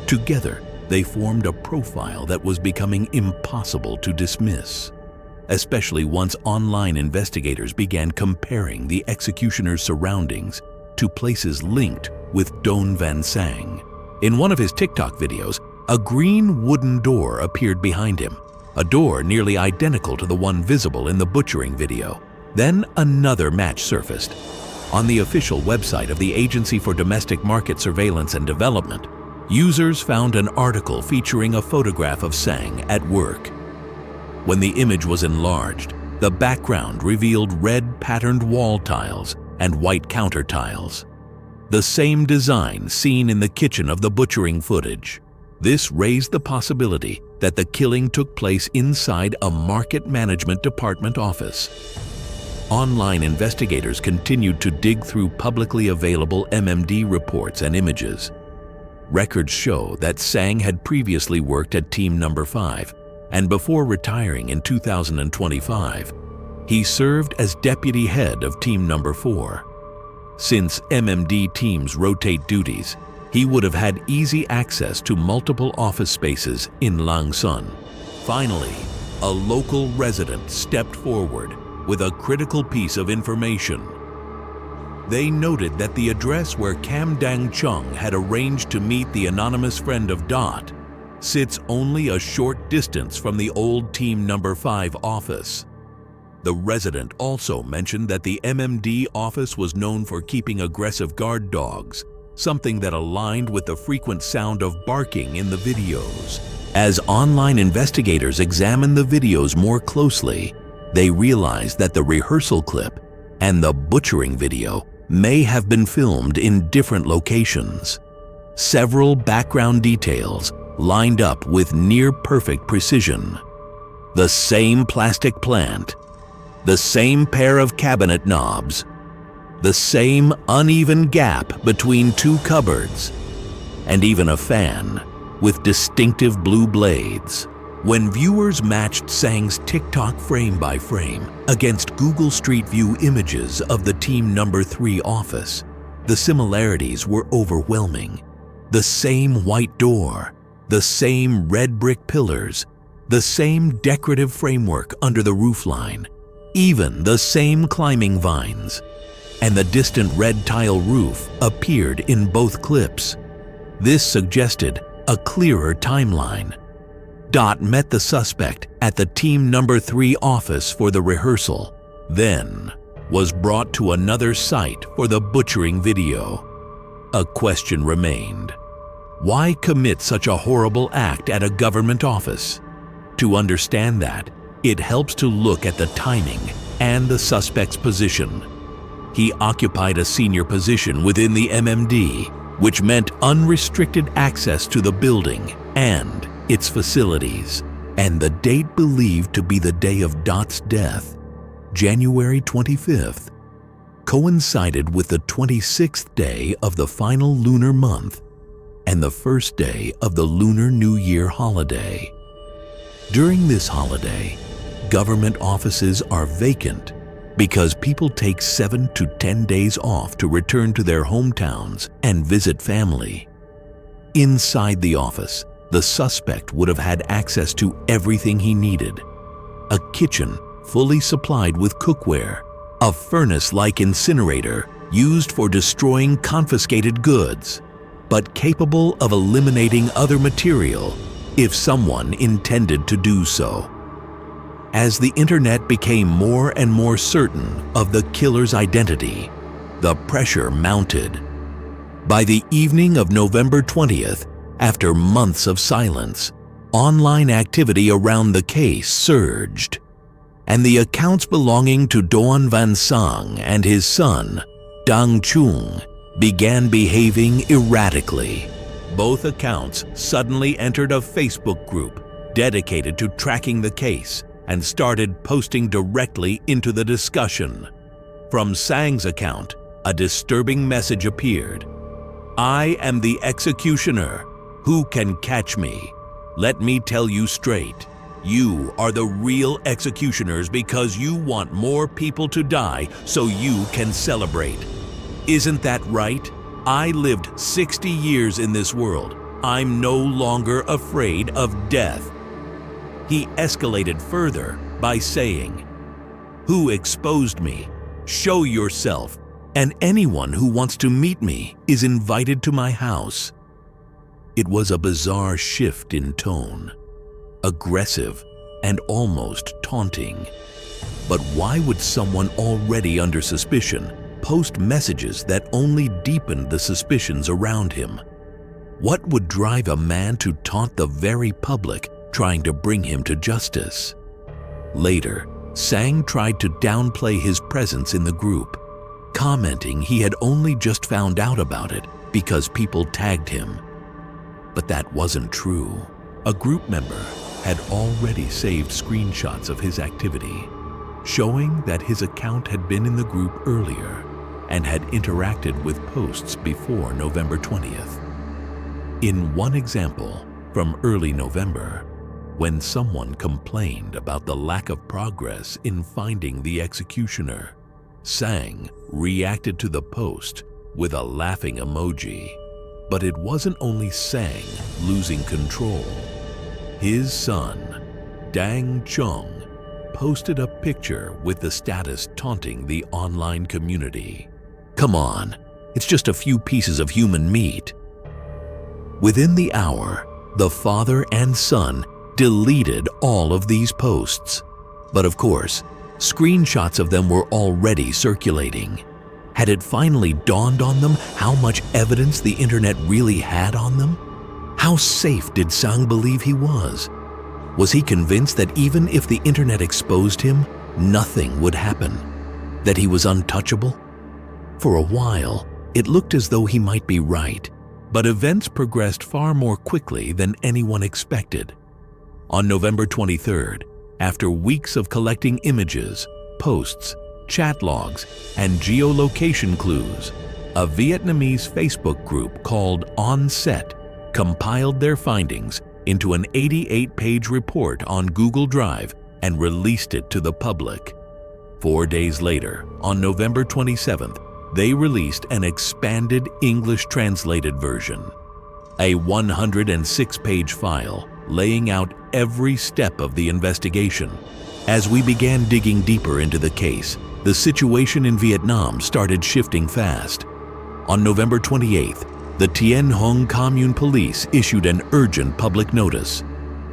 Together, they formed a profile that was becoming impossible to dismiss, especially once online investigators began comparing the executioner's surroundings to places linked with Don Van Sang. In one of his TikTok videos, a green wooden door appeared behind him, a door nearly identical to the one visible in the butchering video. Then another match surfaced. On the official website of the Agency for Domestic Market Surveillance and Development, users found an article featuring a photograph of Sang at work. When the image was enlarged, the background revealed red patterned wall tiles and white counter tiles, the same design seen in the kitchen of the butchering footage. This raised the possibility that the killing took place inside a market management department office. Online investigators continued to dig through publicly available MMD reports and images. Records show that Sang had previously worked at Team Number 5, and before retiring in 2025, he served as deputy head of Team Number 4. Since MMD teams rotate duties, he would have had easy access to multiple office spaces in Langsun. Finally, a local resident stepped forward with a critical piece of information. They noted that the address where Kam Dang Chung had arranged to meet the anonymous friend of Dot sits only a short distance from the old Team Number 5 office. The resident also mentioned that the MMD office was known for keeping aggressive guard dogs, something that aligned with the frequent sound of barking in the videos. As online investigators examined the videos more closely, they realized that the rehearsal clip and the butchering video may have been filmed in different locations. Several background details lined up with near-perfect precision. The same plastic plant, the same pair of cabinet knobs, the same uneven gap between 2 cupboards, and even a fan with distinctive blue blades. When viewers matched Sang's TikTok frame by frame against Google Street View images of the Team Number 3 office, the similarities were overwhelming. The same white door, the same red brick pillars, the same decorative framework under the roofline, even the same climbing vines, and the distant red tile roof appeared in both clips. This suggested a clearer timeline. Dot met the suspect at the Team Number 3 office for the rehearsal, then was brought to another site for the butchering video. A question remained. Why commit such a horrible act at a government office? To understand that, it helps to look at the timing and the suspect's position. He occupied a senior position within the MMD, which meant unrestricted access to the building and its facilities, and the date believed to be the day of Dot's death, January 25th, coincided with the 26th day of the final lunar month and the first day of the Lunar New Year holiday. During this holiday, government offices are vacant because people take 7 to 10 days off to return to their hometowns and visit family. Inside the office, the suspect would have had access to everything he needed: a kitchen fully supplied with cookware, a furnace-like incinerator used for destroying confiscated goods, but capable of eliminating other material if someone intended to do so. As the internet became more and more certain of the killer's identity, the pressure mounted. By the evening of November 20th, after months of silence, online activity around the case surged, and the accounts belonging to Doan Van Sang and his son, Dang Chung, began behaving erratically. Both accounts suddenly entered a Facebook group dedicated to tracking the case and started posting directly into the discussion. From Sang's account, a disturbing message appeared. "I am the executioner. Who can catch me? Let me tell you straight. You are the real executioners because you want more people to die so you can celebrate. Isn't that right? I lived 60 years in this world. I'm no longer afraid of death." He escalated further by saying, "Who exposed me? Show yourself, and anyone who wants to meet me is invited to my house." It was a bizarre shift in tone, aggressive and almost taunting. But why would someone already under suspicion post messages that only deepened the suspicions around him? What would drive a man to taunt the very public trying to bring him to justice? Later, Sang tried to downplay his presence in the group, commenting he had only just found out about it because people tagged him. But that wasn't true. A group member had already saved screenshots of his activity, showing that his account had been in the group earlier and had interacted with posts before November 20th. In one example from early November, when someone complained about the lack of progress in finding the executioner, Sang reacted to the post with a laughing emoji. But it wasn't only Sang losing control. His son, Dang Chung, posted a picture with the status taunting the online community. "Come on, it's just a few pieces of human meat." Within the hour, the father and son deleted all of these posts. But of course, screenshots of them were already circulating. Had it finally dawned on them how much evidence the internet really had on them? How safe did Sang believe he was? Was he convinced that even if the internet exposed him, nothing would happen? That he was untouchable? For a while, it looked as though he might be right, but events progressed far more quickly than anyone expected. On November 23rd, after weeks of collecting images, posts, chat logs, and geolocation clues, a Vietnamese Facebook group called On Set compiled their findings into an 88-page report on Google Drive and released it to the public. 4 days later, on November 27th, they released an expanded English translated version, a 106-page file laying out every step of the investigation. As we began digging deeper into the case, the situation in Vietnam started shifting fast. On November 28th, the Tien Hung Commune Police issued an urgent public notice.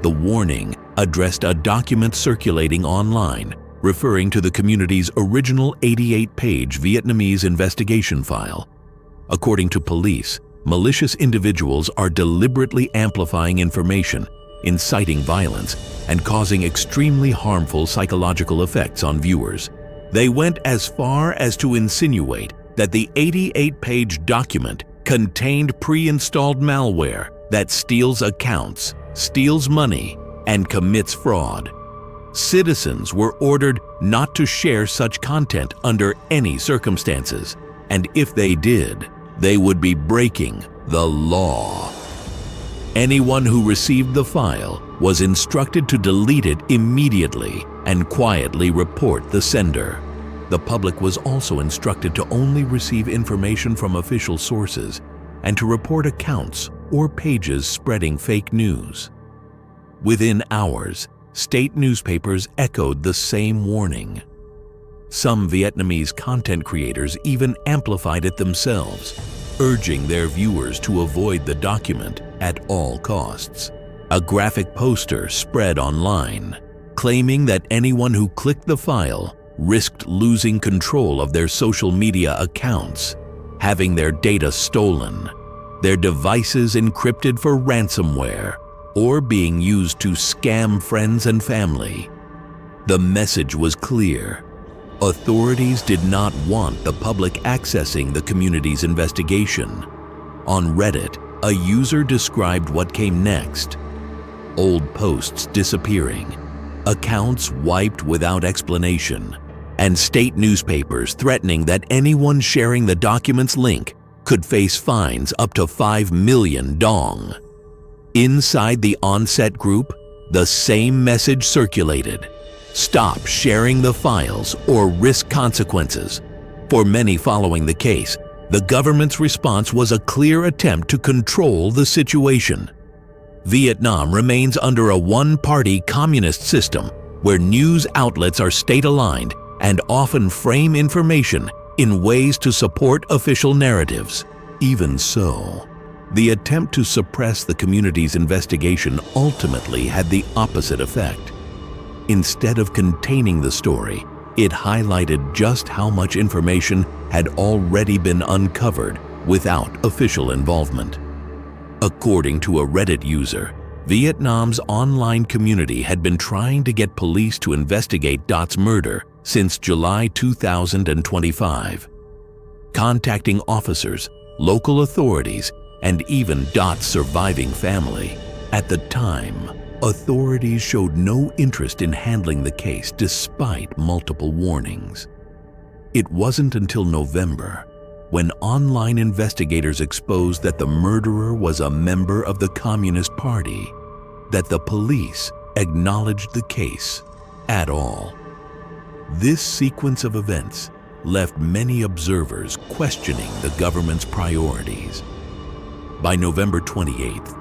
The warning addressed a document circulating online referring to the community's original 88-page Vietnamese investigation file. According to police, malicious individuals are deliberately amplifying information, inciting violence, and causing extremely harmful psychological effects on viewers. They went as far as to insinuate that the 88-page document contained pre-installed malware that steals accounts, steals money, and commits fraud. Citizens were ordered not to share such content under any circumstances, and if they did, they would be breaking the law. Anyone who received the file was instructed to delete it immediately and quietly report the sender. The public was also instructed to only receive information from official sources and to report accounts or pages spreading fake news. Within hours, state newspapers echoed the same warning. Some Vietnamese content creators even amplified it themselves, urging their viewers to avoid the document at all costs. A graphic poster spread online, claiming that anyone who clicked the file risked losing control of their social media accounts, having their data stolen, their devices encrypted for ransomware, or being used to scam friends and family. The message was clear. Authorities did not want the public accessing the community's investigation. On Reddit, a user described what came next: old posts disappearing, accounts wiped without explanation, and state newspapers threatening that anyone sharing the document's link could face fines up to 5 million dong. Inside the Onset group, the same message circulated: stop sharing the files or risk consequences. For many following the case, the government's response was a clear attempt to control the situation. Vietnam remains under a one-party communist system where news outlets are state-aligned and often frame information in ways to support official narratives. Even so, the attempt to suppress the community's investigation ultimately had the opposite effect. Instead of containing the story, it highlighted just how much information had already been uncovered without official involvement. According to a Reddit user, Vietnam's online community had been trying to get police to investigate Dot's murder since July 2025. Contacting officers, local authorities, and even Dot's surviving family. At the time, authorities showed no interest in handling the case despite multiple warnings. It wasn't until November, when online investigators exposed that the murderer was a member of the Communist Party, that the police acknowledged the case at all. This sequence of events left many observers questioning the government's priorities. By November 28th,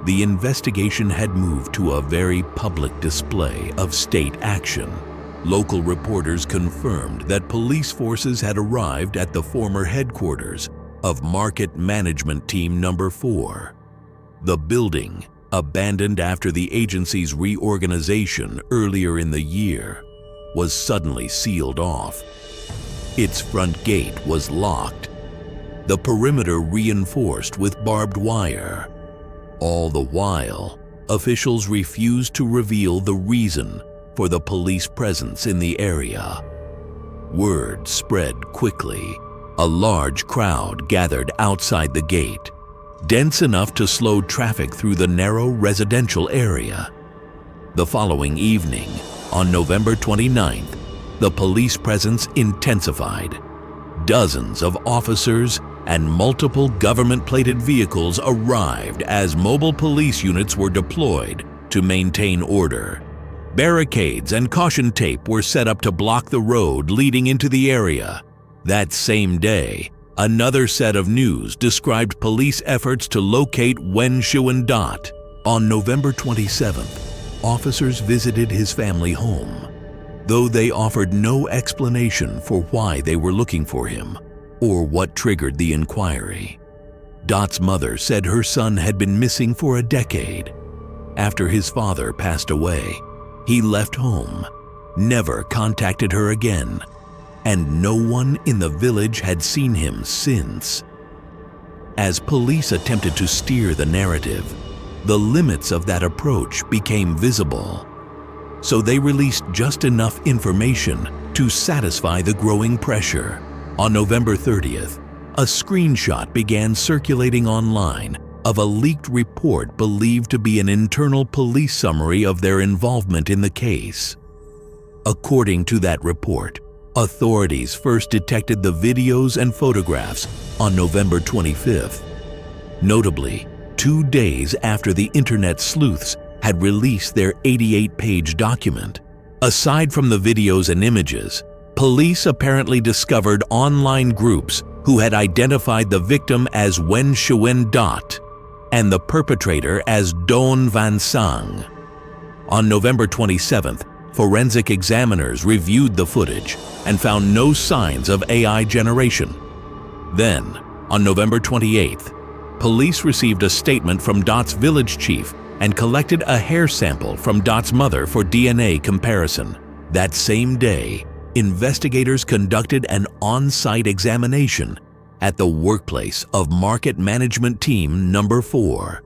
the investigation had moved to a very public display of state action. Local reporters confirmed that police forces had arrived at the former headquarters of Market Management Team Number 4. The building, abandoned after the agency's reorganization earlier in the year, was suddenly sealed off. Its front gate was locked, the perimeter reinforced with barbed wire. All the while, officials refused to reveal the reason for the police presence in the area. Word spread quickly. A large crowd gathered outside the gate, dense enough to slow traffic through the narrow residential area. The following evening, on November 29th, the police presence intensified. Dozens of officers and multiple government-plated vehicles arrived as mobile police units were deployed to maintain order. Barricades and caution tape were set up to block the road leading into the area. That same day, another set of news described police efforts to locate Wen Shuan Dot. On November 27th, officers visited his family home, though they offered no explanation for why they were looking for him or what triggered the inquiry. Dot's mother said her son had been missing for a decade. After his father passed away, he left home, never contacted her again, and no one in the village had seen him since. As police attempted to steer the narrative, the limits of that approach became visible. So they released just enough information to satisfy the growing pressure. On November 30th, a screenshot began circulating online of a leaked report believed to be an internal police summary of their involvement in the case. According to that report, authorities first detected the videos and photographs on November 25th. Notably, 2 days after the internet sleuths had released their 88-page document. Aside from the videos and images, police apparently discovered online groups who had identified the victim as Wen Shuan Dot and the perpetrator as Don Van Sang. On November 27th, forensic examiners reviewed the footage and found no signs of AI generation. Then, on November 28th, police received a statement from Dot's village chief and collected a hair sample from Dot's mother for DNA comparison. That same day, investigators conducted an on-site examination at the workplace of Market Management Team Number 4.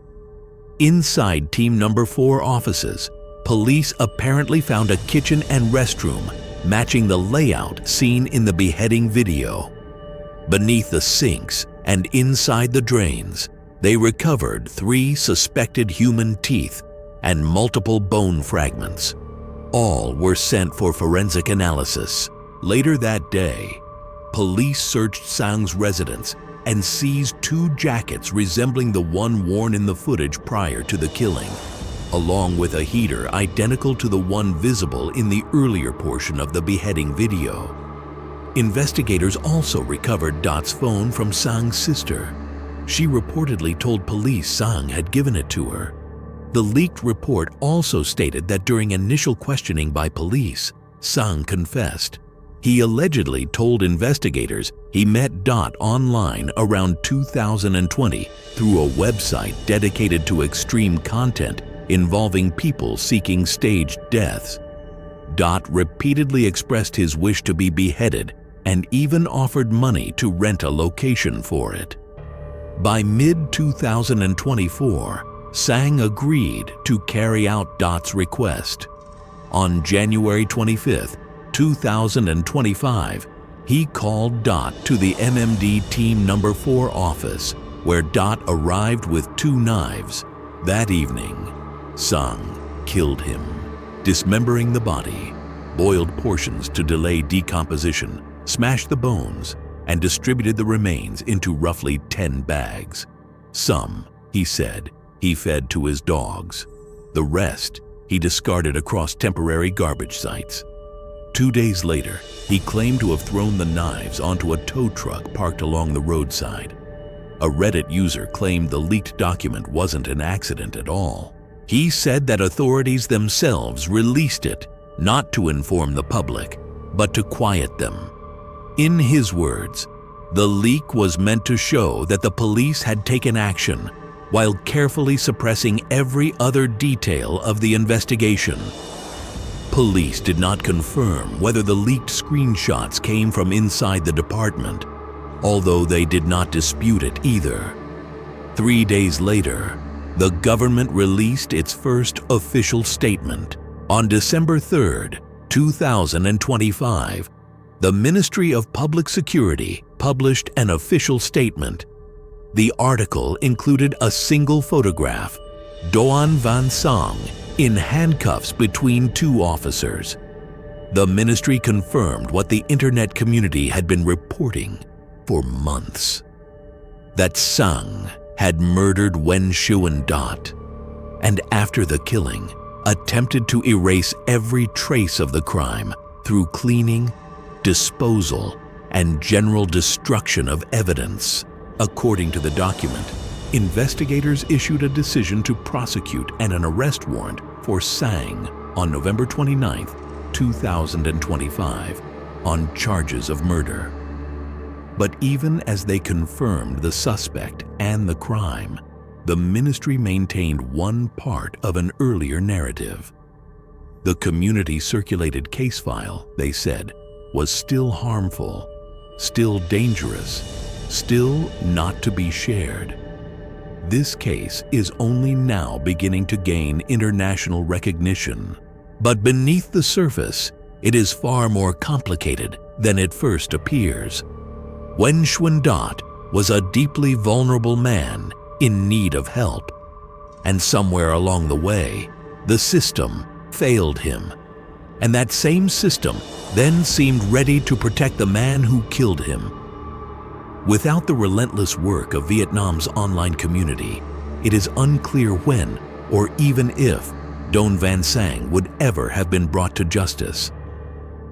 Inside Team Number 4 offices, police apparently found a kitchen and restroom matching the layout seen in the beheading video. Beneath the sinks and inside the drains, they recovered 3 suspected human teeth and multiple bone fragments. All were sent for forensic analysis. Later that day, police searched Sang's residence and seized 2 jackets resembling the one worn in the footage prior to the killing, along with a heater identical to the one visible in the earlier portion of the beheading video. Investigators also recovered Dot's phone from Sang's sister. She reportedly told police Sang had given it to her. The leaked report also stated that during initial questioning by police, Sang confessed. He allegedly told investigators he met Dot online around 2020 through a website dedicated to extreme content involving people seeking staged deaths. Dot repeatedly expressed his wish to be beheaded and even offered money to rent a location for it. By mid-2024, Sang agreed to carry out Dot's request. On January 25, 2025, he called Dot to the MMD Team Number 4 office, where Dot arrived with 2 knives. That evening, Sang killed him, dismembering the body, boiled portions to delay decomposition, smashed the bones, and distributed the remains into roughly 10 bags. Some, he said, he fed to his dogs. The rest, he discarded across temporary garbage sites. 2 days later, he claimed to have thrown the knives onto a tow truck parked along the roadside. A Reddit user claimed the leaked document wasn't an accident at all. He said that authorities themselves released it, not to inform the public, but to quiet them. In his words, the leak was meant to show that the police had taken action while carefully suppressing every other detail of the investigation. Police did not confirm whether the leaked screenshots came from inside the department, although they did not dispute it either. 3 days later, the government released its first official statement. On December 3, 2025, the Ministry of Public Security published an official statement. The article included a single photograph, Doan Van Sang, in handcuffs between 2 officers. The ministry confirmed what the internet community had been reporting for months, that Sang had murdered Wen Shu and Dot, and after the killing, attempted to erase every trace of the crime through cleaning, disposal, and general destruction of evidence. According to the document, investigators issued a decision to prosecute and an arrest warrant for Sang on November 29, 2025, on charges of murder. But even as they confirmed the suspect and the crime, the ministry maintained one part of an earlier narrative. The community-circulated case file, they said, was still harmful, still dangerous, still not to be shared. This case is only now beginning to gain international recognition. But beneath the surface, it is far more complicated than it first appears. Wen Shu Dot was a deeply vulnerable man in need of help. And somewhere along the way, the system failed him. And that same system then seemed ready to protect the man who killed him. Without the relentless work of Vietnam's online community, it is unclear when, or even if, Doan Van Sang would ever have been brought to justice.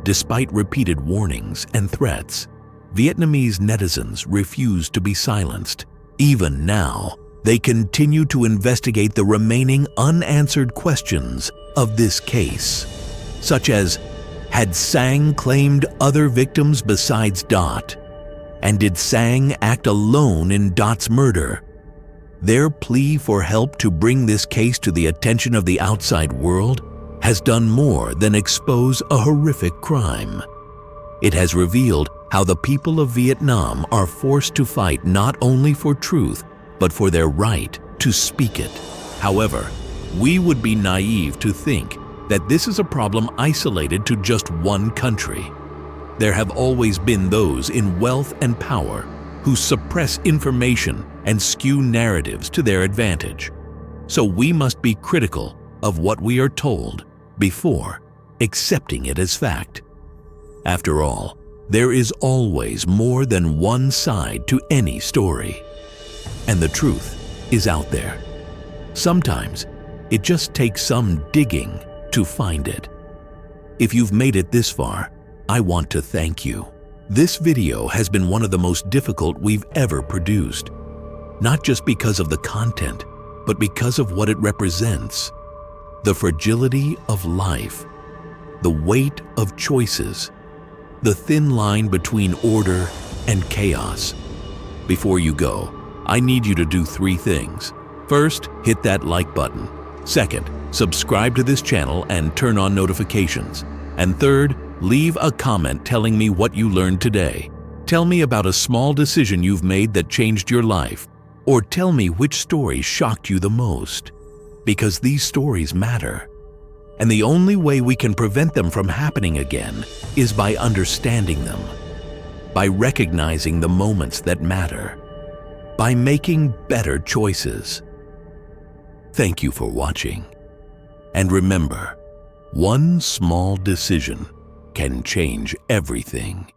Despite repeated warnings and threats, Vietnamese netizens refused to be silenced. Even now, they continue to investigate the remaining unanswered questions of this case, such as, had Sang claimed other victims besides Dot? And did Sang act alone in Dot's murder? Their plea for help to bring this case to the attention of the outside world has done more than expose a horrific crime. It has revealed how the people of Vietnam are forced to fight not only for truth, but for their right to speak it. However, we would be naive to think that this is a problem isolated to just one country. There have always been those in wealth and power who suppress information and skew narratives to their advantage. So we must be critical of what we are told before accepting it as fact. After all, there is always more than one side to any story. And the truth is out there. Sometimes it just takes some digging to find it. If you've made it this far, I want to thank you. This video has been one of the most difficult we've ever produced, not just because of the content, but because of what it represents. The fragility of life, the weight of choices, the thin line between order and chaos. Before you go, I need you to do 3 things. First, hit that like button. Second, subscribe to this channel and turn on notifications. And third, leave a comment telling me what you learned today. Tell me about a small decision you've made that changed your life, or tell me which story shocked you the most. Because these stories matter. And the only way we can prevent them from happening again is by understanding them, by recognizing the moments that matter, by making better choices. Thank you for watching. And remember, one small decision can change everything.